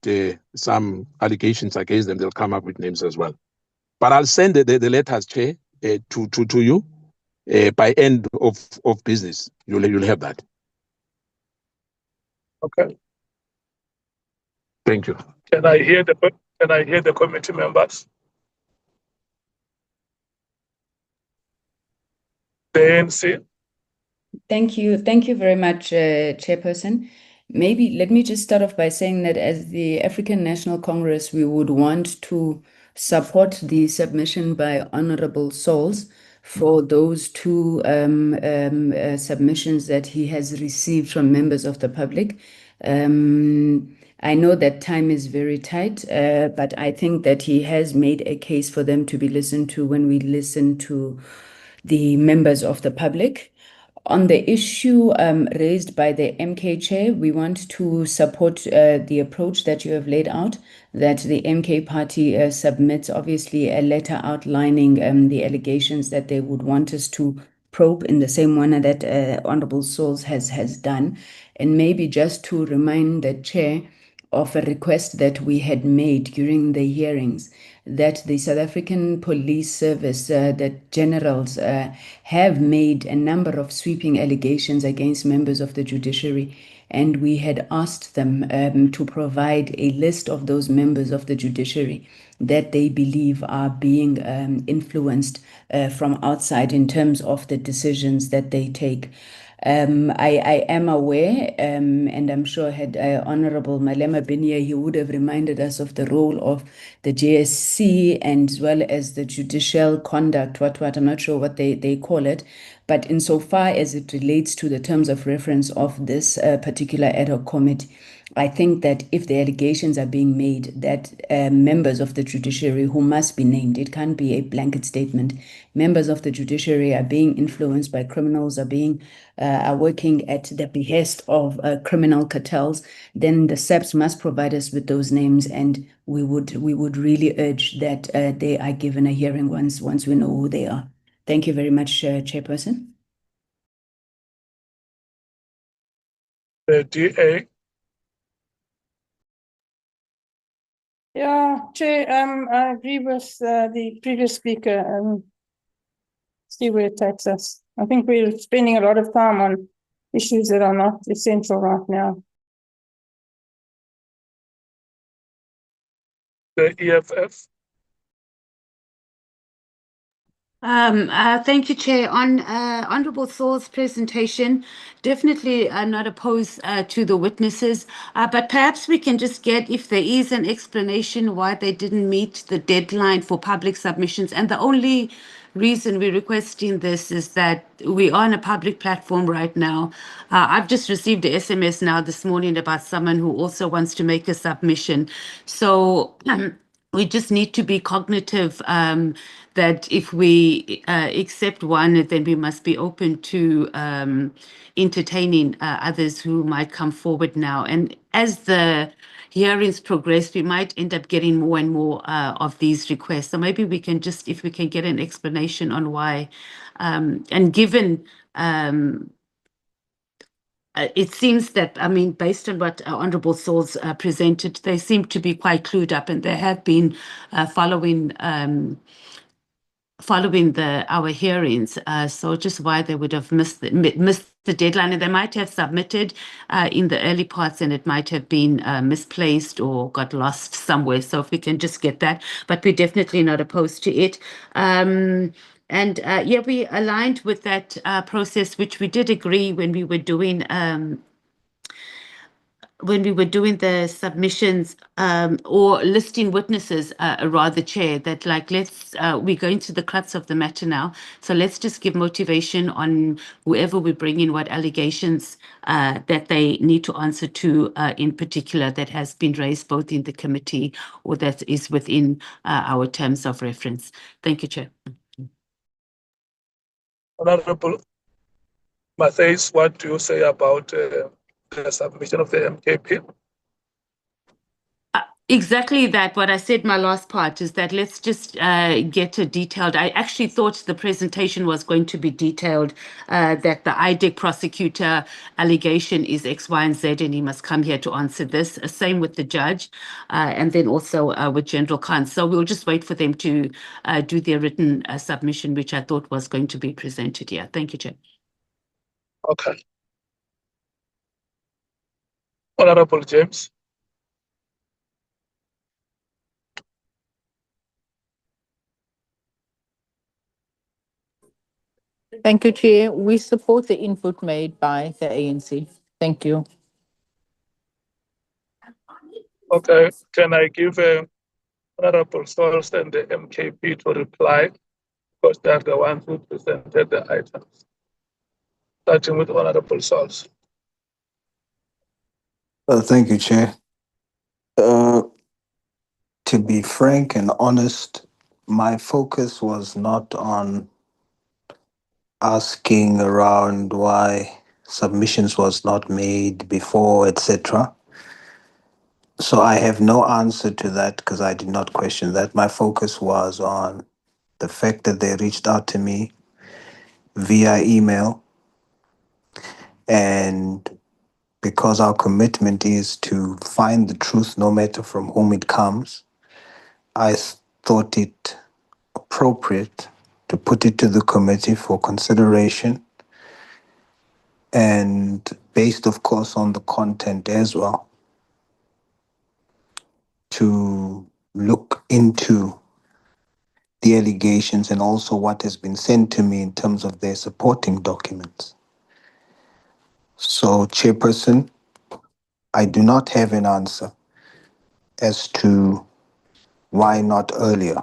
some allegations against them, they'll come up with names as well. But I'll send the letters, Chair, to you by end of business. You'll have that. Okay. Thank you. Can I hear the committee members? The ANC. Thank you. Thank you very much, Chairperson. Maybe let me just start off by saying that as the African National Congress, we would want to support the submission by Honorable Souls for those two submissions that he has received from members of the public. I know that time is very tight, but I think that he has made a case for them to be listened to when we listen to the members of the public. On the issue raised by the MK Chair, we want to support the approach that you have laid out, that the MK Party submits obviously a letter outlining the allegations that they would want us to probe in the same manner that Honorable Souls has done. And maybe just to remind the Chair of a request that we had made during the hearings, that the South African Police Service, that generals have made a number of sweeping allegations against members of the judiciary. And we had asked them to provide a list of those members of the judiciary that they believe are being influenced from outside in terms of the decisions that they take. I am aware, and I'm sure had Honorable Malema been here, he would have reminded us of the role of the JSC and as well as the judicial conduct, I'm not sure what they call it. But insofar as it relates to the terms of reference of this particular ad hoc committee, I think that if the allegations are being made that members of the judiciary who must be named, it can't be a blanket statement, members of the judiciary are being influenced by criminals, are working at the behest of criminal cartels, then the SAPS must provide us with those names, and we would really urge that they are given a hearing once we know who they are. Thank you very much, Chairperson. The DA. Yeah, Chair, I agree with the previous speaker. See where it takes us. I think we're spending a lot of time on issues that are not essential right now. The EFF. Thank you, Chair. On Honourable Saul's presentation, definitely not opposed to the witnesses, but perhaps we can just get, if there is an explanation why they didn't meet the deadline for public submissions. And the only reason we're requesting this is that we are on a public platform right now. I've just received a SMS now this morning about someone who also wants to make a submission. So we just need to be cognitive that if we accept one, then we must be open to entertaining others who might come forward now. And as the hearings progress, we might end up getting more and more of these requests. So maybe we can just, if we can get an explanation on why, and given it seems that, I mean, based on what Honourable Souls presented, they seem to be quite clued up, and they have been following our hearings. So just why they would have missed the deadline, and they might have submitted in the early parts, and it might have been misplaced or got lost somewhere. So if we can just get that, but we're definitely not opposed to it. And yeah, we aligned with that process, which we did agree when we were doing the submissions or listing witnesses, rather, Chair, that like, we're going to the crux of the matter now. So let's just give motivation on whoever we bring in, what allegations that they need to answer to in particular that has been raised both in the committee or that is within our terms of reference. Thank you, Chair. Honorable Matthys, what do you say about the submission of the MKP? Exactly that. What I said, my last part, is that let's just get a detailed. I actually thought the presentation was going to be detailed, that the IDEC prosecutor allegation is X, Y, and Z, and he must come here to answer this. Same with the judge, and then also with General Khan. So we'll just wait for them to do their written submission, which I thought was going to be presented here. Thank you, Chair. Okay. Honorable James. Thank you, Chair. We support the input made by the ANC. Thank you. Okay, can I give Honorable Source and the MKP to reply? Because they're the ones who presented the items. Starting with Honorable Source. Thank you, Chair. To be frank and honest, my focus was not on asking around why submissions was not made before, etc. So I have no answer to that because I did not question that. My focus was on the fact that they reached out to me via email, and because our commitment is to find the truth no matter from whom it comes, I thought it appropriate to put it to the committee for consideration, and based, of course, on the content as well, to look into the allegations and also what has been sent to me in terms of their supporting documents. So, Chairperson, I do not have an answer as to why not earlier.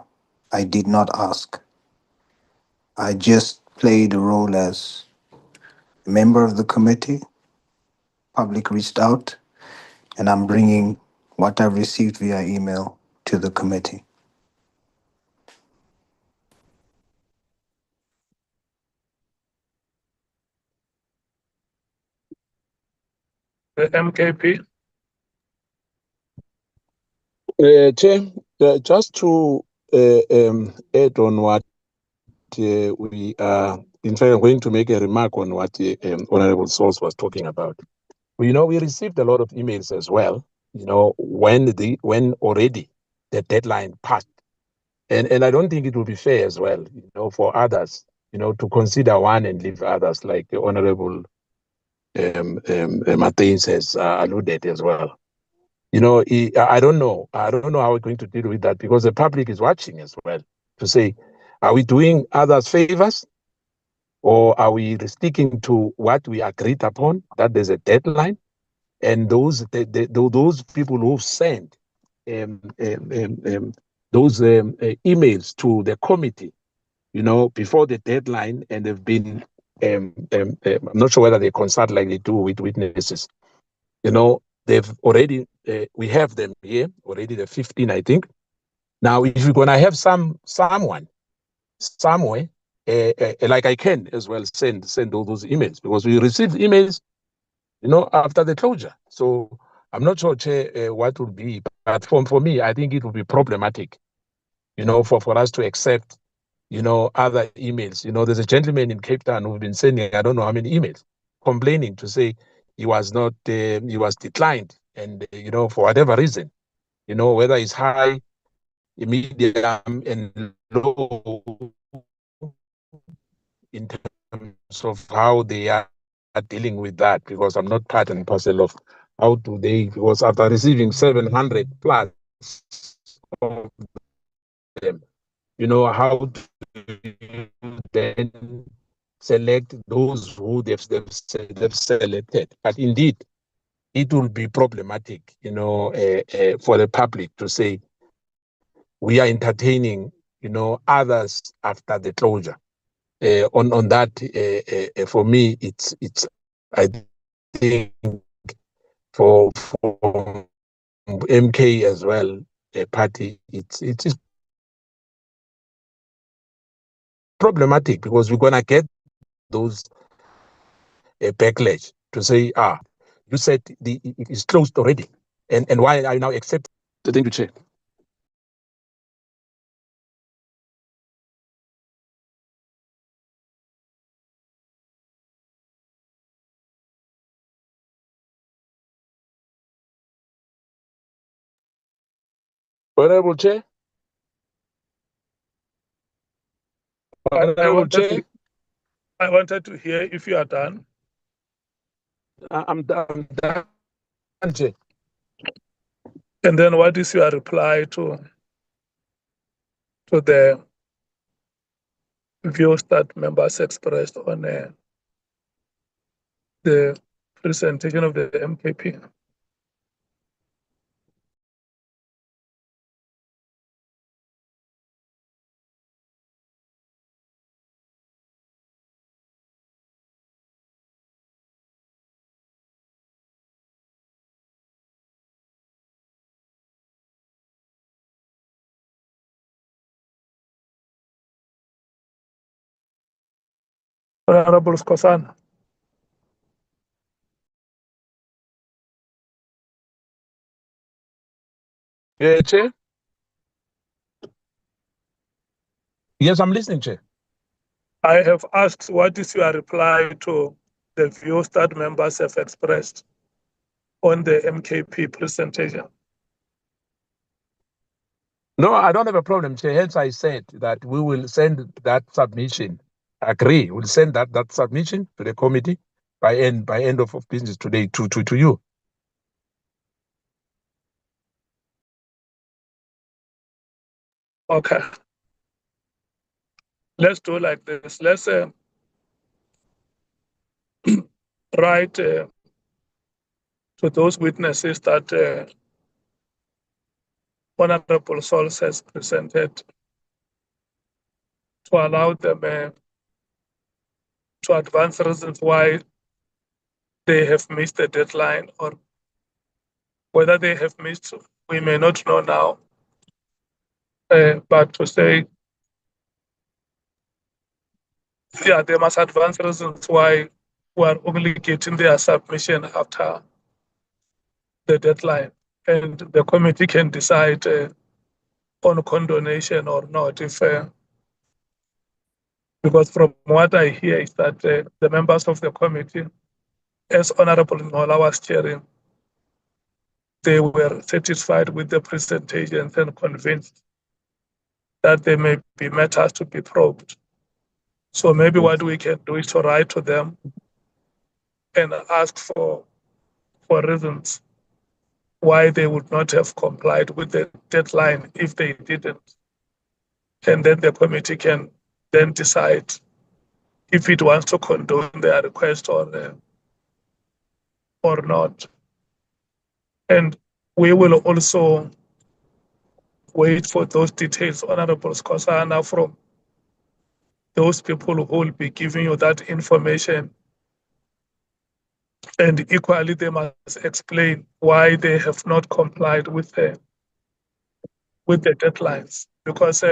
I did not ask. I just played a role as a member of the committee. Public reached out, and I'm bringing what I've received via email to the committee. The MKP. Chair, just to add on what we are, in fact, I'm going to make a remark on what Honorable Source was talking about. We received a lot of emails as well, when already the deadline passed. And I don't think it will be fair as well, for others, to consider one and leave others, like the Honorable Martins has alluded as well. I don't know. I don't know how we're going to deal with that, because the public is watching as well to say, are we doing others favors, or are we sticking to what we agreed upon, that there's a deadline? And those people who send those emails to the committee, before the deadline, and they've been, I'm not sure whether they consult like they do with witnesses. They've already, we have them here already, the 15, I think. Now, if you're gonna have someone somewhere, like I can as well send all those emails, because we received emails, after the closure. So I'm not sure, Chair, what would be, but for me, I think it would be problematic, for us to accept, other emails. There's a gentleman in Cape Town who's been sending, I don't know how many emails, complaining to say he was not, he was declined, and, for whatever reason, whether it's high, medium, and low, in terms of how they are dealing with that, because I'm not part and parcel of how do they, because after receiving 700 plus of them, how do you then select those who they've selected? But indeed, it will be problematic, for the public to say, we are entertaining, others after the closure. On that, for me, it's I think for MK as well, a party, it's problematic, because we're gonna get those backlash to say, you said it's closed already, and why are you now accepting? Thank you, Chair. Honorable Chair. I wanted to hear if you are done. I'm done, Chair. And then what is your reply to the views that members expressed on the presentation of the MKP? Honorable Skhosana. Yeah, Chair. Yes, I'm listening, Chair. I have asked what is your reply to the views that members have expressed on the MKP presentation? No, I don't have a problem, Chair. Hence, I said that we will send that submission. Agree. We'll send that submission to the committee by end of business today to you. Okay. Let's do like this. Let's write to those witnesses that Honorable Sols has presented to allow them to advance reasons why they have missed the deadline, or whether they have missed, we may not know now. But to say, yeah, they must advance reasons why we are only getting their submission after the deadline, and the committee can decide on condonation or not. If because from what I hear is that the members of the committee, as Honorable Nola was chairing, they were satisfied with the presentations and convinced that there may be matters to be probed. So maybe what we can do is to write to them and ask for reasons why they would not have complied with the deadline if they didn't. And then the committee can then decide if it wants to condone their request or not. And we will also wait for those details, Honorable Skhosana, from those people who will be giving you that information. And equally, they must explain why they have not complied with the deadlines. Because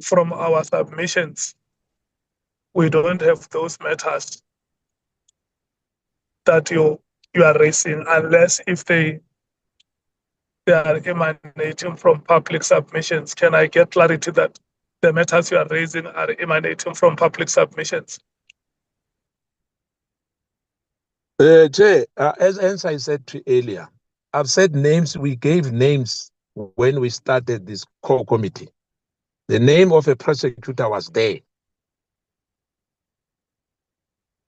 from our submissions, we don't have those matters that you are raising, unless if they are emanating from public submissions. Can I get clarity that the matters you are raising are emanating from public submissions? Chair, as I said earlier, I've said names. We gave names when we started this core committee. The name of a prosecutor was there.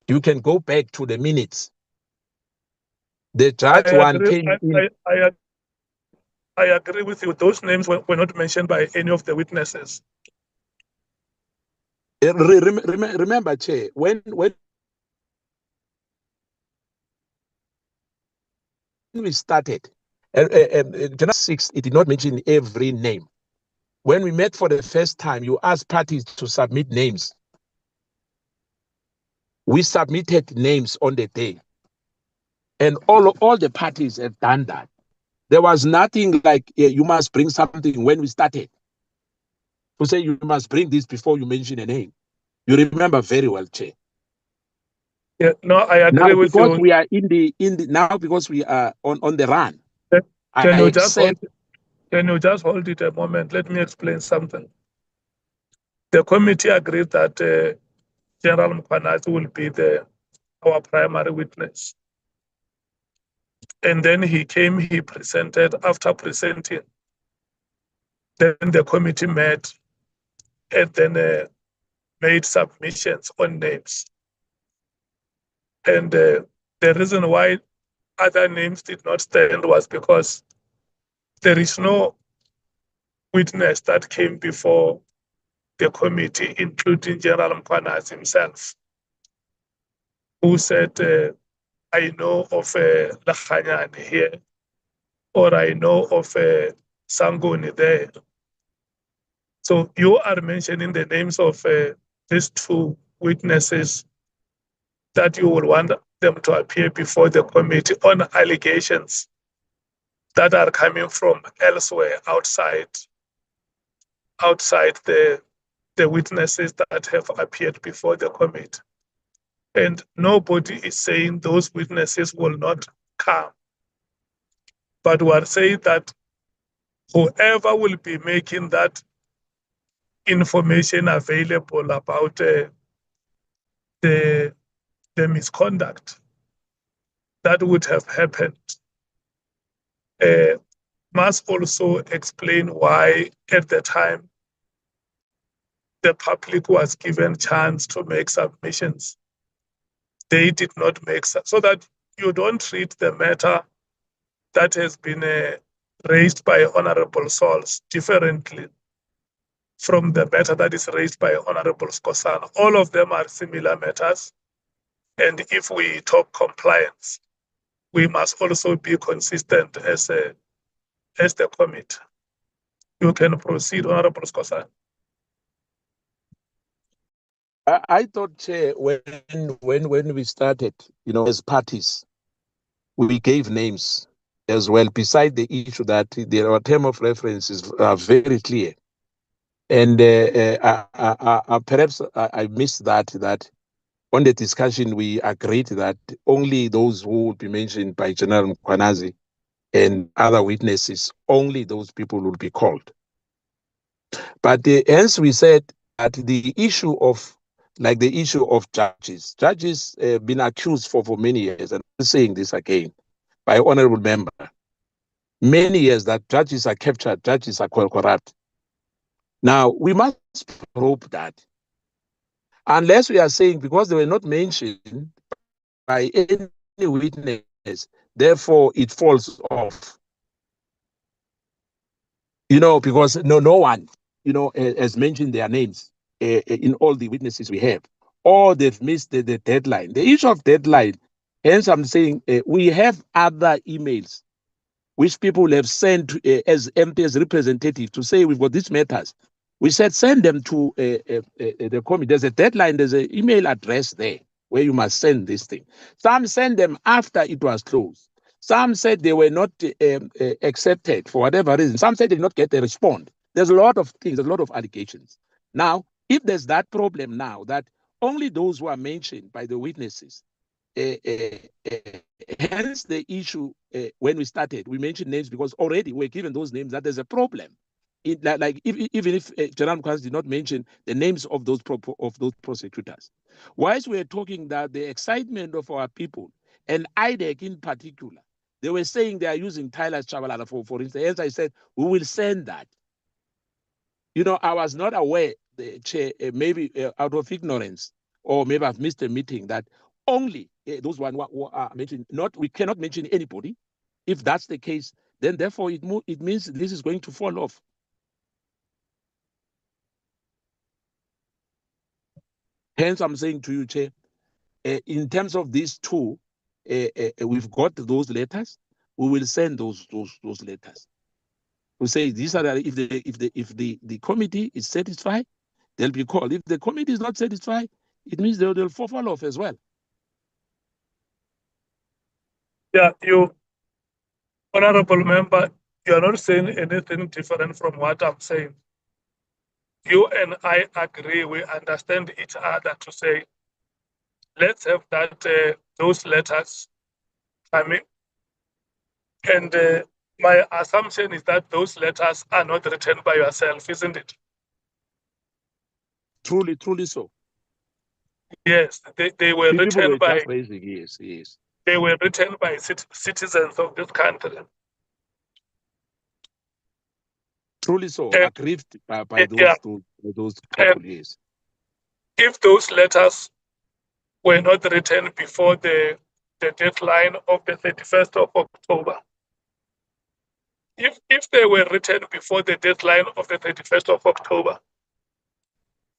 You can go back to the minutes. The judge came in. I agree with you. Those names were not mentioned by any of the witnesses. Remember, Chair, when we started, January 6th, it did not mention every name. When we met for the first time, you asked parties to submit names. We submitted names on the day. And all the parties have done that. There was nothing like you must bring something when we started. To say you must bring this before you mention a name. You remember very well, Chair. Yeah, no, I agree because you. We are in the now because we are on the run. Can you just hold? Can you just hold it a moment? Let me explain something. The committee agreed that General Mkhwanazi will be our primary witness. And then he came, he presented. After presenting, then the committee met and then made submissions on names. And the reason why other names did not stand was because there is no witness that came before the committee, including General Mkhwanazi himself, who said, I know of Lakhanyane here, or I know of Sangoni there. So you are mentioning the names of these two witnesses that you will want them to appear before the committee on allegations that are coming from elsewhere outside the witnesses that have appeared before the committee. And nobody is saying those witnesses will not come. But we are saying that whoever will be making that information available about the misconduct that would have happened must also explain why at the time the public was given chance to make submissions. They did not make so that you don't treat the matter that has been raised by Honorable Souls differently from the matter that is raised by Honorable Skosana. All of them are similar matters. And if we talk compliance, we must also be consistent as the committee. You can proceed, Honorable Skosana. I thought, Chair, when we started, as parties, we gave names as well, beside the issue that our term of references are very clear. And perhaps I missed that on the discussion, we agreed that only those who would be mentioned by General Mkhwanazi and other witnesses, only those people will be called. But hence we said that the issue of judges been accused for many years, and I'm saying this again, by honorable member, many years that judges are captured, judges are corrupt. Now, we must probe that. Unless we are saying because they were not mentioned by any witness, therefore it falls off. Because no one, has mentioned their names in all the witnesses we have, or they've missed the deadline. The issue of deadline, hence I'm saying we have other emails which people have sent as MPs representative to say we've got these matters. We said send them to the committee. There's a deadline, there's an email address there where you must send this thing. Some send them after it was closed. Some said they were not accepted for whatever reason. Some said they did not get a response. There's a lot of things, there's a lot of allegations. Now, if there's that problem now that only those who are mentioned by the witnesses, hence the issue when we started, we mentioned names because already we're given those names that there's a problem. Even if General Mkhwanazi did not mention the names of those prosecutors. Whilst we're talking that the excitement of our people, and IDEC in particular, they were saying they are using Tyler Chabalala for instance. As I said, we will send that. I was not aware, Chair, maybe out of ignorance, or maybe I've missed a meeting, that only those one who are mentioned, we cannot mention anybody. If that's the case, then therefore it means this is going to fall off. Hence, I'm saying to you, Chair, in terms of these two, we've got those letters. We will send those letters. We say these are if the committee is satisfied, they'll be called. If the committee is not satisfied, it means they'll fall off as well. Yeah, you, honorable member, you are not saying anything different from what I'm saying. You and I agree, we understand each other to say, let's have that those letters coming. And my assumption is that those letters are not written by yourself, isn't it? Truly so. Yes, they were People written were by just raising, yes. they were written by citizens of this country. Truly so, And, aggrieved by yeah, those people, yes. if those letters were not written before the deadline of the 31st of October, if they were written before the deadline of the 31st of October,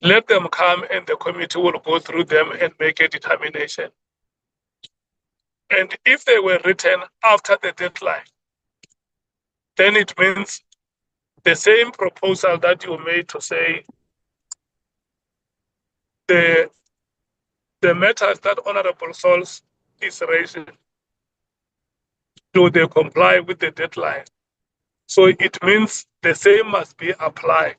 let them come and the committee will go through them and make a determination. And if they were written after the deadline, then it means the same proposal that you made to say the matters that Honorable Souls is raising, do they comply with the deadline? So it means the same must be applied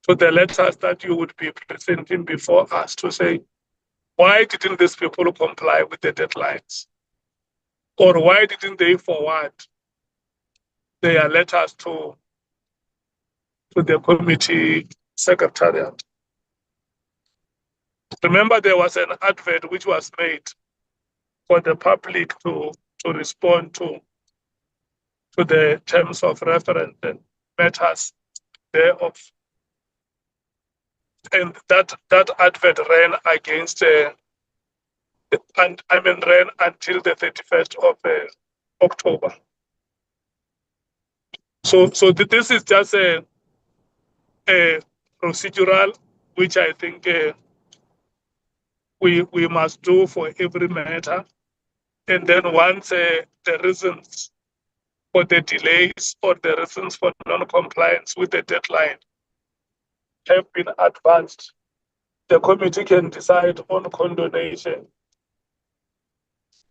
to the letters that you would be presenting before us to say, why didn't these people comply with the deadlines? Or why didn't they forward their letters to the committee secretariat? Remember, there was an advert which was made for the public to respond to the terms of reference and matters thereof. And that advert ran against, ran until the 31st of October. So this is just a procedural, which I think we must do for every matter. And then once the reasons for the delays or the reasons for non-compliance with the deadline have been advanced, the committee can decide on condonation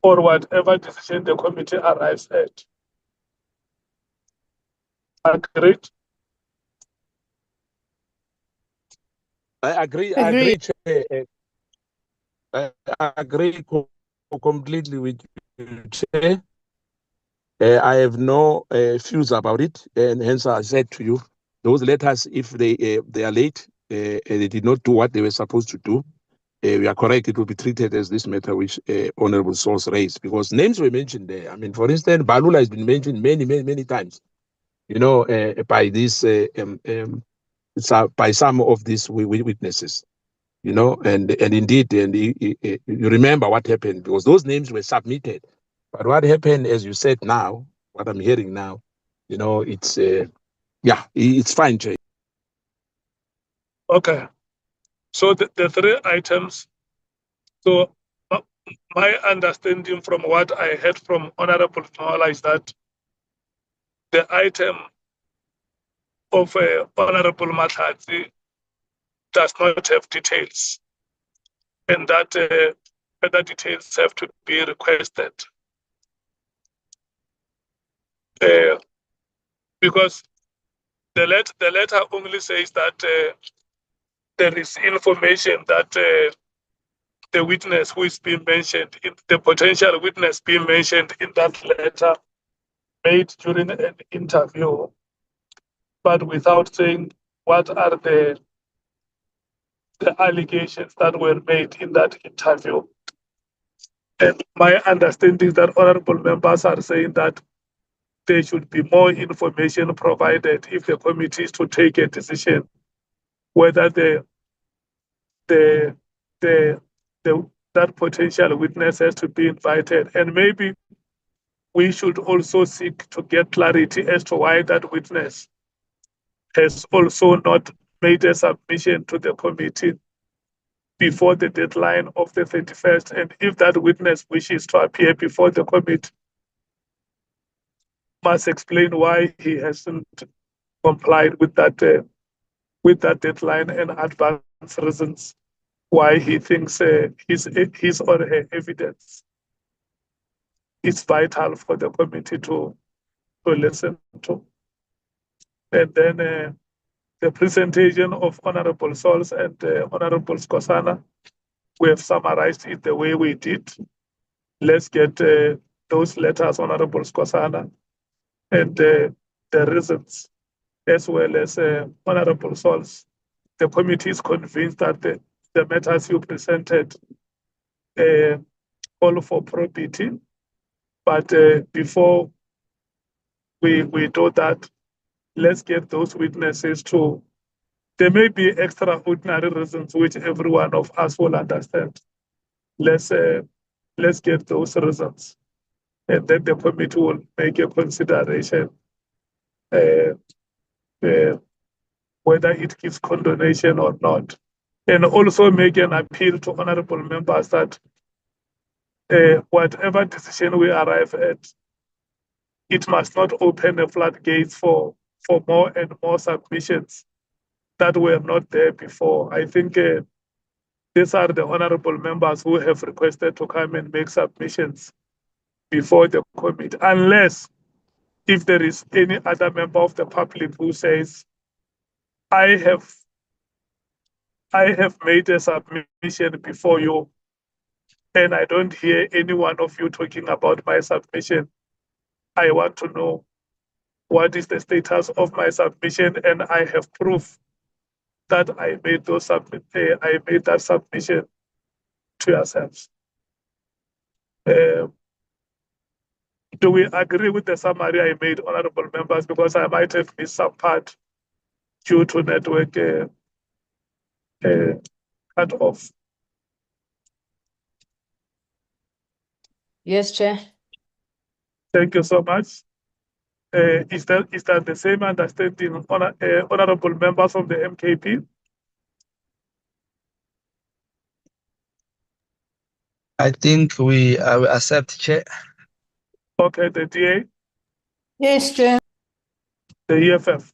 or whatever decision the committee arrives at. Agreed? I agree, Chair. I agree completely with you, Chair. I have no views about it, and hence I said to you, those letters, if they are late, they did not do what they were supposed to do, we are correct, it will be treated as this matter which Honorable Source raised, because names were mentioned there. I mean, for instance, Balula has been mentioned many times, by this by some of these witnesses, and indeed, you remember what happened, because those names were submitted. But what happened, as you said now, what I'm hearing now, it's it's fine, Jay. Okay. So the three items. So my understanding from what I heard from Honorable Mkhwanazi is that the item of Honorable Mkhwanazi does not have details, and that further details have to be requested. Because the letter only says that there is information that the witness who is being mentioned, the potential witness being mentioned in that letter made during an interview, but without saying what are the allegations that were made in that interview. And my understanding is that honorable members are saying that there should be more information provided if the committee is to take a decision whether that potential witness has to be invited. And maybe we should also seek to get clarity as to why that witness has also not made a submission to the committee before the deadline of the 31st. And if that witness wishes to appear before the committee, must explain why he hasn't complied with that deadline and advance reasons why he thinks his or her evidence is vital for the committee to listen to. And then the presentation of Honorable Souls and Honorable Skosana, we have summarized it the way we did. Let's get those letters, Honorable Skosana, and the reasons, as well as Honorable Sols. The committee is convinced that the matters you presented call for probity, but before we do that, let's get those witnesses to. There may be extraordinary reasons which every one of us will understand. Let's get those reasons, and then the committee will make a consideration whether it gives condonation or not, and also make an appeal to honorable members that whatever decision we arrive at, it must not open the floodgates for more and more submissions that were not there before. I think these are the honorable members who have requested to come and make submissions before the committee, unless if there is any other member of the public who says, I have made a submission before you, and I don't hear any one of you talking about my submission. I want to know what is the status of my submission, and I have proof that I made that submission to yourselves. Do we agree with the summary I made, honorable members? Because I might have missed some part due to network cut off. Yes, Chair. Thank you so much. Is that the same understanding, honorable members of the MKP? I think we accept, Chair. Okay, the DA? Yes, Chair. The EFF?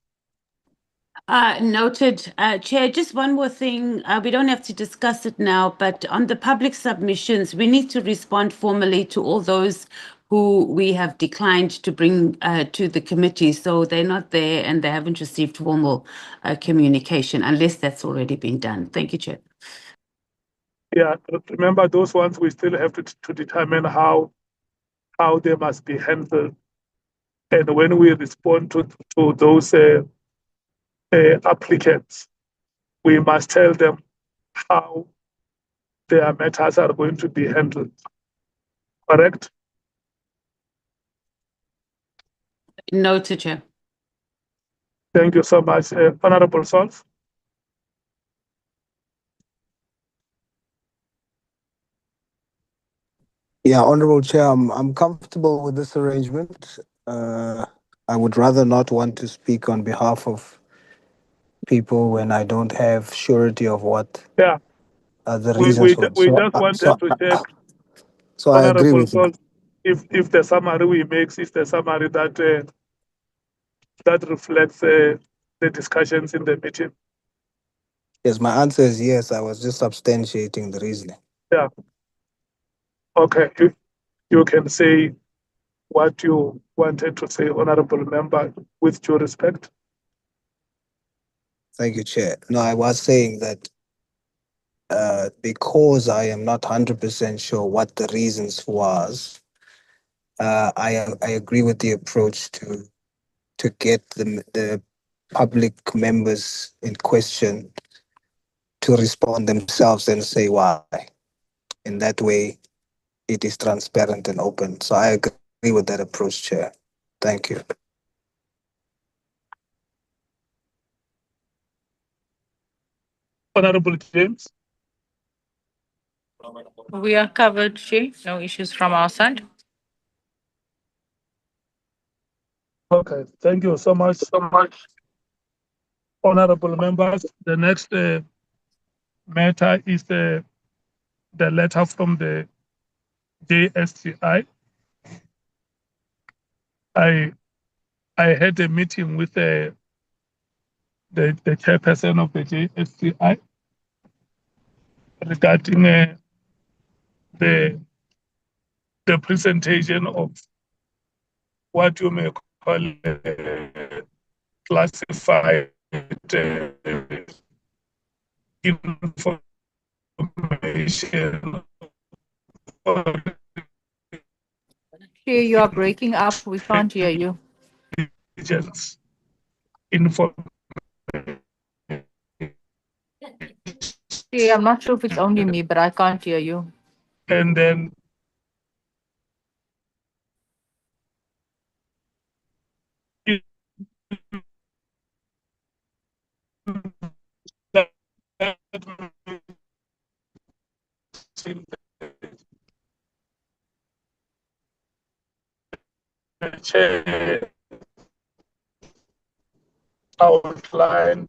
Noted. Chair, just one more thing. We don't have to discuss it now, but on the public submissions, we need to respond formally to all those who we have declined to bring to the committee. So they're not there and they haven't received formal communication, unless that's already been done. Thank you, Chair. Yeah, remember those ones we still have to determine how they must be handled. And when we respond to those applicants, we must tell them how their matters are going to be handled. Correct? Noted, Chair. Thank you so much. Honorable Sols. Yeah, Honorable Chair, I'm comfortable with this arrangement. I would rather not want to speak on behalf of people when I don't have surety of what the reasons for. We just wanted to check, So I agree Honorable with you. Sols, if the summary we make is the summary that that reflects the discussions in the meeting. Yes, my answer is yes. I was just substantiating the reasoning. Yeah. Okay. You can say what you wanted to say, honorable member, with due respect. Thank you, Chair. No, I was saying that because I am not 100% sure what the reasons was, I agree with the approach to get the public members in question to respond themselves and say why. In that way, it is transparent and open. So I agree with that approach, Chair. Thank you. Honorable James. We are covered, Chair. No issues from our side. Okay, thank you so much. Honorable members, the next matter is the letter from the JSCI. I had a meeting with the chairperson of the JSCI regarding the presentation of what you may call classified information. Chair, you are breaking up. We can't hear you. intelligence information. Yeah, I'm not sure if it's only me, but I can't hear you. And then the chair outlined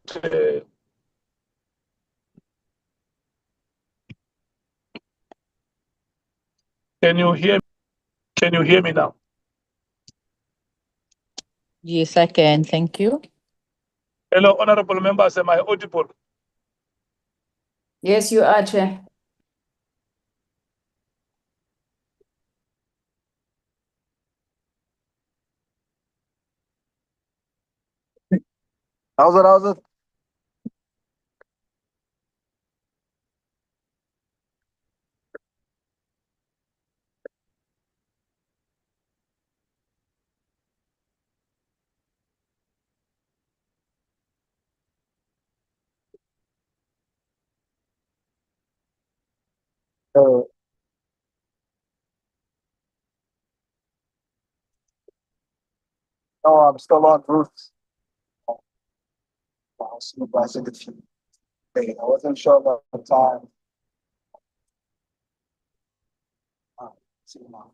can you hear me? Can you hear me now? Yes, I can. Thank you. Hello, honorable members, am I audible? Yes, you are, Chair. How's it? No, I'm still on route. I'll see you guys in the future. I wasn't sure about the time. See you now.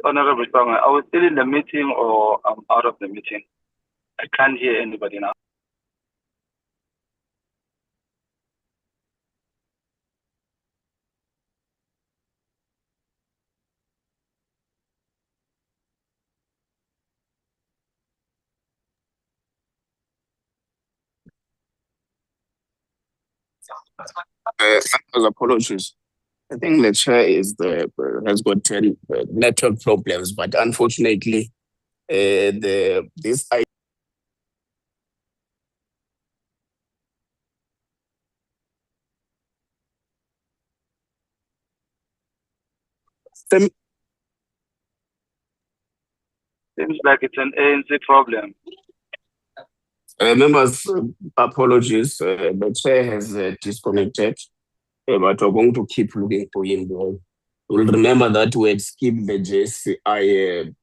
Honorable Tonga, I was still in the meeting or I'm out of the meeting. I can't hear anybody now. Apologies. I think the chair has got network problems, but unfortunately, this item. Seems like it's an ANC problem. Members, apologies. The chair has disconnected, but we're going to keep looking for him. We'll remember that we had skipped the JCI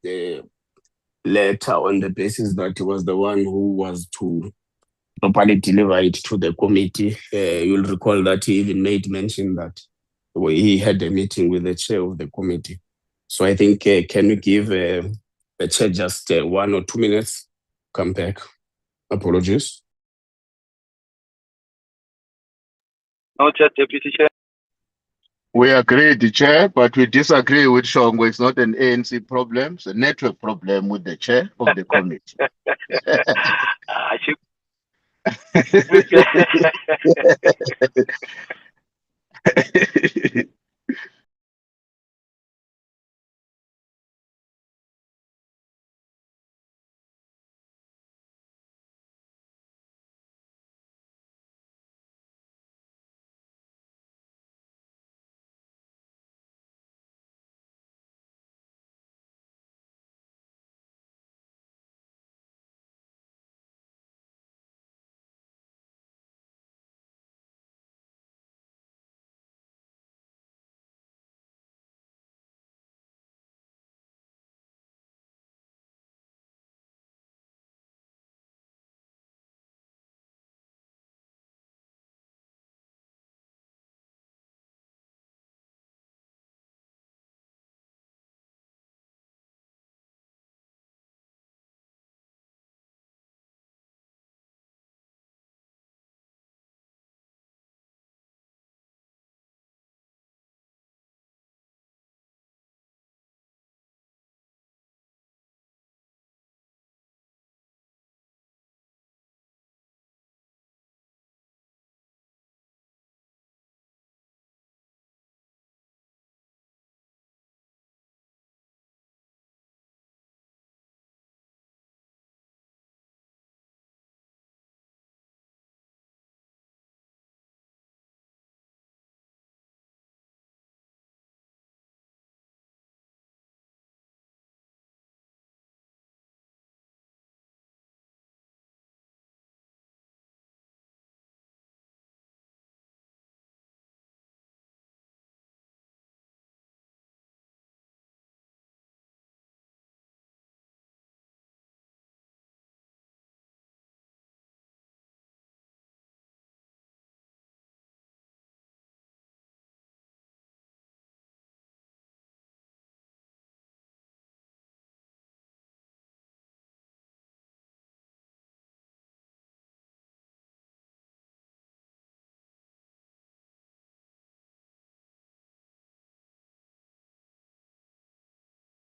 letter on the basis that he was the one who was to properly deliver it to the committee. You'll recall that he even made mention that he had a meeting with the chair of the committee. So I think, can you give the chair just 1 or 2 minutes? Come back. Apologies. No, Chair, Deputy Chair. We agree, the chair, but we disagree with Shongo. It's not an ANC problem, it's a network problem with the chair of the committee. I should.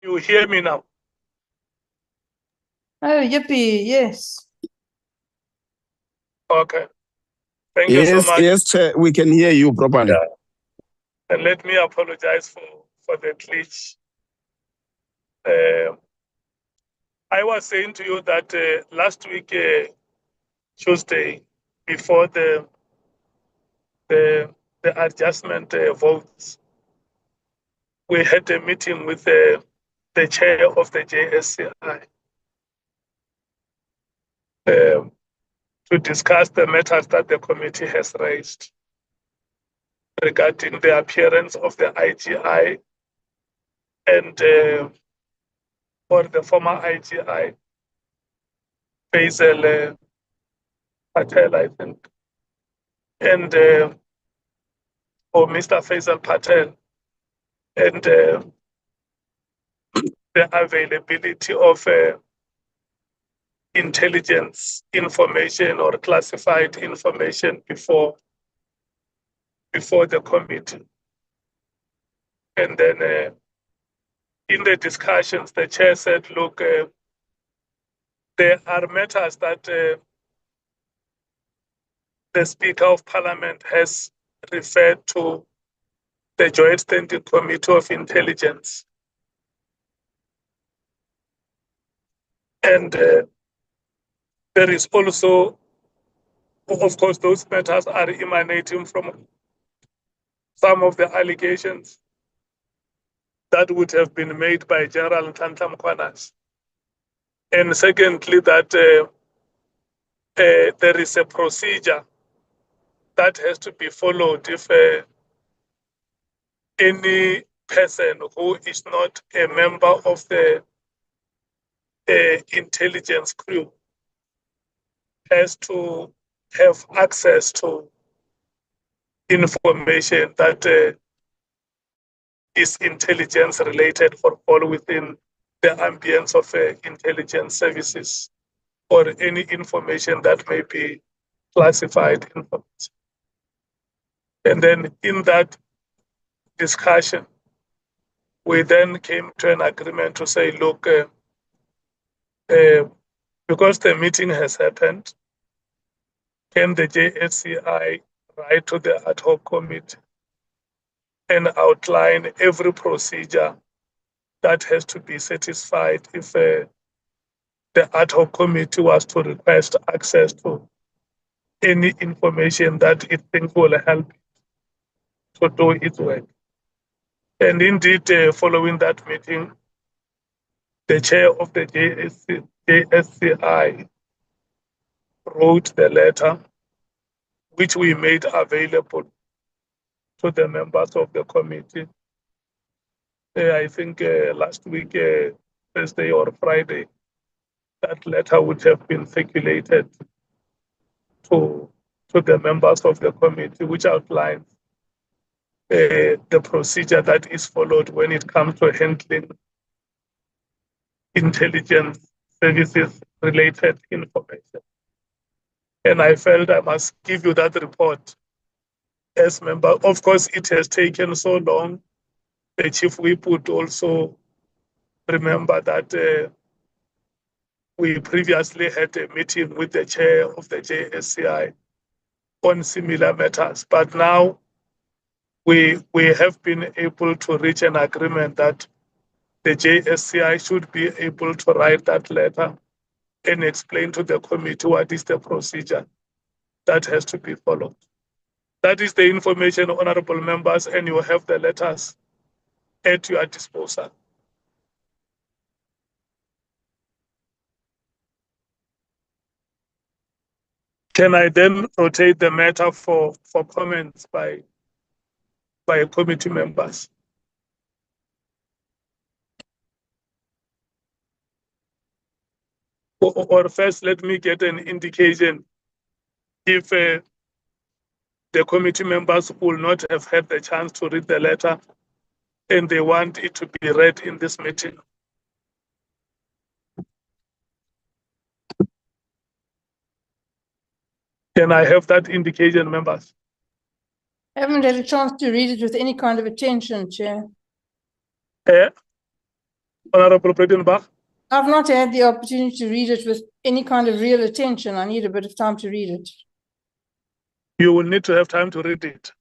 You hear me now? Oh, yippee, yes. Okay. Thank you so much. Yes, Chair, we can hear you properly. Yeah. And let me apologize for the glitch. I was saying to you that last week, Tuesday, before the adjustment votes, we had a meeting with the chair of the JSCI to discuss the matters that the committee has raised regarding the appearance of the IGI and or the former IGI, Faisal Patel, I think, and or Mr. Faisal Patel, and the availability of intelligence information or classified information before the committee. And then in the discussions, the chair said, look, there are matters that the Speaker of Parliament has referred to the Joint Standing Committee of Intelligence. And there is also, of course, those matters are emanating from some of the allegations that would have been made by General Mkhwanazi. And secondly, that there is a procedure that has to be followed if any person who is not a member of the intelligence crew has to have access to information that is intelligence related or fall within the ambience of intelligence services or any information that may be classified information. And then in that discussion, we then came to an agreement to say, look, because the meeting has happened, can the JSCI write to the ad hoc committee and outline every procedure that has to be satisfied if the ad hoc committee was to request access to any information that it thinks will help to do its work. And indeed, following that meeting, the chair of the JSCI wrote the letter, which we made available to the members of the committee. I think last week, Thursday or Friday, that letter would have been circulated to the members of the committee, which outlines the procedure that is followed when it comes to handling intelligence services related information. And I felt I must give you that report as member. Of course, it has taken so long. The chief whip would also remember that we previously had a meeting with the chair of the JSCI on similar matters, but now we have been able to reach an agreement that the JSCI should be able to write that letter and explain to the committee what is the procedure that has to be followed. That is the information, honorable members, and you have the letters at your disposal. Can I then rotate the matter for comments by committee members? Or first, let me get an indication if the committee members will not have had the chance to read the letter and they want it to be read in this meeting. Can I have that indication, members? I haven't had a chance to read it with any kind of attention, Chair. Honorable Bredenbach. I've not had the opportunity to read it with any kind of real attention. I need a bit of time to read it. You will need to have time to read it.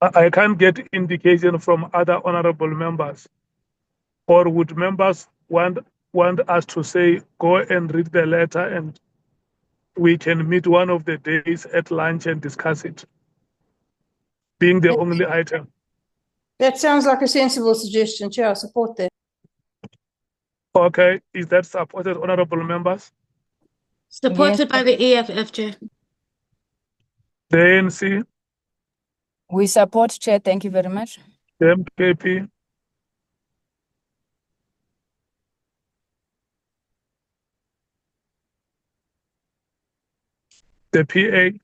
I can't get indication from other honorable members. Or would members want us to say, go and read the letter and we can meet one of the days at lunch and discuss it, being the only item? That sounds like a sensible suggestion, Chair. I support that. Okay, is that supported, honorable members? Supported by the EFF, Chair. The ANC, We support, Chair. Thank you very much. the MKP, the PA.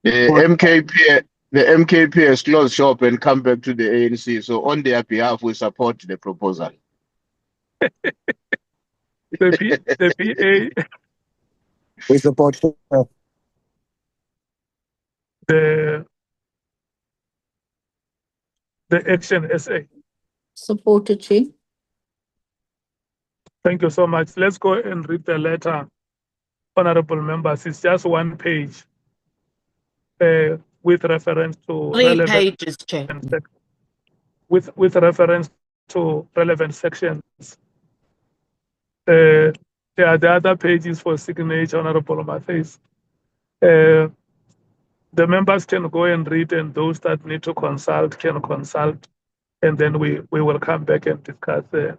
The MKP has closed shop and come back to the ANC. So on their behalf, we support the proposal. The PA, We support. the Action SA. Supported, Chair. Thank you so much. Let's go and read the letter, honorable members. It's just one page with reference to 3 pages, Chair. with reference to relevant sections. There are the other pages for signature, honorable Matthews. The members can go and read, and those that need to consult can consult, and then we will come back and discuss the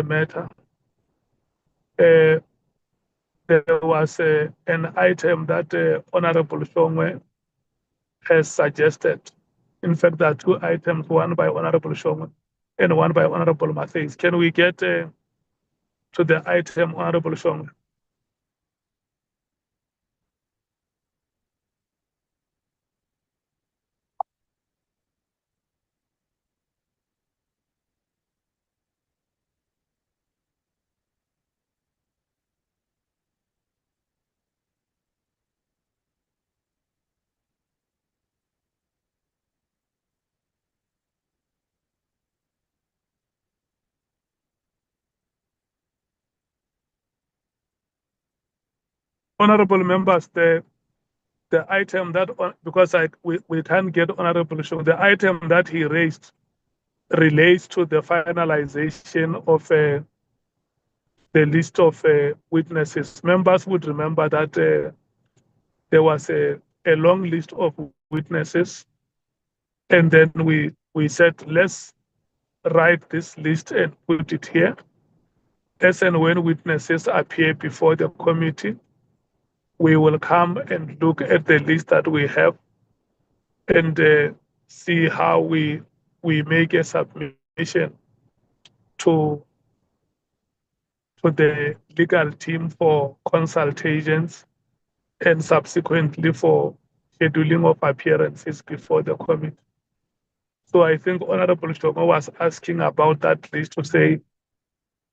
matter. There was an item that Honorable Shongwe has suggested. In fact, there are 2 items, one by Honorable Shongwe and one by Honorable Matthews. Can we get to the item, Honorable Shongwe? Honorable members, the item that, because we can't get Honorable Shongwe, the item that he raised relates to the finalization of the list of witnesses. Members would remember that there was a long list of witnesses, and then we said, let's write this list and put it here. As and when witnesses appear before the committee, we will come and look at the list that we have and see how we make a submission to the legal team for consultations and subsequently for scheduling of appearances before the committee. So I think Honorable Shongwe was asking about that list to say,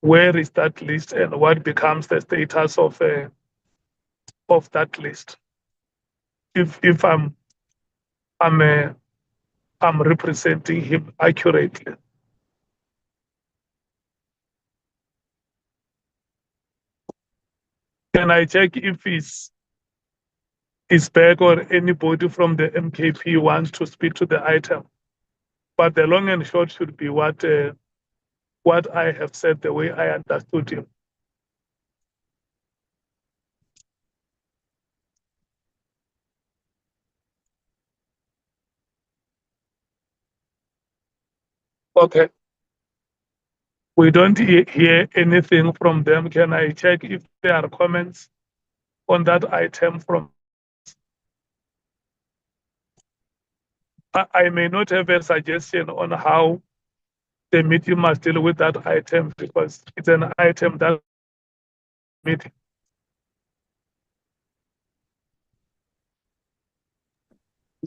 where is that list and what becomes the status of that list? If I'm representing him accurately. Can I check if he's back or anybody from the MKP wants to speak to the item? But the long and short should be what I have said, the way I understood him. Okay. We don't hear anything from them. Can I check if there are comments on that item from? I may not have a suggestion on how the meeting must deal with that item because it's an item that meeting.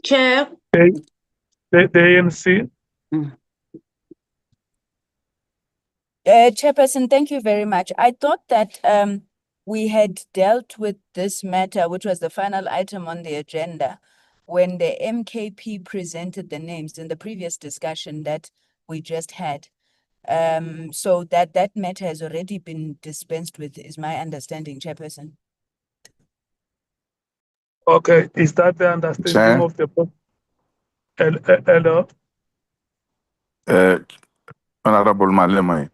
Chair. The, ANC. Chairperson, thank you very much. I thought that we had dealt with this matter, which was the final item on the agenda, when the MKP presented the names in the previous discussion that we just had. So that matter has already been dispensed with, is my understanding, Chairperson. Okay, is that the understanding Chair? of the hello? Honorable Malema.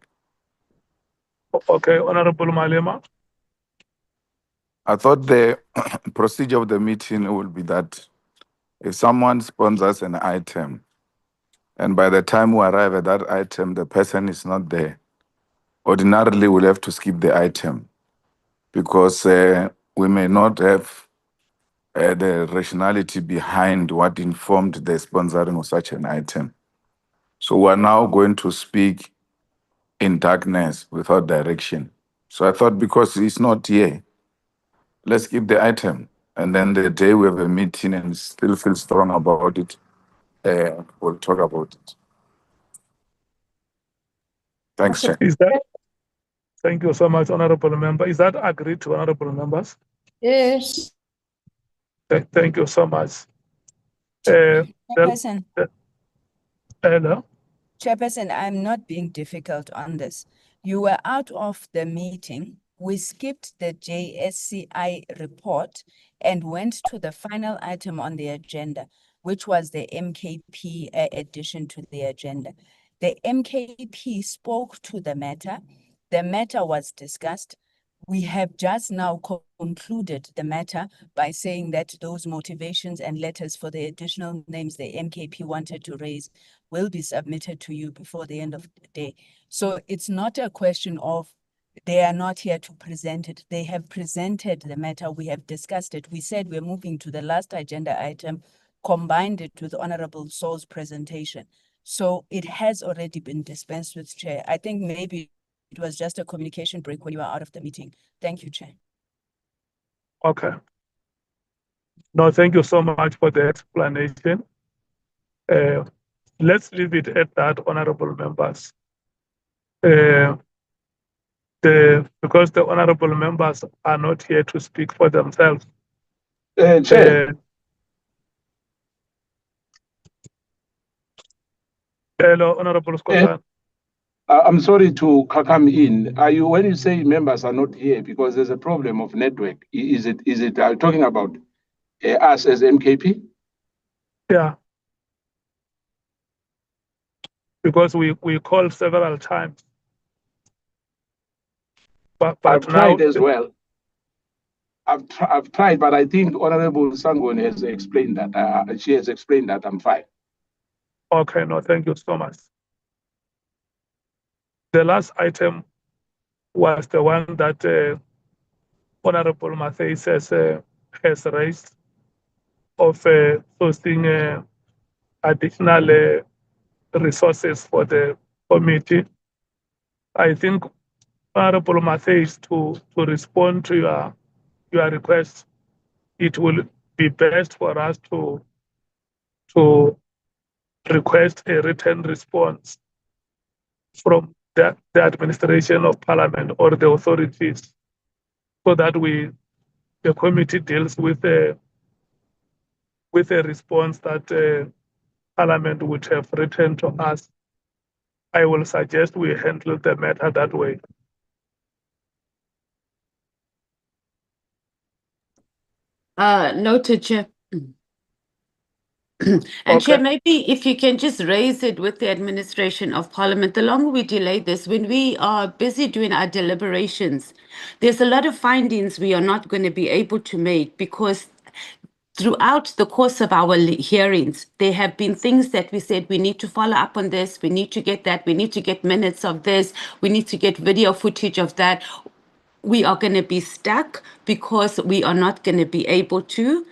Okay, Honorable Malema. I thought the procedure of the meeting will be that if someone sponsors an item, and by the time we arrive at that item, the person is not there, ordinarily we'll have to skip the item because we may not have the rationality behind what informed the sponsoring of such an item. So we're now going to speak in darkness without direction. So I thought because he's not here, let's keep the item. And then the day we have a meeting and still feel strong about it, we'll talk about it. Thanks, Chair. Thank you so much, Honorable Member. Is that agreed to, Honorable Members? Yes. Thank you so much. Chairperson. Hello? Chairperson, I'm not being difficult on this. You were out of the meeting. We skipped the JSCI report and went to the final item on the agenda, which was the MKP addition to the agenda. The MKP spoke to the matter. The matter was discussed. We have just now concluded the matter by saying that those motivations and letters for the additional names the MKP wanted to raise will be submitted to you before the end of the day. So it's not a question of they are not here to present it. They have presented the matter. We have discussed it. We said we're moving to the last agenda item, combined it with Honorable Saul's presentation. So it has already been dispensed with, Chair. I think maybe it was just a communication break when you were out of the meeting. Thank you, Chair. Okay. No, thank you so much for the explanation. Let's leave it at that, Honorable Members. Because the Honorable Members are not here to speak for themselves. Chair. Hello, Honorable Scotland. I'm sorry to come in. Are you, when you say members are not here because there's a problem of network, is it talking about us as MKP? Yeah. Because we called several times. But I've now, tried as well. I've tried, but I think Honorable Sangon has explained that. She has explained that I'm fine. Okay, no, thank you so much. The last item was the one that Honorable Mathis has raised of sourcing additional resources for the committee. I think, Honorable Mathis, to respond to your request, it will be best for us to request a written response from the administration of Parliament or the authorities, so that the committee deals with a response that Parliament would have written to us. I will suggest we handle the matter that way. Noted, Chair. And Chair, maybe if you can just raise it with the administration of Parliament, the longer we delay this, when we are busy doing our deliberations, there's a lot of findings we are not going to be able to make because throughout the course of our hearings, there have been things that we said we need to follow up on this, we need to get that, we need to get minutes of this, we need to get video footage of that. We are going to be stuck because we are not going to be able to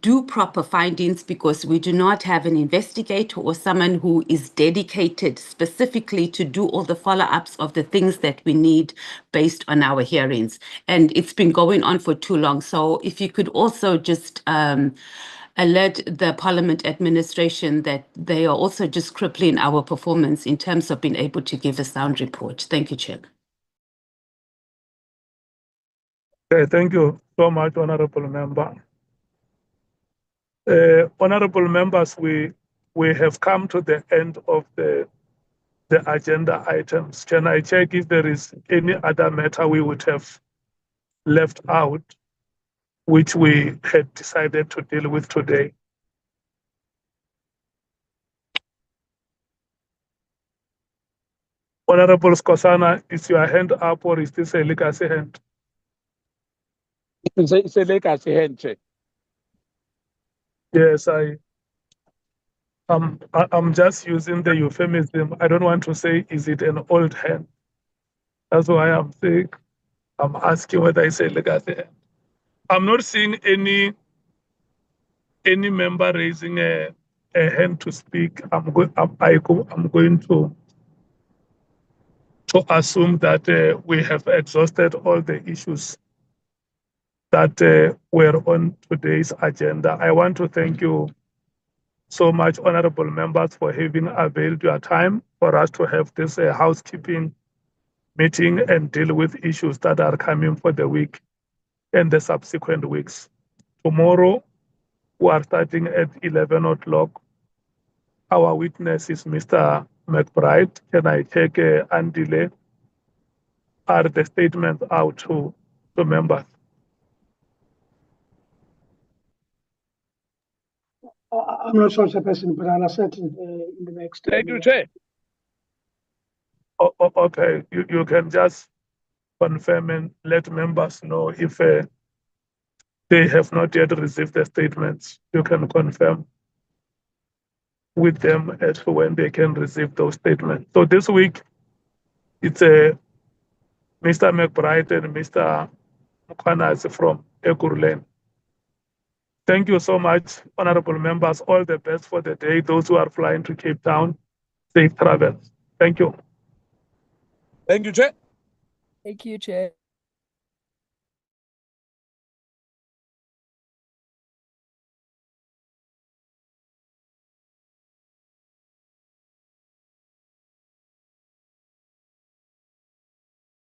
do proper findings because we do not have an investigator or someone who is dedicated specifically to do all the follow-ups of the things that we need based on our hearings. And it's been going on for too long. So if you could also just alert the Parliament administration that they are also just crippling our performance in terms of being able to give a sound report. Thank you, Chair. Okay, thank you so much, Honorable Member. Honorable members, we have come to the end of the agenda items. Can I check if there is any other matter we would have left out, which we had decided to deal with today? Honorable Skosana, is your hand up or is this a legacy hand? It's a legacy hand, Chair. Yes, I'm just using the euphemism. I don't want to say, is it an old hand? That's why I'm saying, I'm asking whether it's a legacy hand. I'm not seeing any member raising a hand to speak. I'm going to assume that we have exhausted all the issues that were on today's agenda. I want to thank you so much, honorable members, for having availed your time for us to have this housekeeping meeting and deal with issues that are coming for the week and the subsequent weeks. Tomorrow, we are starting at 11 o'clock. Our witness is Mr. McBride. Can I check Andile? Are the statements out to members? I'm not sure, Chairperson, but I'll assert in the next. Thank you, Chair. Okay, you can just confirm and let members know if they have not yet received the statements. You can confirm with them as to when they can receive those statements. So this week, it's Mr. McBride and Mr. Mkhwanazi from Ekurhuleni. Thank you so much, honorable members. All the best for the day. Those who are flying to Cape Town, safe travels. Thank you. Thank you, Chair. Thank you, Chair.